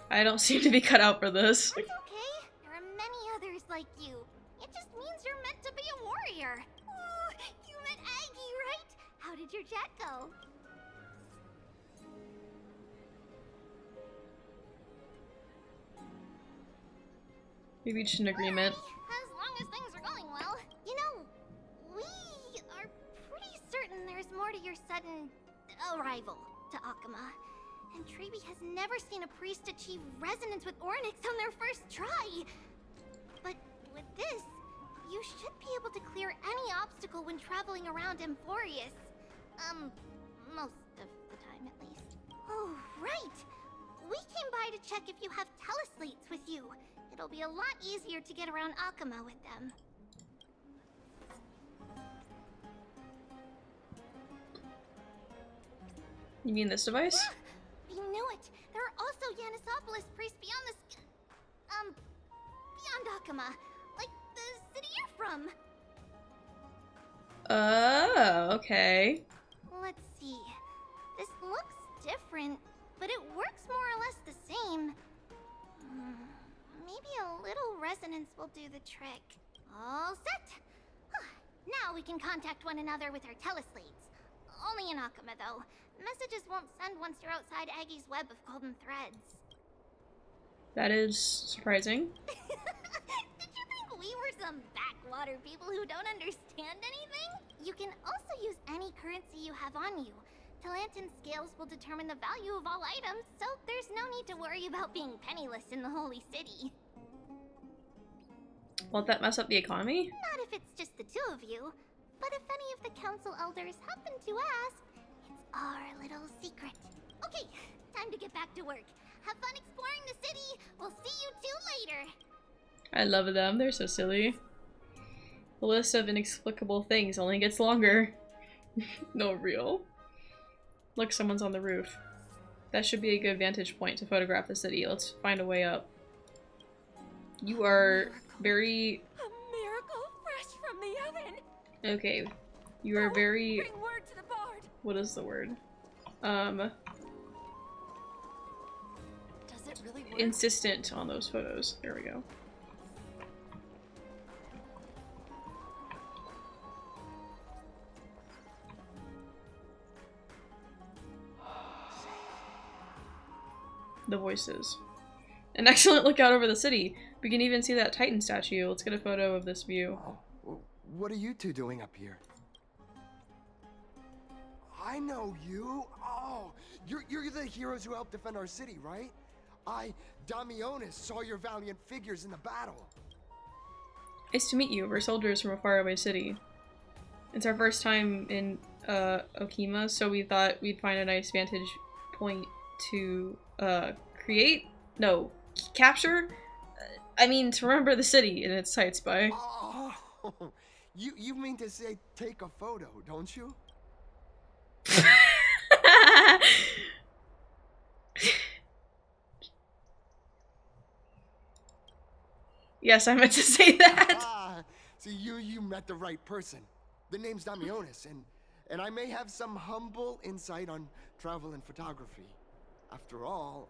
I don't seem to be cut out for this. It's okay. There are many others like you. It just means you're meant to be a warrior. Ooh, you met Aggie, right? How did your chat go? We reached an agreement. As long as things are going well. You know, recent arrival to Akama, and Treeby has never seen a priest achieve resonance with Ornyx on their first try. But with this, you should be able to clear any obstacle when traveling around Emphorius. Most of the time at least. Oh, right! We came by to check if you have teleslates with you. It'll be a lot easier to get around Akama with them. You mean this device? We knew it! There are also Yanisopolis priests beyond this... beyond Akama. Like the city you're from. Oh, okay. Let's see. This looks different, but it works more or less the same. Maybe a little resonance will do the trick. All set! Now we can contact one another with our teleslates. Only in Akama, though. Messages won't send once you're outside Aggie's web of golden threads. That is surprising. Did you think we were some backwater people who don't understand anything? You can also use any currency you have on you. Talantan scales will determine the value of all items, so there's no need to worry about being penniless in the Holy City. Won't that mess up the economy? Not if it's just the two of you. But if any of the council elders happen to ask, it's our little secret. Okay, time to get back to work. Have fun exploring the city. We'll see you two later. I love them. They're so silly. The list of inexplicable things only gets longer. No, real. Look, someone's on the roof. That should be a good vantage point to photograph the city. Let's find a way up. You are very... A miracle fresh from the oven. Okay. You are very... Bring word to the bard. What is the word? Does it really work? Insistent on those photos. There we go. The voices. An excellent lookout over the city. We can even see that Titan statue. Let's get a photo of this view. Oh, what are you two doing up here? I know you. Oh, you're the heroes who helped defend our city, right? Damionis, saw your valiant figures in the battle. Nice to meet you. We're soldiers from a faraway city. It's our first time in Okima, so we thought we'd find a nice vantage point to capture? I mean, to remember the city in its sights by. Oh, you mean to say take a photo, don't you? Yes, I meant to say that. So you met the right person. The name's Damionis, and I may have some humble insight on travel and photography. After all,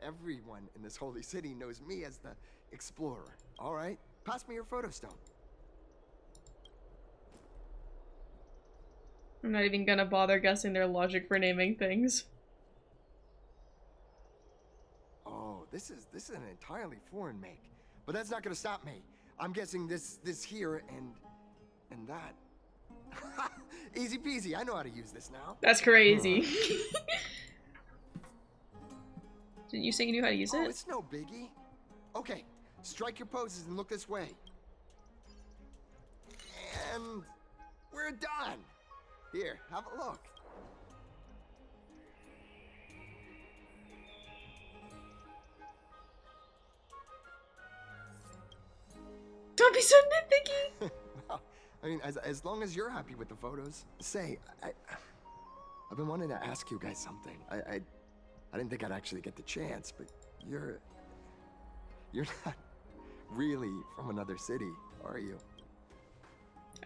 everyone in this holy city knows me as the explorer. All right, pass me your photo stone. I'm not even gonna bother guessing their logic for naming things. Oh, this is an entirely foreign make, but that's not gonna stop me. I'm guessing this here and that. Easy peasy. I know how to use this now. That's crazy. Didn't you say you knew how to use it? Oh, it's no biggie. Okay, strike your poses and look this way. And we're done. Here, have a look. Don't be so nitpicky. Well, I mean, as long as you're happy with the photos. Say, I've been wanting to ask you guys something. I didn't think I'd actually get the chance, but you're not really from another city, are you?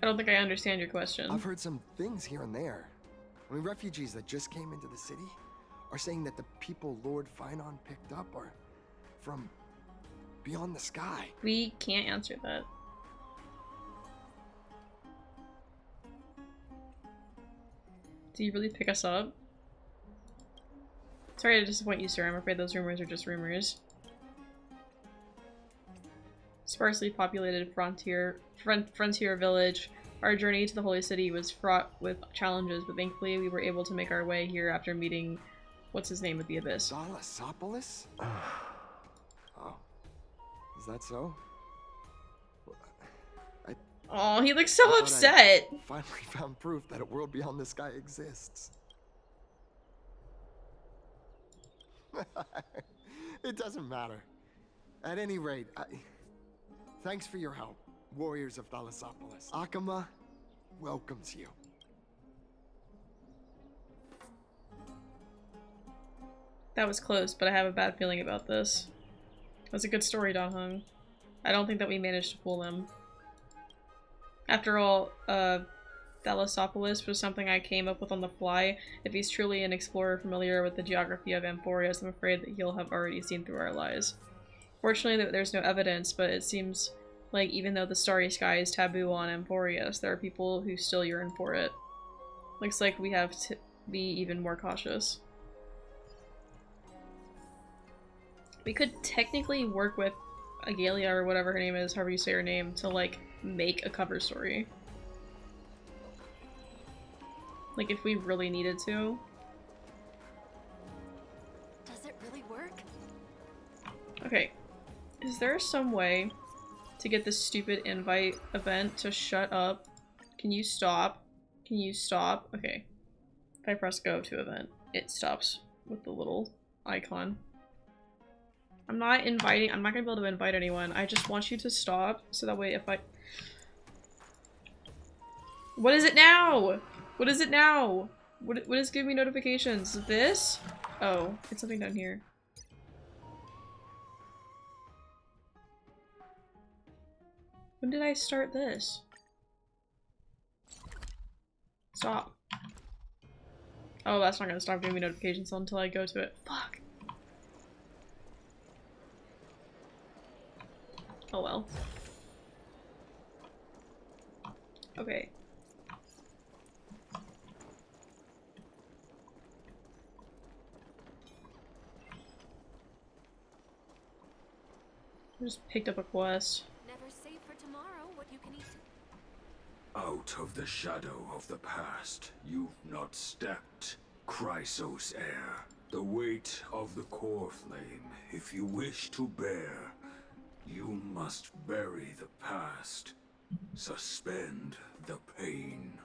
I don't think I understand your question. I've heard some things here and there. I mean, refugees that just came into the city are saying that the people Lord Finon picked up are from beyond the sky. We can't answer that. Do you really pick us up? Sorry to disappoint you, sir. I'm afraid those rumors are just rumors. Sparsely populated frontier village Our journey to the Holy City was fraught with challenges, but thankfully we were able to make our way here after meeting what's his name with the Abyss. Thalasopolis? Oh. Is that so? Oh, he looks so upset. I finally found proof that a world beyond the sky exists. It doesn't matter. At any rate, thanks for your help, warriors of Thalasopolis. Akama welcomes you. That was close, but I have a bad feeling about this. That's a good story, Don Hung. I don't think that we managed to fool them. After all, Thalasopolis was something I came up with on the fly. If he's truly an explorer familiar with the geography of Amphorius, I'm afraid that he'll have already seen through our lies. Fortunately, there's no evidence, but it seems like even though the starry sky is taboo on Amphorius, there are people who still yearn for it. Looks like we have to be even more cautious. We could technically work with Agalia, or whatever her name is, however you say her name, to like make a cover story. Like if we really needed to. Does it really work? Okay. Is there some way to get this stupid invite event to shut up? Can you stop? Can you stop? Okay. If I press go to event, it stops with the little icon. I'm not gonna be able to invite anyone. I just want you to stop so that way if I... What is it now? What is it now? What is giving me notifications? This? Oh, it's something down here. When did I start this? Stop. Oh, that's not gonna stop giving me notifications until I go to it. Fuck. Oh well. Okay. I just picked up a quest. Never safe for tomorrow what you can eat. Out of the shadow of the past, you've not stepped. Chrysos heir, the weight of the core flame, if you wish to bear, you must bury the past. Suspend the pain.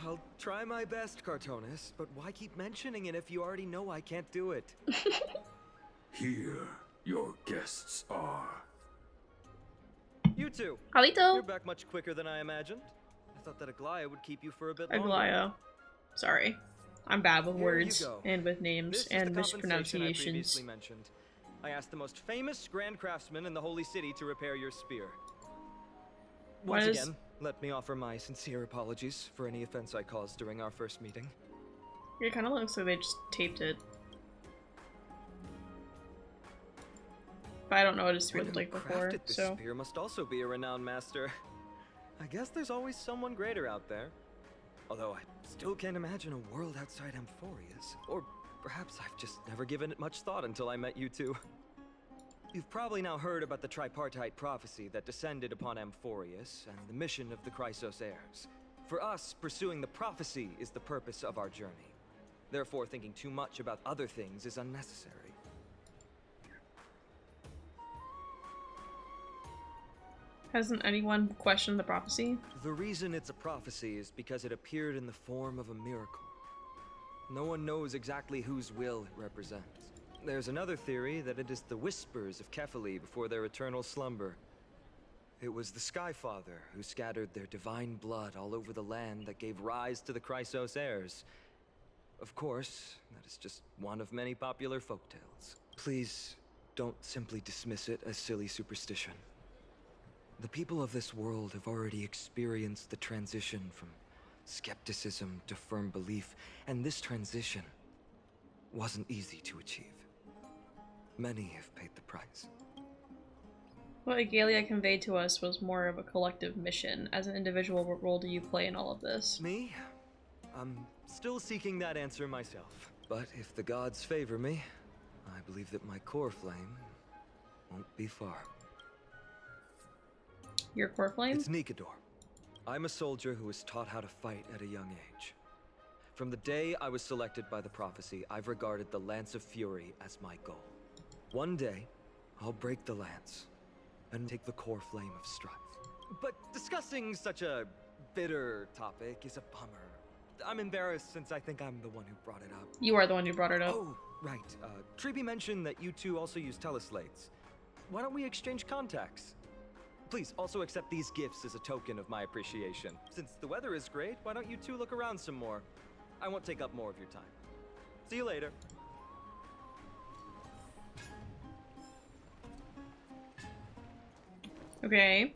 I'll try my best, Cartonis, but why keep mentioning it if you already know I can't do it? Here, your guests are. You two. Halito. You're back much quicker than I imagined. I thought that Aglaia would keep you for a bit longer. Aglaia. Sorry. I'm bad with Here words you go. and with names This and is the compensation I mispronunciations. previously mentioned. I asked the most famous grand craftsman in the Holy City to repair your spear. Once again, let me offer my sincere apologies for any offense I caused during our first meeting. It kind of looks like they just taped it. But I don't know what his spear looked like before, This so... spear must also be a renowned master. I guess there's always someone greater out there. Although I still can't imagine a world outside Amphorius. Or perhaps I've just never given it much thought until I met you two. You've probably now heard about the tripartite prophecy that descended upon Amphorius and the mission of the Chrysos heirs. For us, pursuing the prophecy is the purpose of our journey. Therefore, thinking too much about other things is unnecessary. Hasn't anyone questioned the prophecy? The reason it's a prophecy is because it appeared in the form of a miracle. No one knows exactly whose will it represents. There's another theory that it is the whispers of Kefali before their eternal slumber. It was the Skyfather who scattered their divine blood all over the land that gave rise to the Chrysos heirs. Of course, that is just one of many popular folktales. Please, don't simply dismiss it as silly superstition. The people of this world have already experienced the transition from skepticism to firm belief, and this transition wasn't easy to achieve. Many have paid the price. What Agalia conveyed to us was more of a collective mission. As an individual, what role do you play in all of this? Me? I'm still seeking that answer myself. But if the gods favor me, I believe that my core flame won't be far. Your core flame? It's Nikador. I'm a soldier who was taught how to fight at a young age. From the day I was selected by the prophecy, I've regarded the Lance of Fury as my goal. One day, I'll break the lance and take the core flame of strife. But discussing such a bitter topic is a bummer. I'm embarrassed since I think I'm the one who brought it up. You are the one who brought it up. Oh, right. Treeby mentioned that you two also use teleslates. Why don't we exchange contacts? Please also accept these gifts as a token of my appreciation. Since the weather is great, why don't you two look around some more? I won't take up more of your time. See you later. Okay.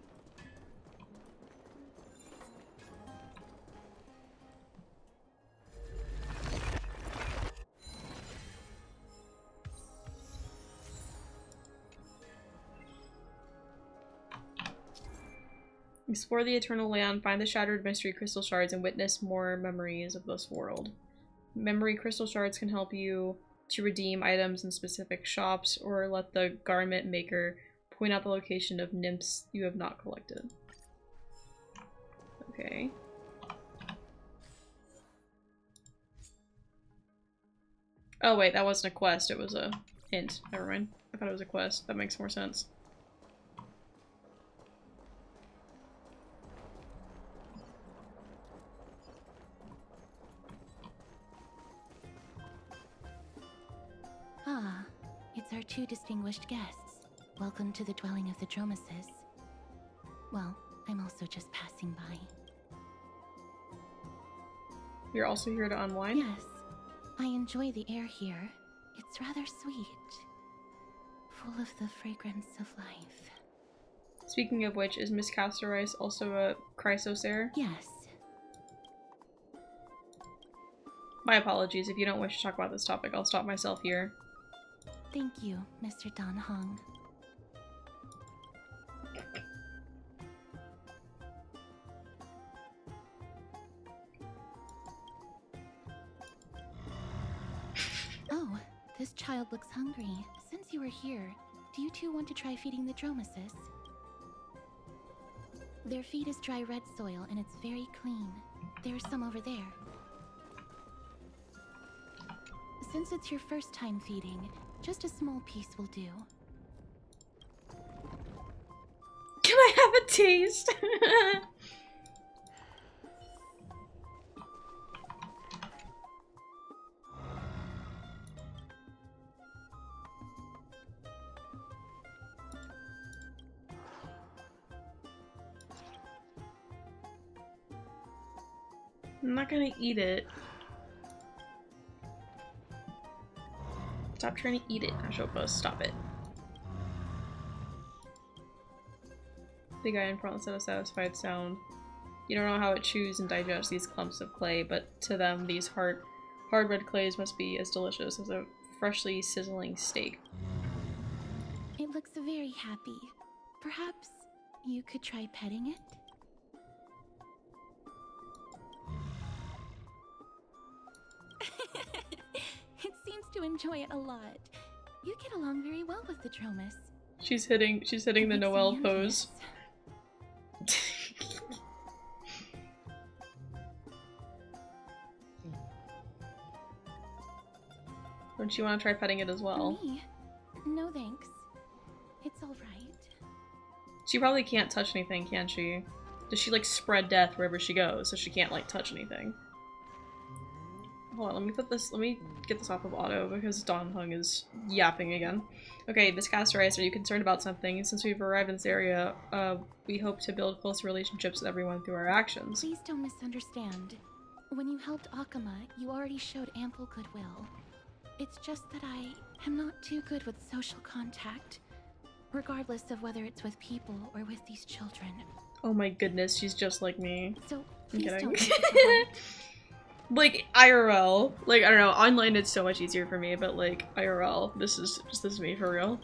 Explore the Eternal Land, find the shattered mystery crystal shards, and witness more memories of this world. Memory crystal shards can help you to redeem items in specific shops, or let the garment maker point out the location of nymphs you have not collected. Okay. Oh wait, that wasn't a quest, it was a hint. Never mind. I thought it was a quest. That makes more sense. Ah, it's our two distinguished guests. Welcome to the dwelling of the Dromases. Well, I'm also just passing by. You're also here to unwind? Yes. I enjoy the air here. It's rather sweet. Full of the fragrance of life. Speaking of which, is Miss Castorice also a Chrysosaur? Yes. My apologies, if you don't wish to talk about this topic, I'll stop myself here. Thank you, Mr. Dan Hong. Oh, this child looks hungry. Since you are here, do you two want to try feeding the Dromases? Their feed is dry red soil and it's very clean. There's some over there. Since it's your first time feeding, just a small piece will do. Can I have a taste? I'm not gonna eat it. Stop trying to eat it, Ashopa. Stop it. Big guy in front said a satisfied sound. You don't know how it chews and digests these clumps of clay, but to them, these hard red clays must be as delicious as a freshly sizzling steak. It looks very happy. Perhaps you could try petting it? It seems to enjoy it a lot. You get along very well with the Dromas. She's hitting the Noelle pose. Don't you want to try petting it as well? Me? No thanks. It's alright. She probably can't touch anything, can she? Does she like spread death wherever she goes so she can't like touch anything? Hold on, let me get this off of auto because Don Hung is yapping again. Okay, Miss Castorice, are you concerned about something? Since we've arrived in this area, we hope to build close relationships with everyone through our actions. Please don't misunderstand. When you helped Akama, you already showed ample goodwill. It's just that I am not too good with social contact, regardless of whether it's with people or with these children. Oh my goodness, she's just like me. So, I'm please kidding. don't take it to heart. Like, IRL. Like, I don't know, online it's so much easier for me, but like, IRL, this is me for real.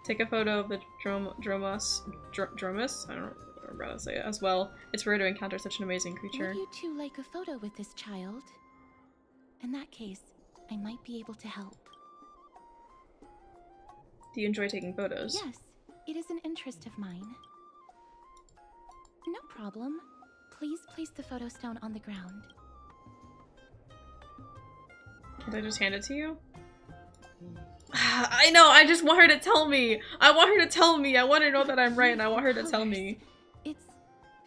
Take a photo of the Dromas? I don't remember how to say it as well. It's rare to encounter such an amazing creature. Would you two like a photo with this child? In that case, I might be able to help. Do you enjoy taking photos? Yes, it is an interest of mine. No problem. Please place the photo stone on the ground. Did I just hand it to you? I know, I just want her to tell me! I want her to tell me! I want her to know that I'm right and I want her to tell me. It's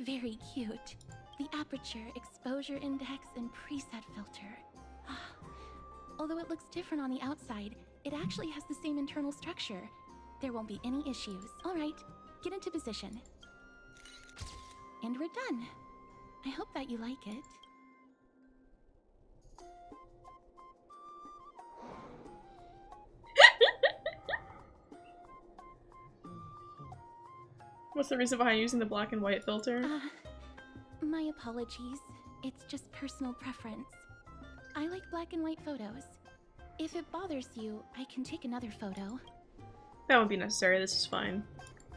very cute. The aperture, exposure index, and preset filter. Although it looks different on the outside, it actually has the same internal structure. There won't be any issues. Alright, get into position. And we're done. I hope that you like it. What's the reason behind using the black and white filter? My apologies. It's just personal preference. I like black and white photos. If it bothers you, I can take another photo. That won't be necessary, this is fine.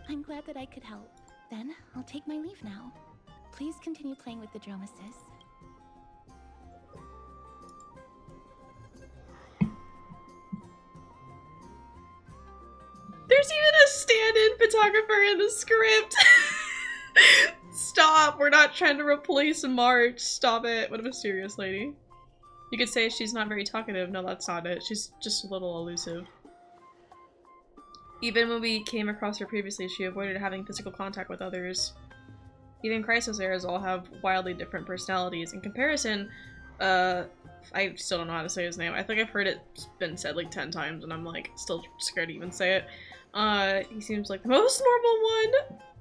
I'm glad that I could help. Then, I'll take my leave now. Please continue playing with the Dromasis. There's even a stand-in photographer in the script! Stop! We're not trying to replace March. Stop it. What a mysterious lady. You could say she's not very talkative. No, that's not it. She's just a little elusive. Even when we came across her previously, she avoided having physical contact with others. Even Chrysos heirs all have wildly different personalities. In comparison, I still don't know how to say his name. I think I've heard it been said like 10 times and I'm like still scared to even say it. He seems like the most normal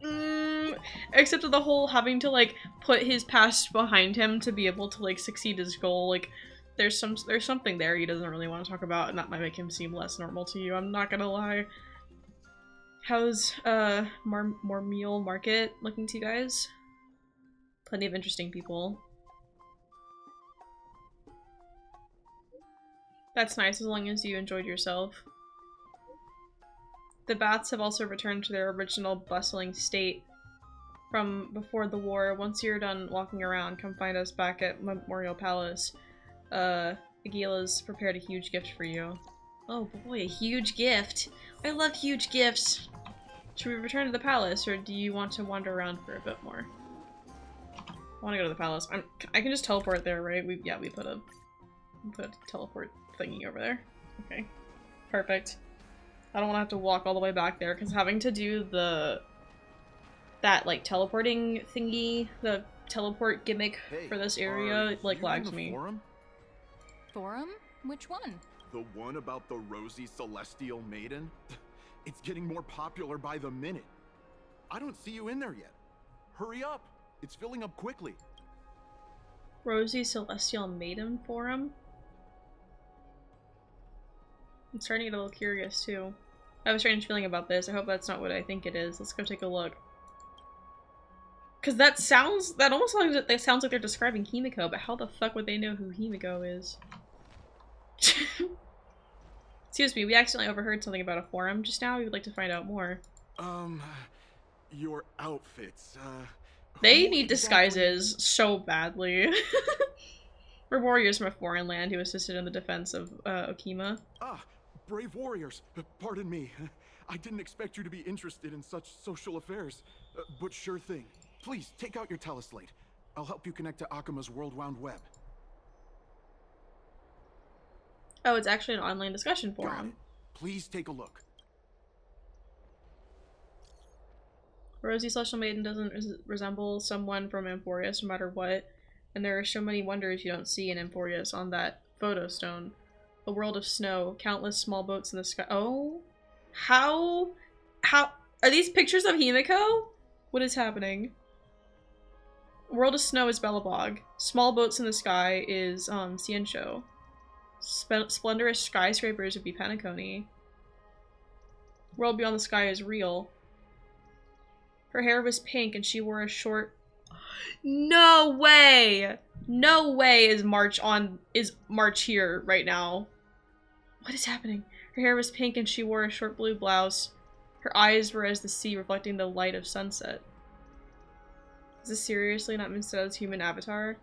one. Except for the whole having to like put his past behind him to be able to like succeed his goal. Like there's something there he doesn't really want to talk about and that might make him seem less normal to you. I'm not gonna lie. How's Marmeal Market looking to you guys? Plenty of interesting people. That's nice as long as you enjoyed yourself. The baths have also returned to their original bustling state from before the war. Once you're done walking around, come find us back at Memorial Palace. Agila's prepared a huge gift for you. Oh boy, a huge gift! I love huge gifts! Should we return to the palace, or do you want to wander around for a bit more? I want to go to the palace. I can just teleport there, right? We put a teleport thingy over there. Okay, perfect. I don't want to have to walk all the way back there because having to do that like teleporting thingy, the teleport gimmick for this area, like lags me. Forum? Which one? The one about the rosy celestial maiden? It's getting more popular by the minute. I don't see you in there yet. Hurry up! It's filling up quickly. Rosy Celestial Maiden Forum? I'm starting to get a little curious too. I have a strange feeling about this. I hope that's not what I think it is. Let's go take a look. Cause that sounds like they're describing Himiko, but how the fuck would they know who Himiko is? Excuse me, we accidentally overheard something about a forum just now. We would like to find out more. Your outfits, They need disguises so badly. We're warriors from a foreign land who assisted in the defense of Okima. Ah, brave warriors. Pardon me. I didn't expect you to be interested in such social affairs. But sure thing. Please, take out your teleslate. I'll help you connect to Akima's World Wound Web. Oh, it's actually an online discussion forum. Please take a look. Rosy Celestial Maiden doesn't resemble someone from Emporius no matter what, and there are so many wonders you don't see in Emporius on that photo stone. A world of snow, countless small boats in the sky. Oh? How are these pictures of Himiko? What is happening? A world of snow is Belobog. Small boats in the sky is Ciencio. Splendorous skyscrapers would be Penacony. World beyond the sky is real. Her hair was pink and she wore a short... No way! No way is March here right now. What is happening? Her hair was pink and she wore a short blue blouse. Her eyes were as the sea reflecting the light of sunset. Is this seriously not Minstead's human avatar?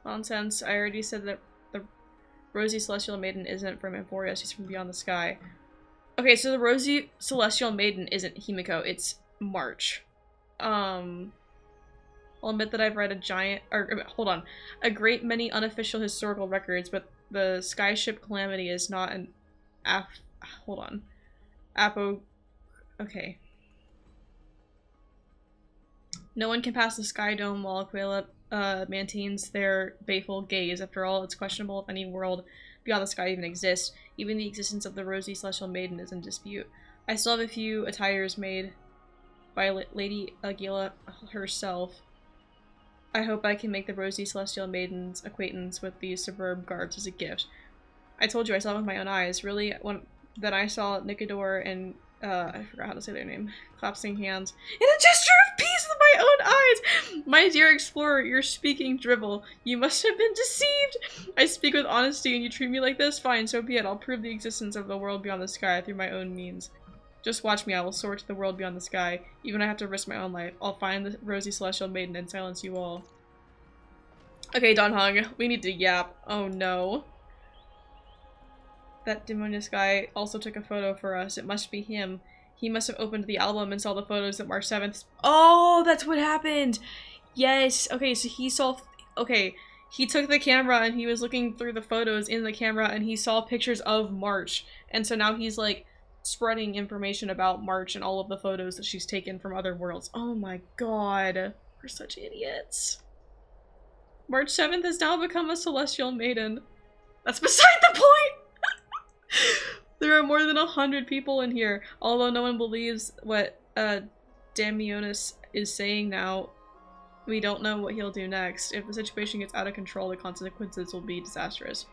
Nonsense. I already said that the Rosy Celestial Maiden isn't from Emporius, she's from beyond the sky. Okay, so the Rosy Celestial Maiden isn't Himiko, it's March. I'll admit that I've read a great many unofficial historical records, but the skyship calamity is not an okay. No one can pass the sky dome while Aquila maintains their baleful gaze. After all, it's questionable if any world beyond the sky even exists. Even the existence of the rosy celestial maiden is in dispute. I still have a few attires made by Lady Aquila herself. I hope I can make the rosy celestial maiden's acquaintance with these superb garbs as a gift. I told you I saw it with my own eyes. Really, then I saw Nicodor and I forgot how to say their name, clasping hands in a gesture of peace with my own eyes. My dear explorer, you're speaking drivel. You must have been deceived. I speak with honesty and you treat me like this? Fine, so be it. I'll prove the existence of the world beyond the sky through my own means. Just watch me, I will soar to the world beyond the sky. Even if I have to risk my own life. I'll find the rosy celestial maiden and silence you all. Okay, Don Hung, we need to yap. Oh no. That demonious guy also took a photo for us. It must be him. He must have opened the album and saw the photos that March 7th. Oh, that's what happened! Yes! Okay, so he saw... Okay, he took the camera and he was looking through the photos in the camera and he saw pictures of March. And so now he's like spreading information about March and all of the photos that she's taken from other worlds. Oh my god. We're such idiots. March 7th has now become a celestial maiden. That's beside the point! There are more than 100 people in here. Although no one believes what Damionis is saying now, we don't know what he'll do next. If the situation gets out of control, the consequences will be disastrous.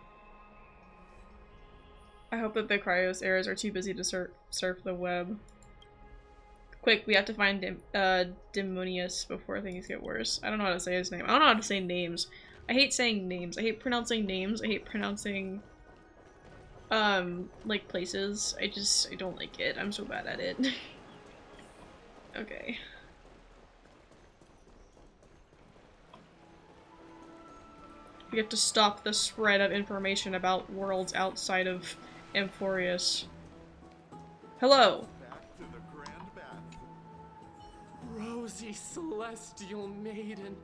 I hope that the Cryos heirs are too busy to surf the web. Quick, we have to find Demonius before things get worse. I don't know how to say his name. I don't know how to say names. I hate saying names. I hate pronouncing names. I hate pronouncing like places. I don't like it. I'm so bad at it. Okay. We have to stop the spread of information about worlds outside of Amphorius. Hello! Back to the Grand Bath. Rosy Celestial Maiden.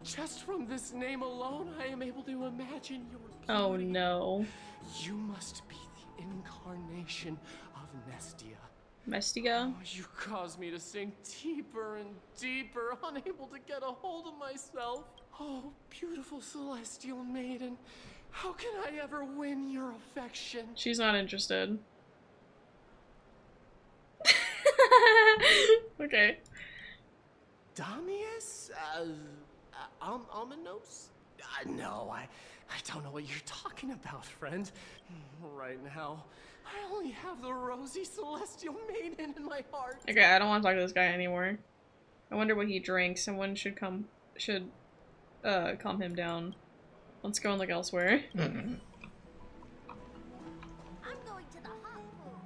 Just from this name alone, I am able to imagine your beauty. Oh no. You must be the incarnation of Mestia. Mestia? Oh, you caused me to sink deeper and deeper, unable to get a hold of myself. Oh, beautiful Celestial Maiden. How can I ever win your affection? She's not interested. Okay. Damius? Ominos? No, I don't know what you're talking about, friend. Right now, I only have the rosy Celestial Maiden in my heart. Okay, I don't want to talk to this guy anymore. I wonder what he drinks. Someone should calm him down. Let's go and look elsewhere. I'm going to the hot pool.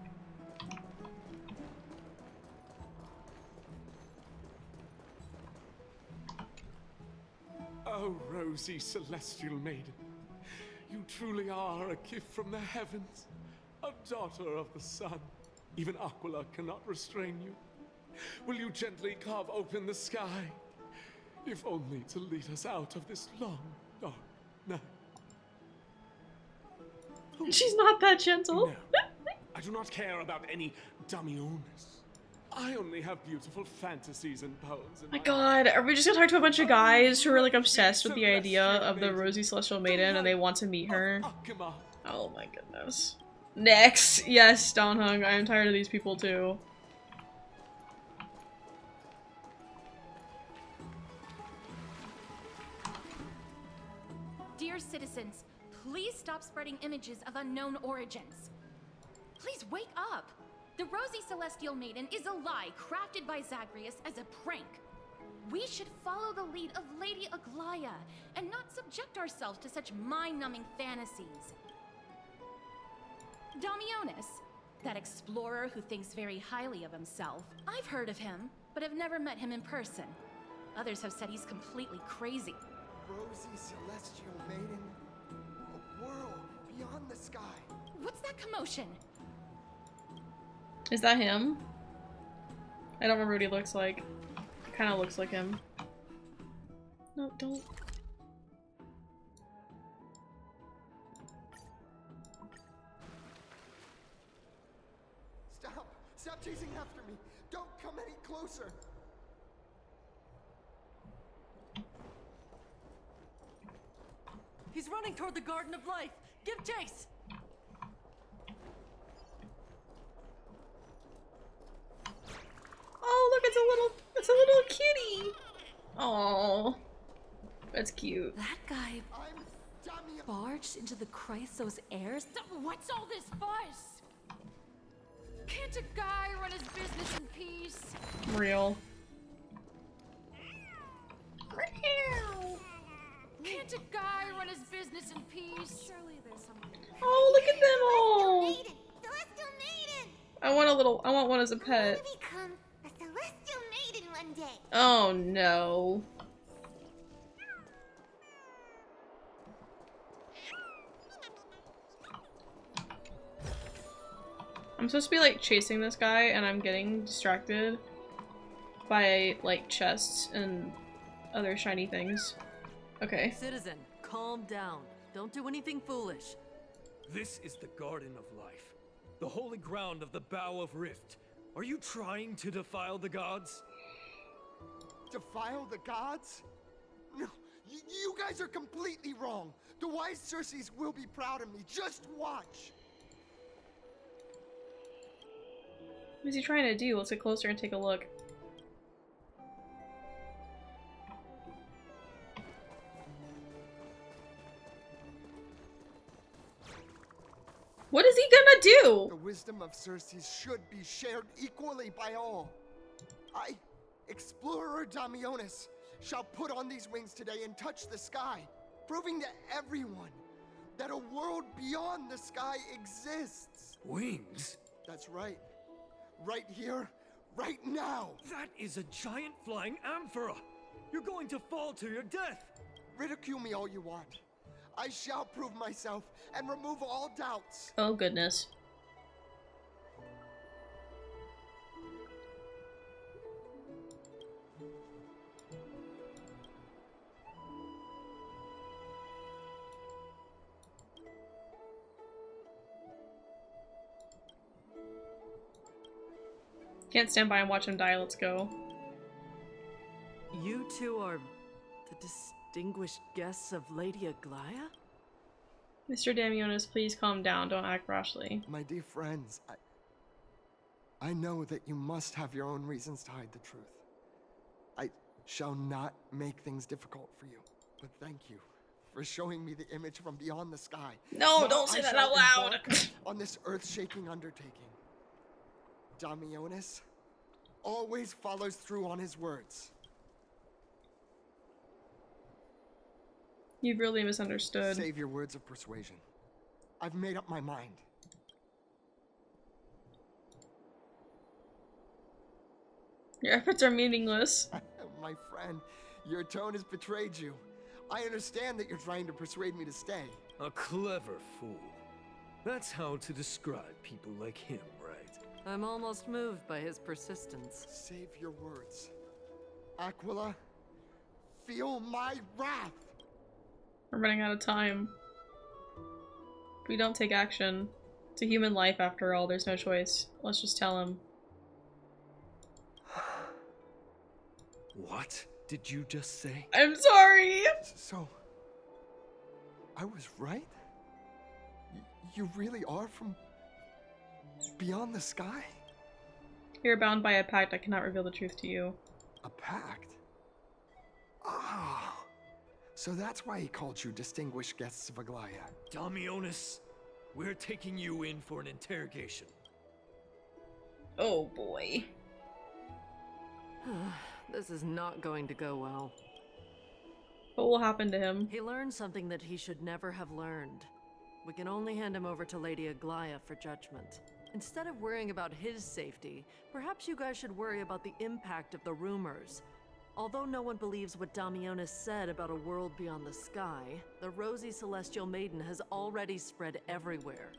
Oh, rosy celestial maiden, you truly are a gift from the heavens, a daughter of the sun. Even Aquila cannot restrain you. Will you gently carve open the sky, if only to lead us out of this long, dark night? She's not that gentle. No, I do not care about any Damionis. I only have beautiful fantasies and poems in My god, are we just gonna talk to a bunch of guys who are like obsessed with the idea of the Rosy Celestial Maiden and they want to meet her? Oh my goodness. Next! Yes, Don Hung, I am tired of these people too. Dear citizens, please stop spreading images of unknown origins. Please wake up! The Rosy Celestial Maiden is a lie crafted by Zagreus as a prank. We should follow the lead of Lady Aglaya and not subject ourselves to such mind-numbing fantasies. Damionis, that explorer who thinks very highly of himself. I've heard of him, but have never met him in person. Others have said he's completely crazy. Rosy Celestial Maiden, a world beyond the sky. What's that commotion? Is that him? I don't remember what he looks like. kind of looks like him. No, don't. Stop! Stop chasing after me! Don't come any closer! He's running toward the Garden of Life. Give chase! Oh, look, it's a little kitty. Oh, that's cute. That guy barged into the Chrysos heirs? What's all this fuss? Can't a guy run his business in peace? Real. Can't a guy run his business in peace? Surely there's someone. Oh, look at them all. Celestial Maiden! I want one as a pet. Become a Celestial Maiden one day. Oh no. I'm supposed to be like chasing this guy and I'm getting distracted by like chests and other shiny things. Okay. Citizen, calm down. Don't do anything foolish. This is the Garden of Life, the holy ground of the Bow of Rift. Are you trying to defile the gods? Defile the gods? No, you guys are completely wrong. The wise Circes will be proud of me. Just watch. What is he trying to do? Let's get closer and take a look. What is he gonna do? The wisdom of Circes should be shared equally by all. I, Explorer Damionis, shall put on these wings today and touch the sky, proving to everyone that a world beyond the sky exists. Wings? That's right. Right here, right now. That is a giant flying amphora. You're going to fall to your death. Ridicule me all you want. I shall prove myself and remove all doubts. Oh goodness. Can't stand by and watch him die, let's go. You two are the distinguished guests of Lady Aglaya? Mr. Damionis, please calm down, don't act rashly. My dear friends, I know that you must have your own reasons to hide the truth. I shall not make things difficult for you, but thank you for showing me the image from beyond the sky. No, Now don't say I that shall out loud! embark on this earth-shaking undertaking. Damionis always follows through on his words. You've really misunderstood. Save your words of persuasion. I've made up my mind. Your efforts are meaningless. My friend, your tone has betrayed you. I understand that you're trying to persuade me to stay. A clever fool. That's how to describe people like him, right? I'm almost moved by his persistence. Save your words. Aquila, feel my wrath! We're running out of time. If we don't take action, it's a human life after all, there's no choice. Let's just tell him. What did you just say? I'm sorry! So, I was right? You really are from beyond the sky? You're bound by a pact. I cannot reveal the truth to you. A pact? Ah, so that's why he called you distinguished guests of Aglaya. Damionis, we're taking you in for an interrogation. Oh boy. This is not going to go well. What will happen to him? He learned something that he should never have learned. We can only hand him over to Lady Aglaya for judgment. Instead of worrying about his safety, perhaps you guys should worry about the impact of the rumors. Although no one believes what Damionis said about a world beyond the sky, the rosy celestial maiden has already spread everywhere.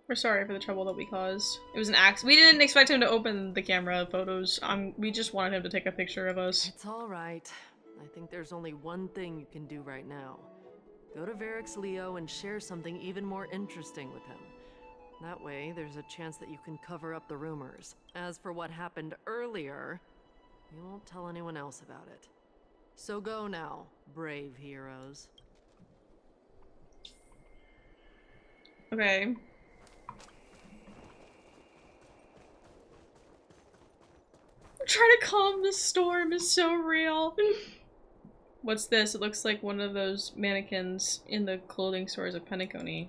We're sorry for the trouble that we caused. It was an accident. We didn't expect him to open the camera photos. We just wanted him to take a picture of us. It's all right. I think there's only one thing you can do right now. Go to Varric's Leo and share something even more interesting with him. That way, there's a chance that you can cover up the rumors. As for what happened earlier, you won't tell anyone else about it. So go now, brave heroes. Okay. Trying to calm the storm is so real. What's this? It looks like one of those mannequins in the clothing stores of Penacony.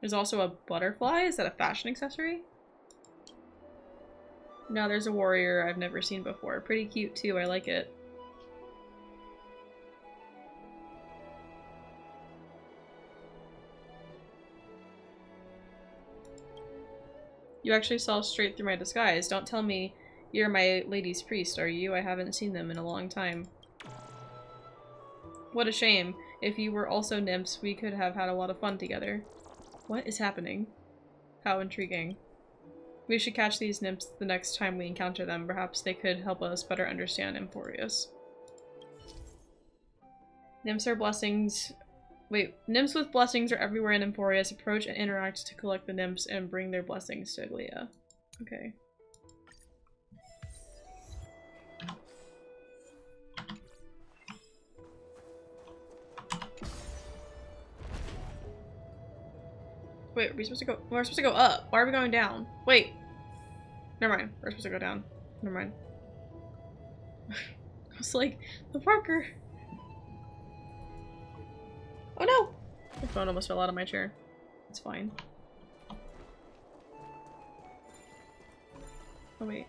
There's also a butterfly. Is that a fashion accessory? No, there's a warrior I've never seen before. Pretty cute too. I like it. You actually saw straight through my disguise. Don't tell me you're my lady's priest, are you? I haven't seen them in a long time. What a shame. If you were also nymphs, we could have had a lot of fun together. What is happening? How intriguing. We should catch these nymphs the next time we encounter them. Perhaps they could help us better understand Emporius. Nymphs are blessings. Wait, nymphs with blessings are everywhere in Emporius. Approach and interact to collect the nymphs and bring their blessings to Aglia. Okay. Wait, are we supposed to go? We're supposed to go up. Why are we going down? Wait. Never mind. We're supposed to go down. Never mind. I was like, the Parker. Oh no! The phone almost fell out of my chair. It's fine. Oh wait.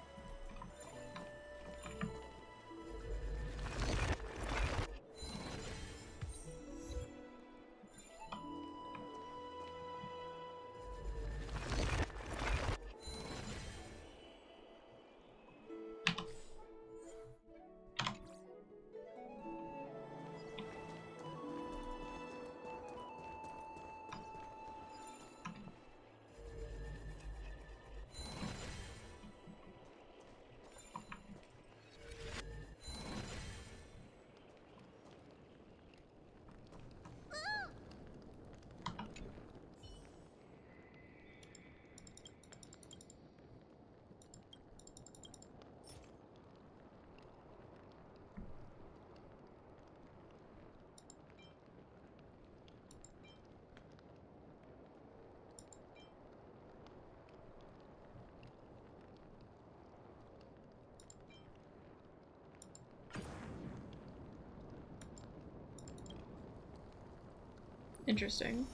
Interesting.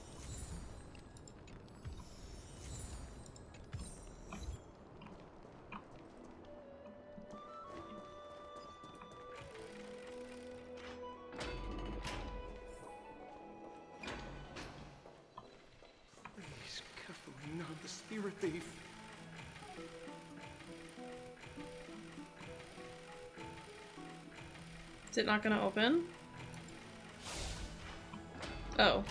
Please, carefully, not the spirit thief. Is it not gonna open? Oh.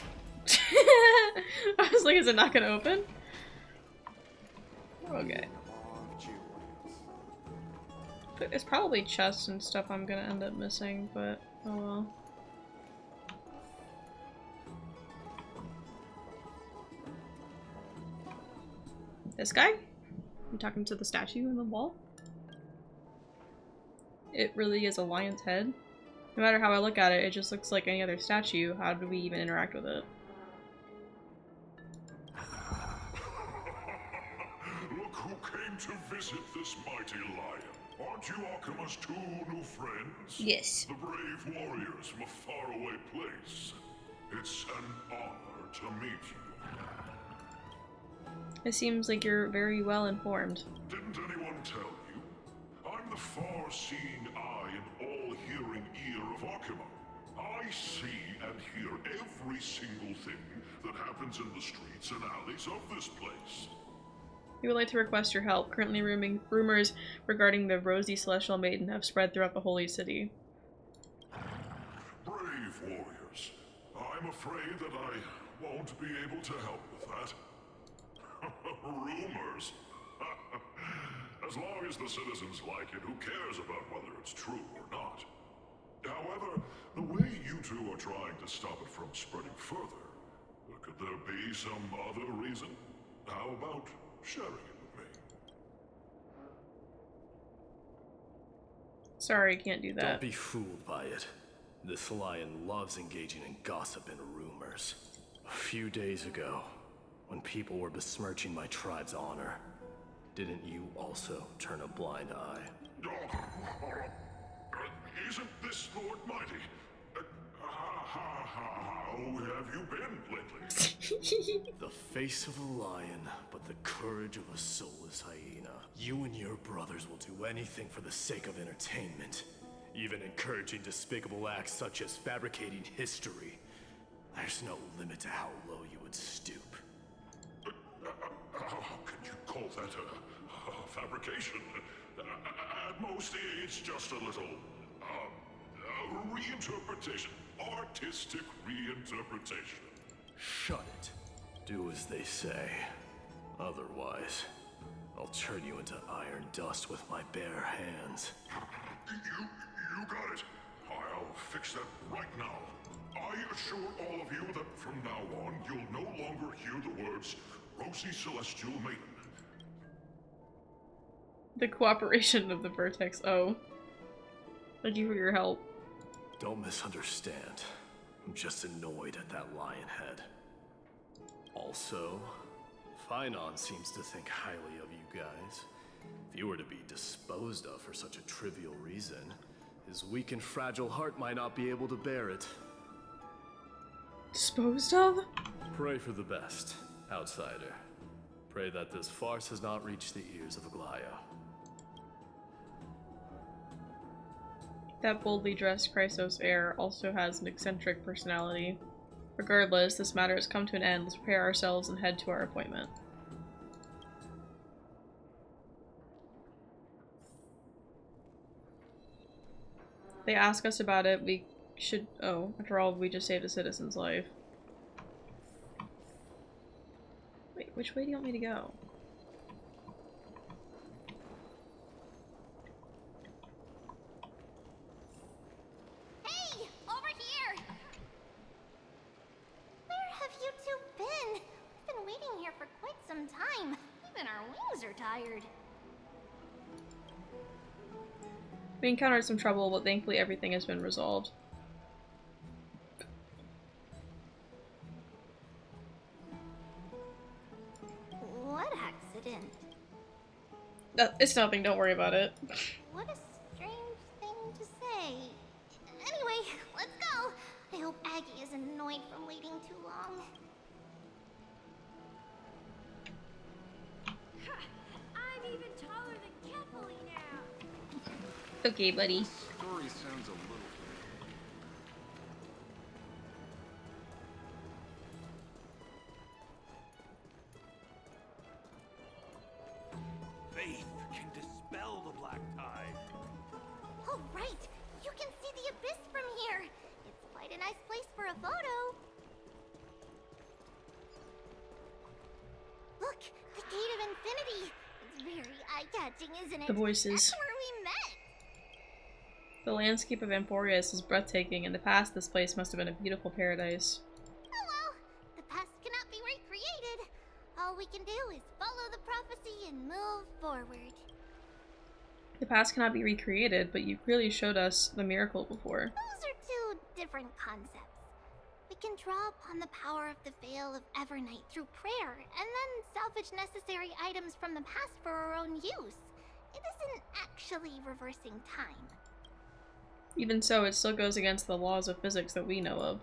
I was like, is it not gonna open? Okay. It's probably chests and stuff I'm gonna end up missing, but oh well. This guy? I'm talking to the statue in the wall? It really is a lion's head. No matter how I look at it, it just looks like any other statue. How do we even interact with it? Look who came to visit this mighty lion. Aren't you Akima's two new friends? Yes. The brave warriors from a faraway place. It's an honor to meet you. It seems like you're very well informed. Didn't anyone tell you? I'm the far-seeing eye and all-hearing ear of Akima. I see and hear every single thing that happens in the streets and alleys of this place. We would like to request your help. Currently rumors regarding the Rosy Celestial Maiden have spread throughout the Holy City. Brave warriors. I'm afraid that I won't be able to help with that. Rumors? As long as the citizens like it, who cares about whether it's true or not? However, the way you two are trying to stop it from spreading further, could there be some other reason? How about sharing it with me? Sorry, can't do that. Don't be fooled by it. This lion loves engaging in gossip and rumors. A few days ago, when people were besmirching my tribe's honor, didn't you also turn a blind eye? Isn't this Lord Mighty? How have you been lately? The face of a lion, but the courage of a soulless hyena. You and your brothers will do anything for the sake of entertainment, even encouraging despicable acts such as fabricating history. There's no limit to how low you would stoop. How can you call that a fabrication? At most, it's just a little reinterpretation. Artistic reinterpretation. Shut it. Do as they say. Otherwise, I'll turn you into iron dust with my bare hands. You got it. I'll fix that right now. I assure all of you that from now on, you'll no longer hear the words Rosy Celestial Maiden. The cooperation of the Vertex. Oh. Thank you for your help. Don't misunderstand. I'm just annoyed at that lion head. Also, Finon seems to think highly of you guys. If you were to be disposed of for such a trivial reason, his weak and fragile heart might not be able to bear it. Disposed of? Pray for the best, outsider. Pray that this farce has not reached the ears of Aglaya. That boldly dressed Chrysos heir also has an eccentric personality. Regardless, this matter has come to an end. Let's prepare ourselves and head to our appointment. They ask us about it, we should— oh, after all, we just saved a citizen's life. Wait, which way do you want me to go? Hey! Over here! Where have you two been? We've been waiting here for quite some time. Even our wings are tired. We encountered some trouble, but thankfully everything has been resolved. What accident? It's nothing, don't worry about it. What a strange thing to say. Anyway, let's go. I hope Aggie isn't annoyed from waiting too long. I'm even taller than Kefali now. Okay, buddy. Story sounds a little. Faith can dispel the black tide. Oh, right. You can see the abyss from here. It's quite a nice place for a photo. Look, the Gate of Infinity. It's very eye-catching, isn't it? The voices. That's where we met. The landscape of Emporius is breathtaking. In the past, this place must have been a beautiful paradise. Oh well, the past cannot be recreated. All we can do is follow the prophecy and move forward. The past cannot be recreated, but you clearly showed us the miracle before. Those are two different concepts. We can draw upon the power of the Veil of Evernight through prayer, and then salvage necessary items from the past for our own use. It isn't actually reversing time. Even so, it still goes against the laws of physics that we know of.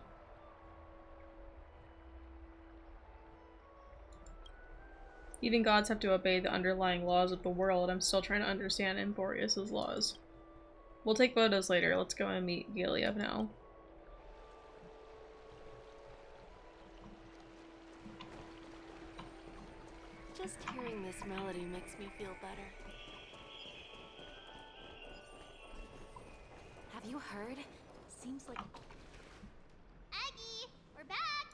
Even gods have to obey the underlying laws of the world. I'm still trying to understand Emporius' laws. We'll take photos later. Let's go and meet Gilead now. Just hearing this melody makes me feel better. Have you heard? Seems like... Aggie, we're back!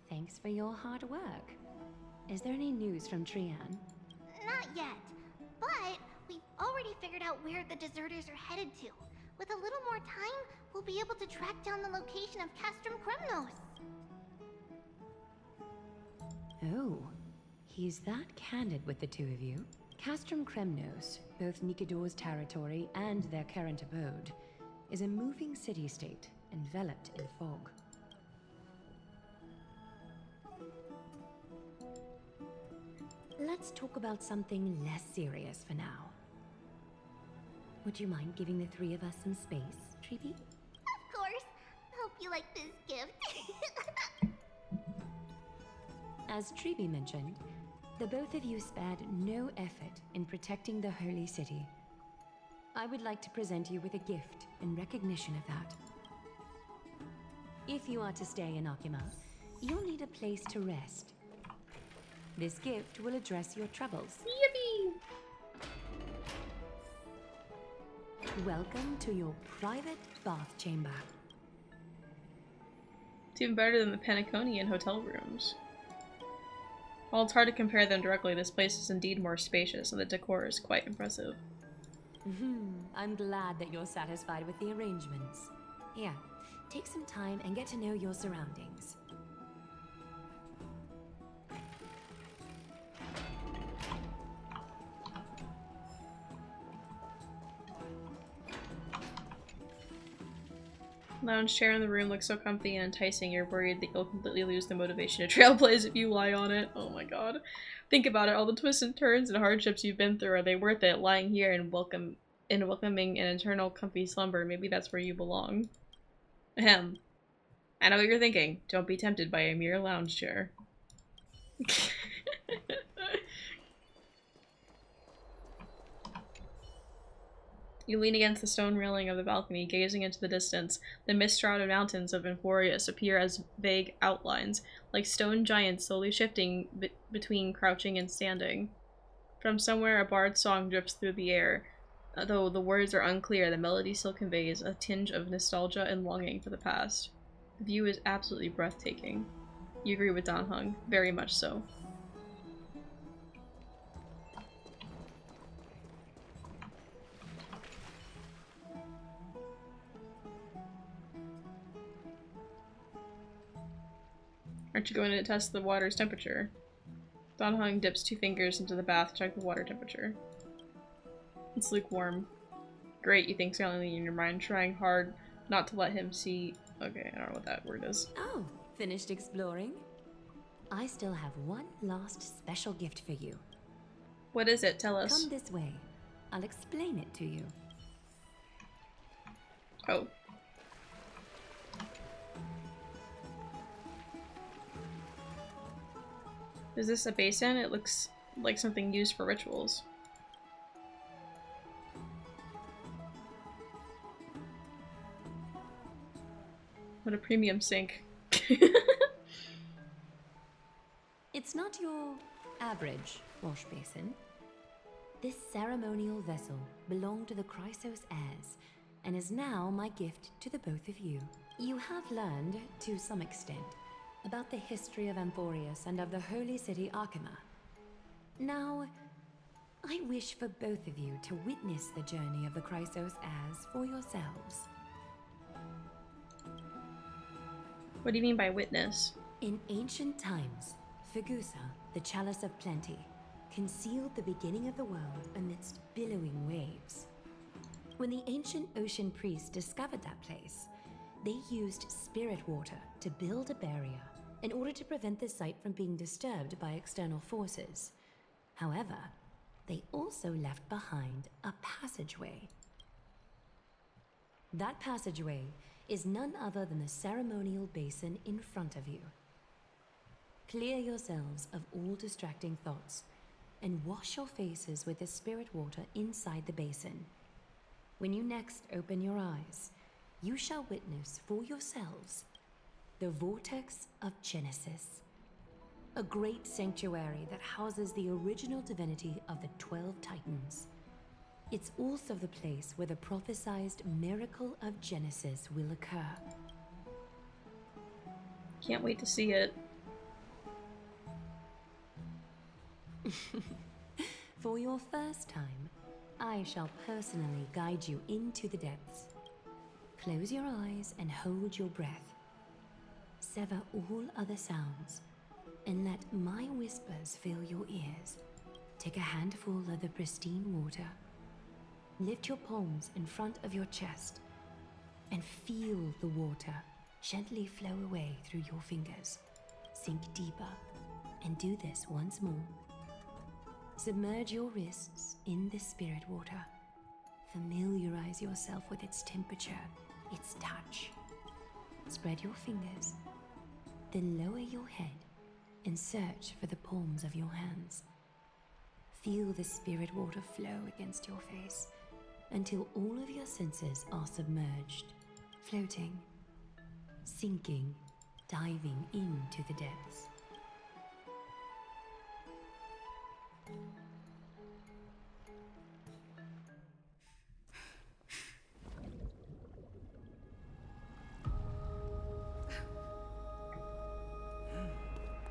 Thanks for your hard work. Is there any news from Trian? Not yet, but we've already figured out where the deserters are headed to. With a little more time, we'll be able to track down the location of Castrum Kremnos. Oh, he's that candid with the two of you. Castrum Kremnos, both Nikidor's territory and their current abode, is a moving city-state enveloped in fog. Let's talk about something less serious for now. Would you mind giving the three of us some space, Treeby? Of course. Hope you like this gift. As Treeby mentioned, the both of you spared no effort in protecting the Holy City. I would like to present you with a gift in recognition of that. If you are to stay in Akima, you'll need a place to rest. This gift will address your troubles. Yippee! Welcome to your private bath chamber. It's even better than the Paniconian hotel rooms. While it's hard to compare them directly, this place is indeed more spacious and the decor is quite impressive. I'm glad that you're satisfied with the arrangements. Here, take some time and get to know your surroundings. Lounge chair in the room looks so comfy and enticing, you're worried that you'll completely lose the motivation to trailblaze if you lie on it. Oh my god. Think about it, all the twists and turns and hardships you've been through, are they worth it? Lying here and welcoming an eternal comfy slumber, maybe that's where you belong. Ahem. I know what you're thinking. Don't be tempted by a mere lounge chair. You lean against the stone railing of the balcony, gazing into the distance. The mist-shrouded mountains of Emporius appear as vague outlines, like stone giants slowly shifting between crouching and standing. From somewhere, a bard's song drifts through the air. Though the words are unclear, the melody still conveys a tinge of nostalgia and longing for the past. The view is absolutely breathtaking. You agree with Dan Hung, very much so. Aren't you going to test the water's temperature? Dan Hung dips 2 fingers into the bath to check the water temperature. It's lukewarm. Great, you think silently in your mind, trying hard not to let him see. Okay, I don't know what that word is. Oh, finished exploring? I still have one last special gift for you. What is it? Tell us. Come this way. I'll explain it to you. Oh. Is this a basin? It looks like something used for rituals. What a premium sink. It's not your average wash basin. This ceremonial vessel belonged to the Chrysos heirs and is now my gift to the both of you. You have learned, to some extent, about the history of Emporius and of the holy city Akima. Now, I wish for both of you to witness the journey of the Chrysos heirs for yourselves. What do you mean by witness? In ancient times, Fegusa, the Chalice of Plenty, concealed the beginning of the world amidst billowing waves. When the ancient ocean priests discovered that place, they used spirit water to build a barrier in order to prevent the site from being disturbed by external forces. However, they also left behind a passageway. That passageway is none other than the ceremonial basin in front of you. Clear yourselves of all distracting thoughts and wash your faces with the spirit water inside the basin. When you next open your eyes, you shall witness for yourselves the Vortex of Genesis, a great sanctuary that houses the original divinity of the 12 Titans. It's also the place where the prophesized miracle of Genesis will occur. Can't wait to see it. For your first time, I shall personally guide you into the depths. Close your eyes and hold your breath. Sever all other sounds, and let my whispers fill your ears. Take a handful of the pristine water. Lift your palms in front of your chest, and feel the water gently flow away through your fingers. Sink deeper, and do this once more. Submerge your wrists in the spirit water. Familiarize yourself with its temperature, its touch. Spread your fingers, then lower your head and search for the palms of your hands. Feel the spirit water flow against your face until all of your senses are submerged, floating, sinking, diving into the depths.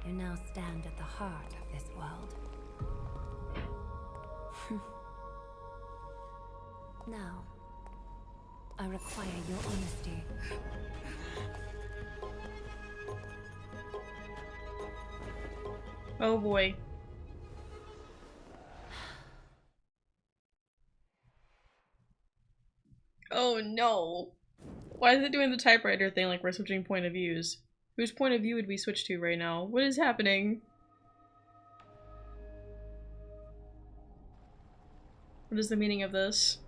You now stand at the heart of this world. Now, I require your honesty. Oh boy. Oh no. Why is it doing the typewriter thing like we're switching point of views? Whose point of view would we switch to right now? What is happening? What is the meaning of this?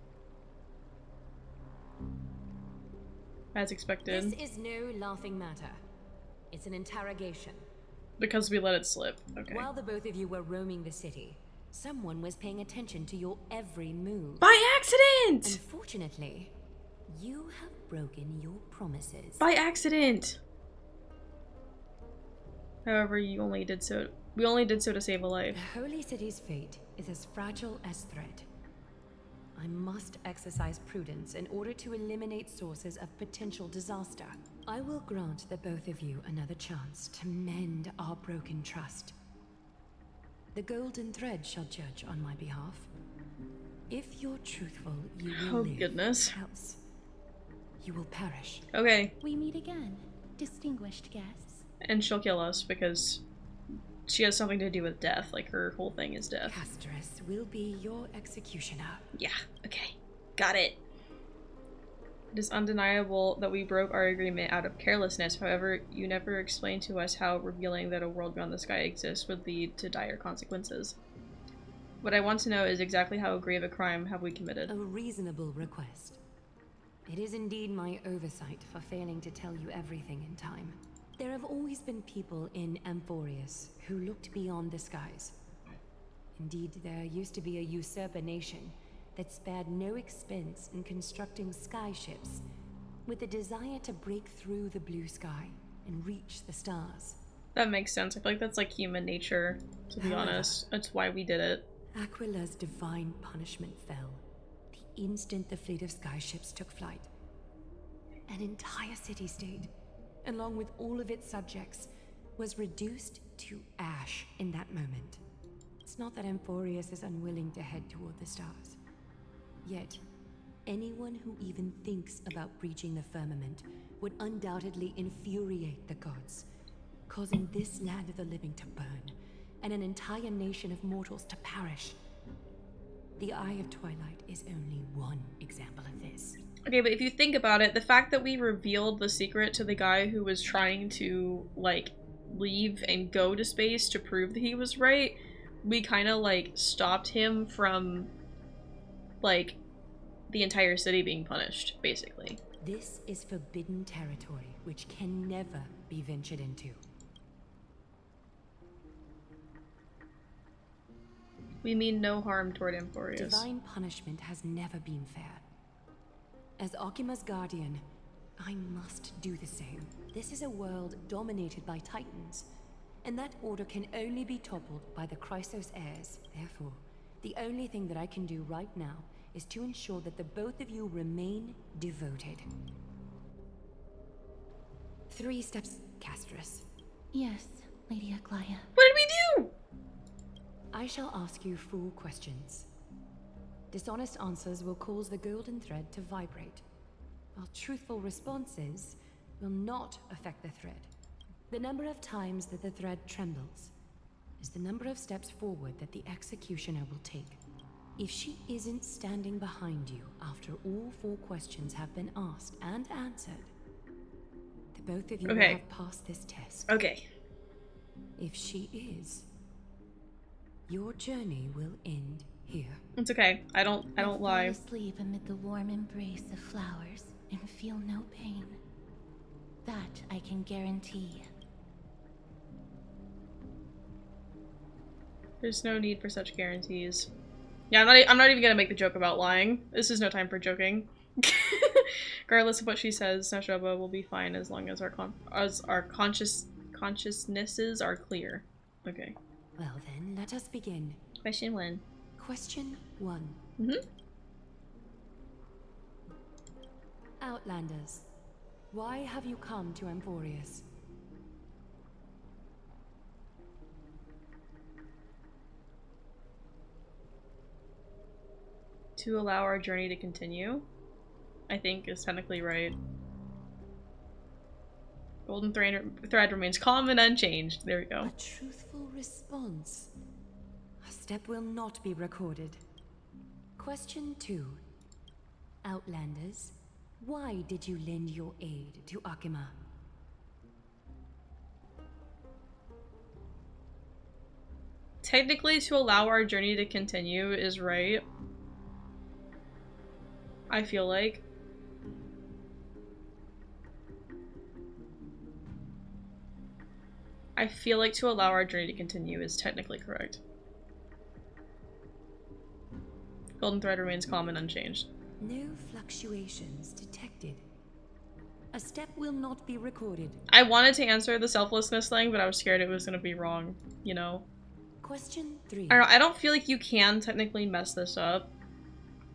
As expected. This is no laughing matter. It's an interrogation. Because we let it slip. Okay. While the both of you were roaming the city, someone was paying attention to your every move. By accident! Unfortunately, you have broken your promises. By accident! However, we only did so to save a life. The Holy City's fate is as fragile as thread. I must exercise prudence in order to eliminate sources of potential disaster. I will grant the both of you another chance to mend our broken trust. The golden thread shall judge on my behalf. If you're truthful, you will live. Goodness. Else, you will perish. Okay. We meet again, distinguished guests. And she'll kill us because she has something to do with death. Like, her whole thing is death. Castress will be your executioner. Yeah, okay. Got it. It is undeniable that we broke our agreement out of carelessness. However, you never explained to us how revealing that a world beyond the sky exists would lead to dire consequences. What I want to know is exactly how grave a crime have we committed? A reasonable request. It is indeed my oversight for failing to tell you everything in time. There have always been people in Amphorius who looked beyond the skies. Indeed, there used to be a usurper nation that spared no expense in constructing sky ships with the desire to break through the blue sky and reach the stars. That makes sense. I feel like that's like human nature, to be honest. That's why we did it. Aquila's divine punishment fell the instant the fleet of sky ships took flight. An entire city-state, along with all of its subjects, was reduced to ash in that moment. It's not that Amphorius is unwilling to head toward the stars. Yet, anyone who even thinks about breaching the firmament would undoubtedly infuriate the gods, causing this land of the living to burn, and an entire nation of mortals to perish. The Eye of Twilight is only one example of this. Okay, but if you think about it, the fact that we revealed the secret to the guy who was trying to, like, leave and go to space to prove that he was right, we kind of, like, stopped him from, like, the entire city being punished, basically. This is forbidden territory, which can never be ventured into. We mean no harm toward Amphorius. Divine punishment has never been fair. As Akima's guardian, I must do the same. This is a world dominated by Titans, and that order can only be toppled by the Chrysos heirs. Therefore, the only thing that I can do right now is to ensure that the both of you remain devoted. 3 steps, Castress. Yes, Lady Aglaya. What did we do? I shall ask you 4 questions. Dishonest answers will cause the golden thread to vibrate, while truthful responses will not affect the thread. The number of times that the thread trembles is the number of steps forward that the executioner will take. If she isn't standing behind you after all 4 questions have been asked and answered, the both of you will have passed this test. Okay. If she is, your journey will end here. It's okay. I don't lie. Fall asleep amid the warm embrace of flowers and feel no pain. That I can guarantee. There's no need for such guarantees. Yeah, I'm not even gonna make the joke about lying. This is no time for joking. Regardless of what she says, Nashoba will be fine as long as our consciousnesses are clear. Okay. Well then, let us begin. Question 1. Question 1. Outlanders, why have you come to Emporius? To allow our journey to continue, I think is technically right. Golden thread remains calm and unchanged. There we go. A truthful response. A step will not be recorded. Question 2. Outlanders, why did you lend your aid to Akima? Technically, to allow our journey to continue is right. I feel like. To allow our journey to continue is technically correct. Golden thread remains calm and unchanged. No fluctuations detected. A step will not be recorded. I wanted to answer the selflessness thing, but I was scared it was gonna be wrong, you know? Question 3. I don't feel like you can technically mess this up.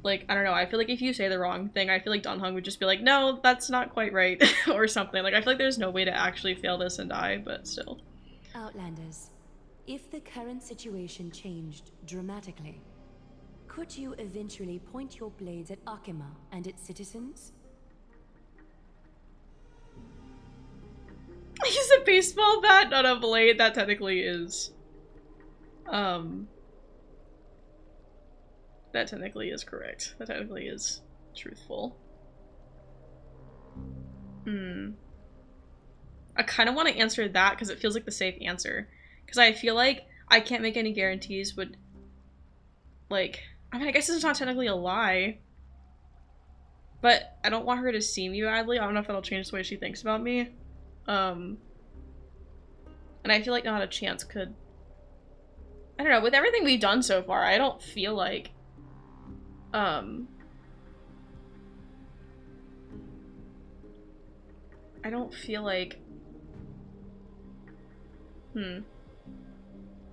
Like, I don't know, I feel like if you say the wrong thing, I feel like Danheng would just be like, no, that's not quite right, or something. Like, I feel like there's no way to actually fail this and die, but still. Outlanders, if the current situation changed dramatically, could you eventually point your blades at Akima and its citizens? Use a baseball bat, not a blade. That technically is, that technically is correct. That technically is truthful. I kind of want to answer that because it feels like the safe answer. Because I feel like I can't make any guarantees would, like, I mean, I guess it's not technically a lie. But I don't want her to see me badly. I don't know if that'll change the way she thinks about me. And I feel like not a chance could. I don't know, with everything we've done so far, I don't feel like I don't feel like I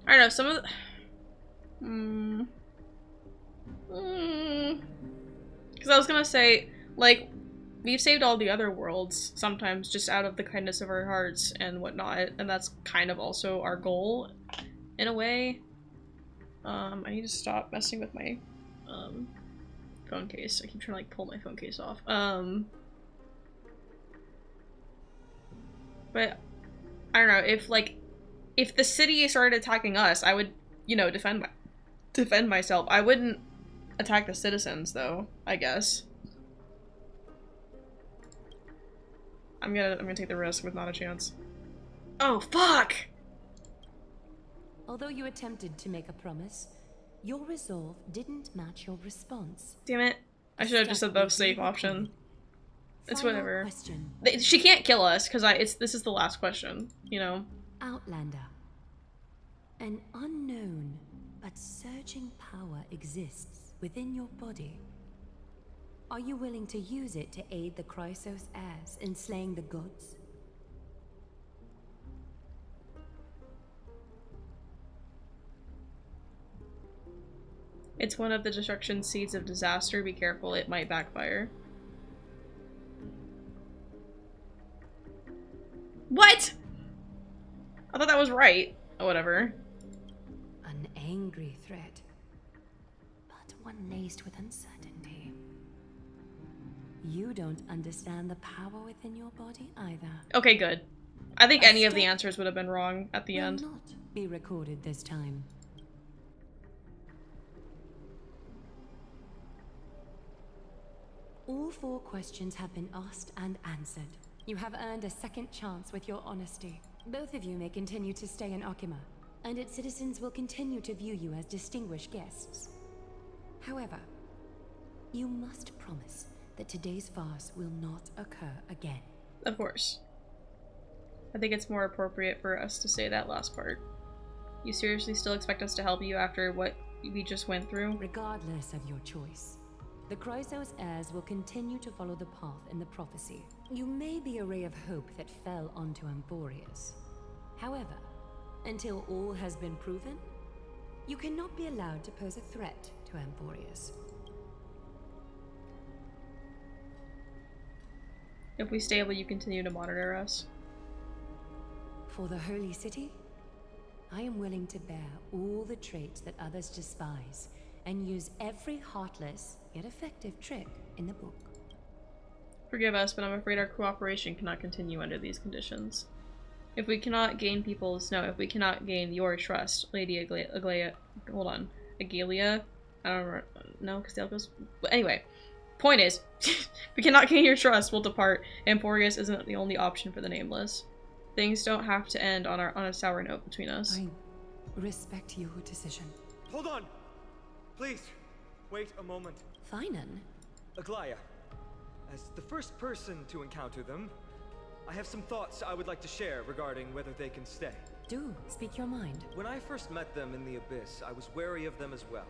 don't know, some of the because I was gonna say, like, we've saved all the other worlds sometimes just out of the kindness of our hearts and whatnot, and that's kind of also our goal in a way. I need to stop messing with my phone case. I keep trying to like pull my phone case off. But I don't know, if the city started attacking us, I would, you know, defend myself. I wouldn't attack the citizens though, I guess. I'm gonna take the risk with not a chance. Oh, fuck! Although you attempted to make a promise, your resolve didn't match your response. Damn it. I should have just said the safe option. It's Final whatever. question. She can't kill us, because this is the last question, you know? Outlander. An unknown but surging power exists within your body. Are you willing to use it to aid the Chrysos heirs in slaying the gods? It's one of the destruction seeds of disaster. Be careful, it might backfire. What? I thought that was right. Oh, whatever. An angry threat, but one laced with uncertainty. You don't understand the power within your body either. Okay, good. I think any of the answers would have been wrong at the end. Will not be recorded this time. All 4 questions have been asked and answered. You have earned a second chance with your honesty. Both of you may continue to stay in Akima, and its citizens will continue to view you as distinguished guests. However, you must promise that today's farce will not occur again. Of course. I think it's more appropriate for us to say that last part. You seriously still expect us to help you after what we just went through? Regardless of your choice, the Chrysos heirs will continue to follow the path in the prophecy. You may be a ray of hope that fell onto Amphorius. However, until all has been proven, you cannot be allowed to pose a threat to Amphorius. If we stay, will you continue to monitor us? For the Holy City, I am willing to bear all the traits that others despise and use every heartless yet effective trick in the book. Forgive us, but I'm afraid our cooperation cannot continue under these conditions. If we cannot gain people's if we cannot gain your trust, Lady Agalia, Agalia? I don't know, because the goes. But anyway, point is, if we cannot gain your trust, we'll depart. Amphorius isn't the only option for the Nameless. Things don't have to end on a sour note between us. I respect your decision. Hold on! Please, wait a moment. Finan? Aglaia, as the first person to encounter them, I have some thoughts I would like to share regarding whether they can stay. Do, speak your mind. When I first met them in the Abyss, I was wary of them as well,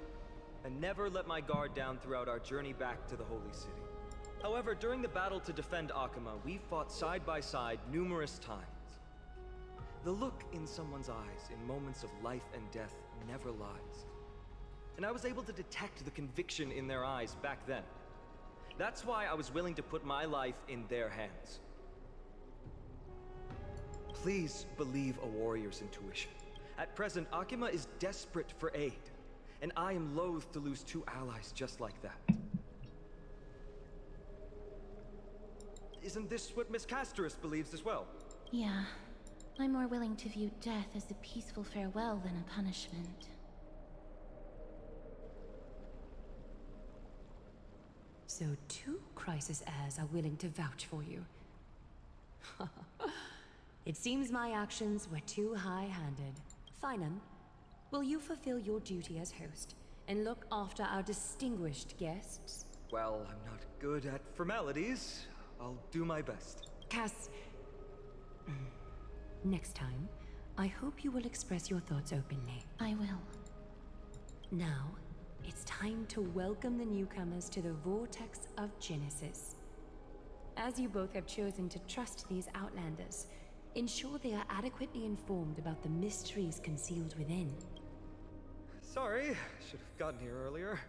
and never let my guard down throughout our journey back to the Holy City. However, during the battle to defend Akima, we fought side by side numerous times. The look in someone's eyes in moments of life and death never lies. And I was able to detect the conviction in their eyes back then. That's why I was willing to put my life in their hands. Please believe a warrior's intuition. At present, Akima is desperate for aid, and I am loath to lose 2 allies just like that. Isn't this what Miss Casterus believes as well? Yeah. I'm more willing to view death as a peaceful farewell than a punishment. So 2 Crisis heirs are willing to vouch for you. It seems my actions were too high-handed. Finan, will you fulfill your duty as host and look after our distinguished guests? Well, I'm not good at formalities. I'll do my best. Cass... Next time, I hope you will express your thoughts openly. I will. Now, it's time to welcome the newcomers to the Vortex of Genesis. As you both have chosen to trust these Outlanders, ensure they are adequately informed about the mysteries concealed within. Sorry, should have gotten here earlier.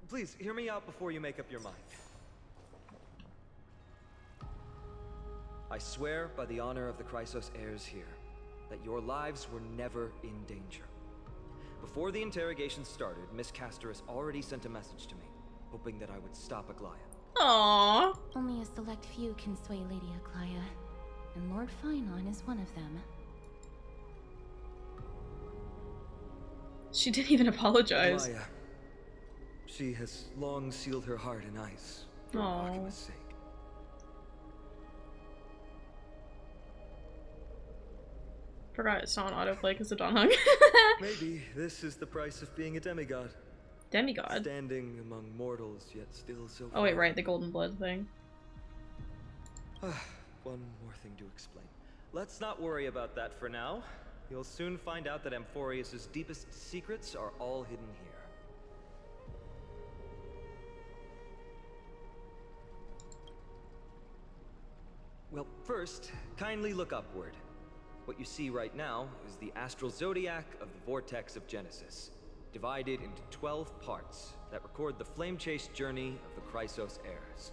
Please, hear me out before you make up your mind. I swear by the honor of the Chrysos heirs here, that your lives were never in danger. Before the interrogation started, Miss Casterus already sent a message to me, hoping that I would stop Aglaia. Aww. Only a select few can sway Lady Aglaia, and Lord Finon is one of them. She didn't even apologize. Aglaia. She has long sealed her heart in ice for Akima's sake. Forgot it's not on autoplay because of Dawn Hung. Maybe this is the price of being a demigod. Demigod? Standing among mortals, yet still so Oh wait, right, the golden blood thing. One more thing to explain. Let's not worry about that for now. You'll soon find out that Amphorius' deepest secrets are all hidden here. Well, first, kindly look upward. What you see right now is the astral zodiac of the Vortex of Genesis, divided into 12 parts that record the flame-chased journey of the Chrysos heirs.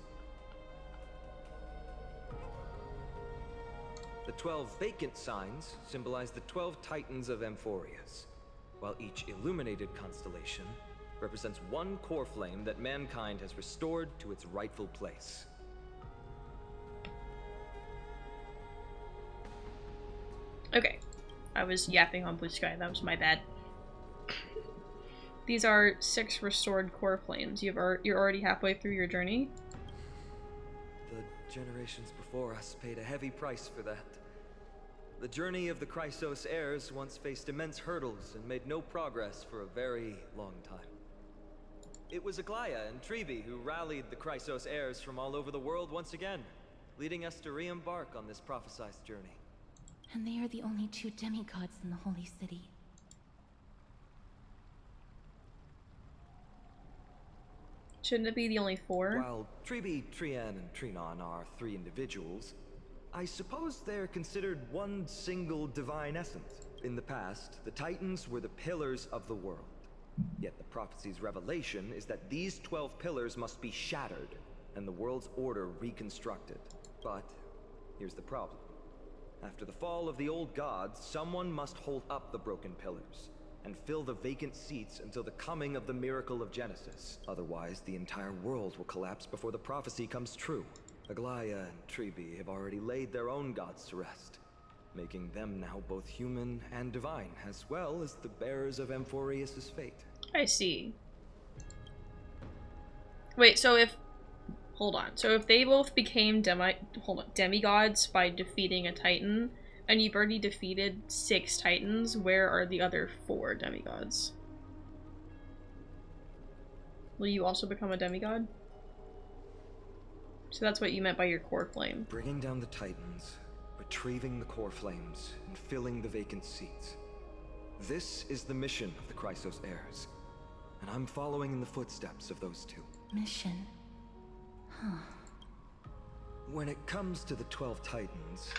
The 12 vacant signs symbolize the 12 titans of Amphorius. while each illuminated constellation represents one core flame that mankind has restored to its rightful place. Okay, I was yapping on blue sky, that was my bad. These are 6 restored core flames. You're already halfway through your journey? The generations before us paid a heavy price for that. The journey of the Chrysos heirs once faced immense hurdles and made no progress for a very long time. It was Aglaya and Treeby who rallied the Chrysos heirs from all over the world once again, leading us to re-embark on this prophesized journey. And they are the only 2 demigods in the Holy City. Shouldn't it be the only 4? While Treeby, Trian, and Trinon are 3 individuals, I suppose they're considered one single divine essence. In the past, the Titans were the pillars of the world. Yet the prophecy's revelation is that these 12 pillars must be shattered, and the world's order reconstructed. But here's the problem. After the fall of the old gods, someone must hold up the broken pillars and fill the vacant seats until the coming of the miracle of Genesis. Otherwise, the entire world will collapse before the prophecy comes true. Aglaya and Treeby have already laid their own gods to rest, making them now both human and divine, as well as the bearers of Amphorius' fate. I see. Wait, so if... Hold on. So if they both became demigods by defeating a Titan, and you've already defeated 6 Titans, where are the other 4 demigods? Will you also become a demigod? So that's what you meant by your core flame. Bringing down the Titans, retrieving the core flames, and filling the vacant seats. This is the mission of the Chrysos heirs, and I'm following in the footsteps of those 2. Mission? Huh. When it comes to the 12 Titans,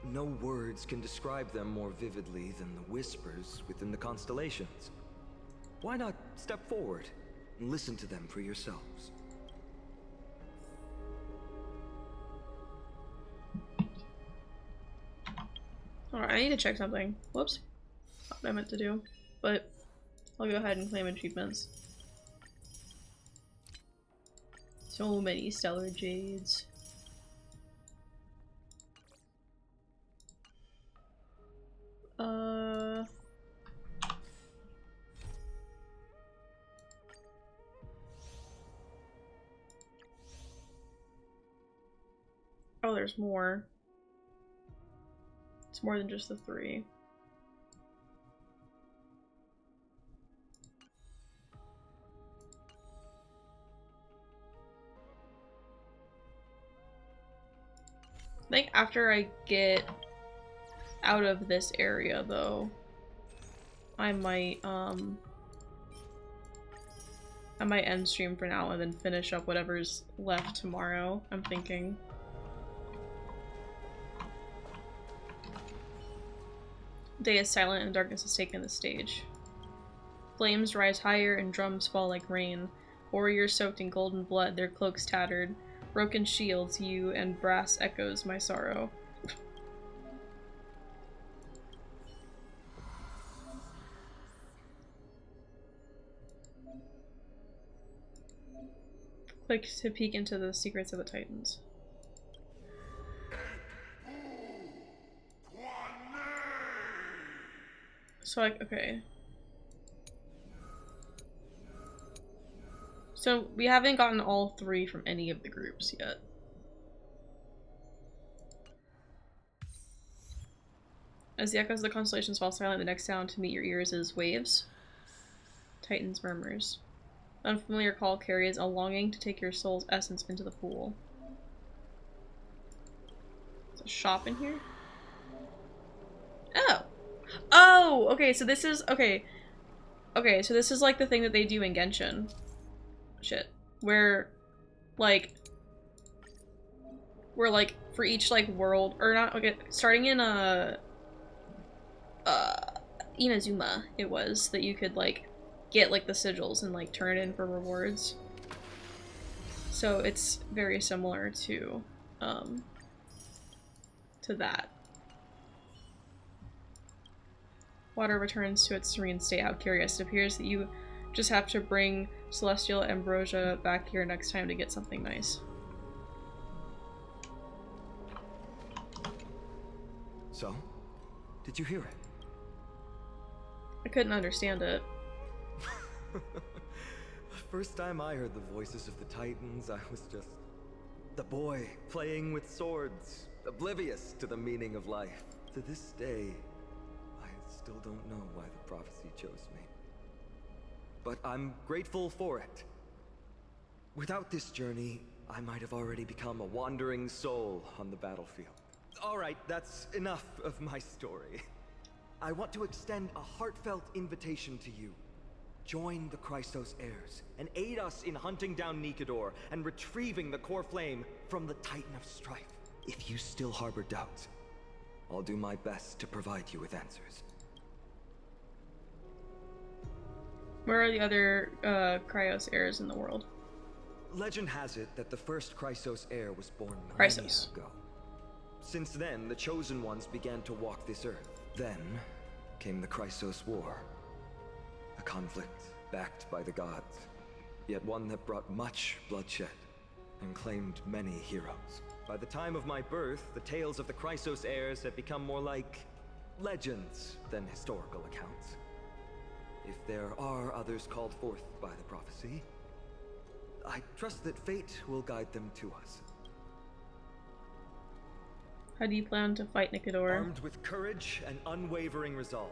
no words can describe them more vividly than the whispers within the constellations. Why not step forward and listen to them for yourselves? Alright, I need to check something. Whoops. Not what I meant to do. But I'll go ahead and claim achievements. So many stellar jades. Oh, there's more. It's more than just the 3. I think after I get out of this area, though, I might end stream for now and then finish up whatever's left tomorrow, I'm thinking. Day is silent and darkness has taken the stage. Flames rise higher and drums fall like rain. Warriors soaked in golden blood, their cloaks tattered. Broken shields, you, and brass echoes my sorrow. Click to peek into the secrets of the Titans. So, like, okay. So, we haven't gotten all 3 from any of the groups yet. As the echoes of the constellations fall silent, the next sound to meet your ears is waves. Titans murmurs. The unfamiliar call carries a longing to take your soul's essence into the pool. There's a shop in here? Oh! Oh! Okay, so this is- okay. Okay, so this is like the thing that they do in Genshin. Shit. Where, like, for each, like, world- or not- okay, starting in, Inazuma, it was, that you could, like, get, like, the sigils and, like, turn it in for rewards. So it's very similar to that. water returns to its serene state. How curious. It appears that you just have to bring celestial ambrosia back here next time to get something nice. So, did you hear it? I couldn't understand it. The first time I heard the voices of the Titans, I was just the boy playing with swords, oblivious to the meaning of life. To this day, I still don't know why the prophecy chose me. But I'm grateful for it. Without this journey, I might have already become a wandering soul on the battlefield. Alright, that's enough of my story. I want to extend a heartfelt invitation to you. Join the Chrysos heirs, and aid us in hunting down Nikedor and retrieving the core flame from the Titan of Strife. If you still harbor doubts, I'll do my best to provide you with answers. Where are the other Chrysos heirs in the world? Legend has it that the first Chrysos heir was born millennia ago. Since then, the Chosen Ones began to walk this earth. Then came the Chrysos War. A conflict backed by the gods, yet one that brought much bloodshed and claimed many heroes. By the time of my birth, the tales of the Chrysos heirs had become more like legends than historical accounts. If there are others called forth by the prophecy, I trust that fate will guide them to us. How do you plan to fight Nikedor? Armed with courage and unwavering resolve.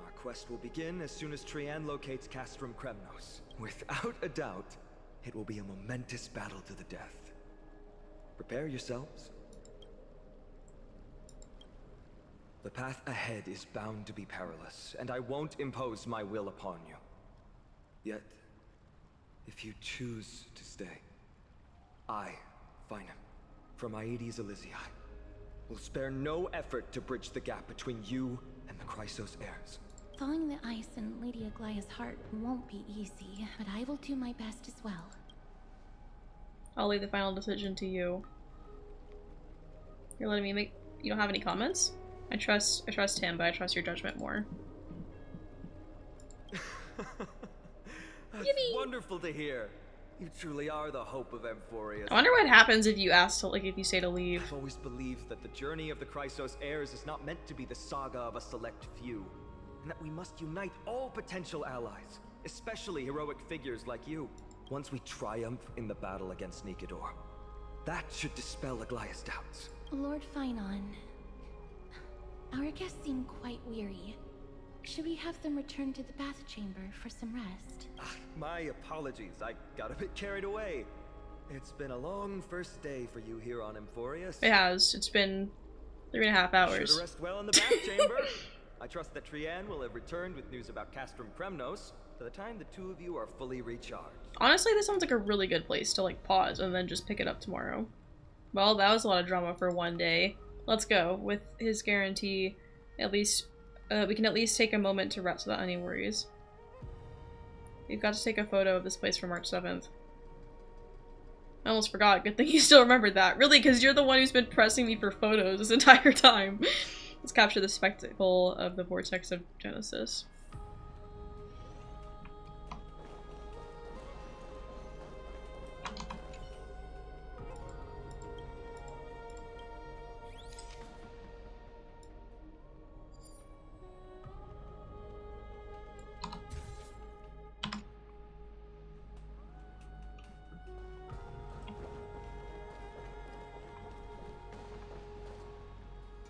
Our quest will begin as soon as Trian locates Castrum Kremnos. Without a doubt, it will be a momentous battle to the death. Prepare yourselves. The path ahead is bound to be perilous, and I won't impose my will upon you. Yet, if you choose to stay, I, Finam, from Aedes Elysiae, will spare no effort to bridge the gap between you and the Chrysos heirs. Thawing the ice in Lady Aglaya's heart won't be easy, but I will do my best as well. I'll leave the final decision to you. You're letting me make... You don't have any comments? I trust him, but I trust your judgment more. That's wonderful to hear. You truly are the hope of Amphorius. I wonder what happens if you ask to, like, if you say to leave. I've always believed that the journey of the Chrysos heirs is not meant to be the saga of a select few, and that we must unite all potential allies, especially heroic figures like you. Once we triumph in the battle against Nikedor, that should dispel Aglaya's doubts. Lord Finon, our guests seem quite weary. Should we have them return to the bath chamber for some rest? My apologies, I got a bit carried away. It's been a long first day for you here on Amphorius. It has. It's been 3.5 hours. Sure to rest well in the bath chamber. I trust that Trian will have returned with news about Castrum Kremnos by the time the two of you are fully recharged. Honestly, this sounds like a really good place to, like, pause and then just pick it up tomorrow. Well, that was a lot of drama for one day. Let's go. With his guarantee, at least, we can at least take a moment to rest without any worries. We've got to take a photo of this place for March 7th. I almost forgot. Good thing you still remembered that. Really, because you're the one who's been pressing me for photos this entire time. Let's capture the spectacle of the vortex of Genesis.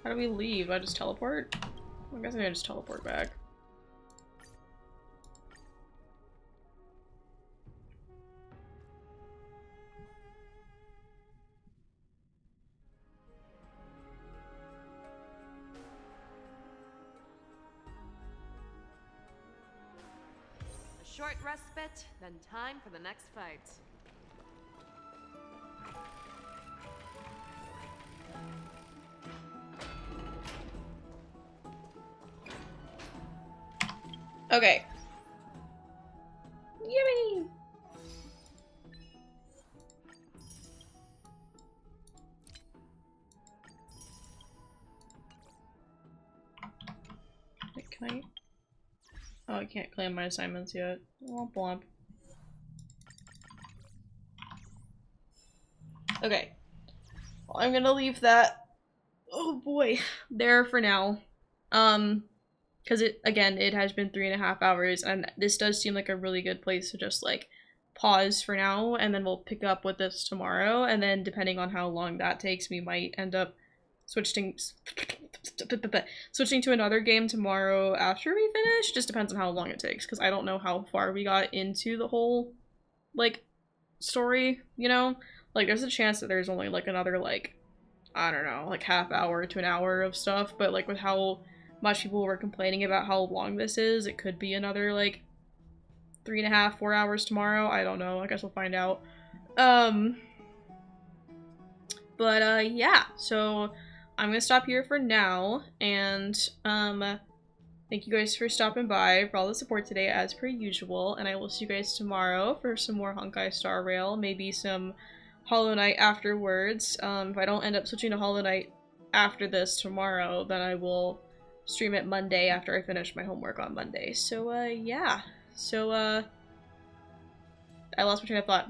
How do we leave? Do I just teleport? I guess I can just teleport back. A short respite, then time for the next fight. Okay. Yummy! Like Can I? Oh, I can't claim my assignments yet. Womp womp. Okay. Well, I'm gonna leave that, oh boy, there for now. Because it has been 3.5 hours, and this does seem like a really good place to just like pause for now, and then we'll pick up with this tomorrow, and then depending on how long that takes, we might end up switching to another game tomorrow after we finish. Just depends on how long it takes, because I don't know how far we got into the whole like story, you know? Like there's a chance that there's only like another like, I don't know, like half hour to an hour of stuff, but like with how much people were complaining about how long this is, it could be another like 3.5, 4 hours tomorrow. I don't know. I guess we'll find out. Yeah, so I'm gonna stop here for now, and thank you guys for stopping by, for all the support today as per usual, and I will see you guys tomorrow for some more Honkai Star Rail, maybe some Hollow Knight afterwards. If I don't end up switching to Hollow Knight after this tomorrow, then I will stream it Monday after I finish my homework on Monday. So yeah, so I lost my train of thought.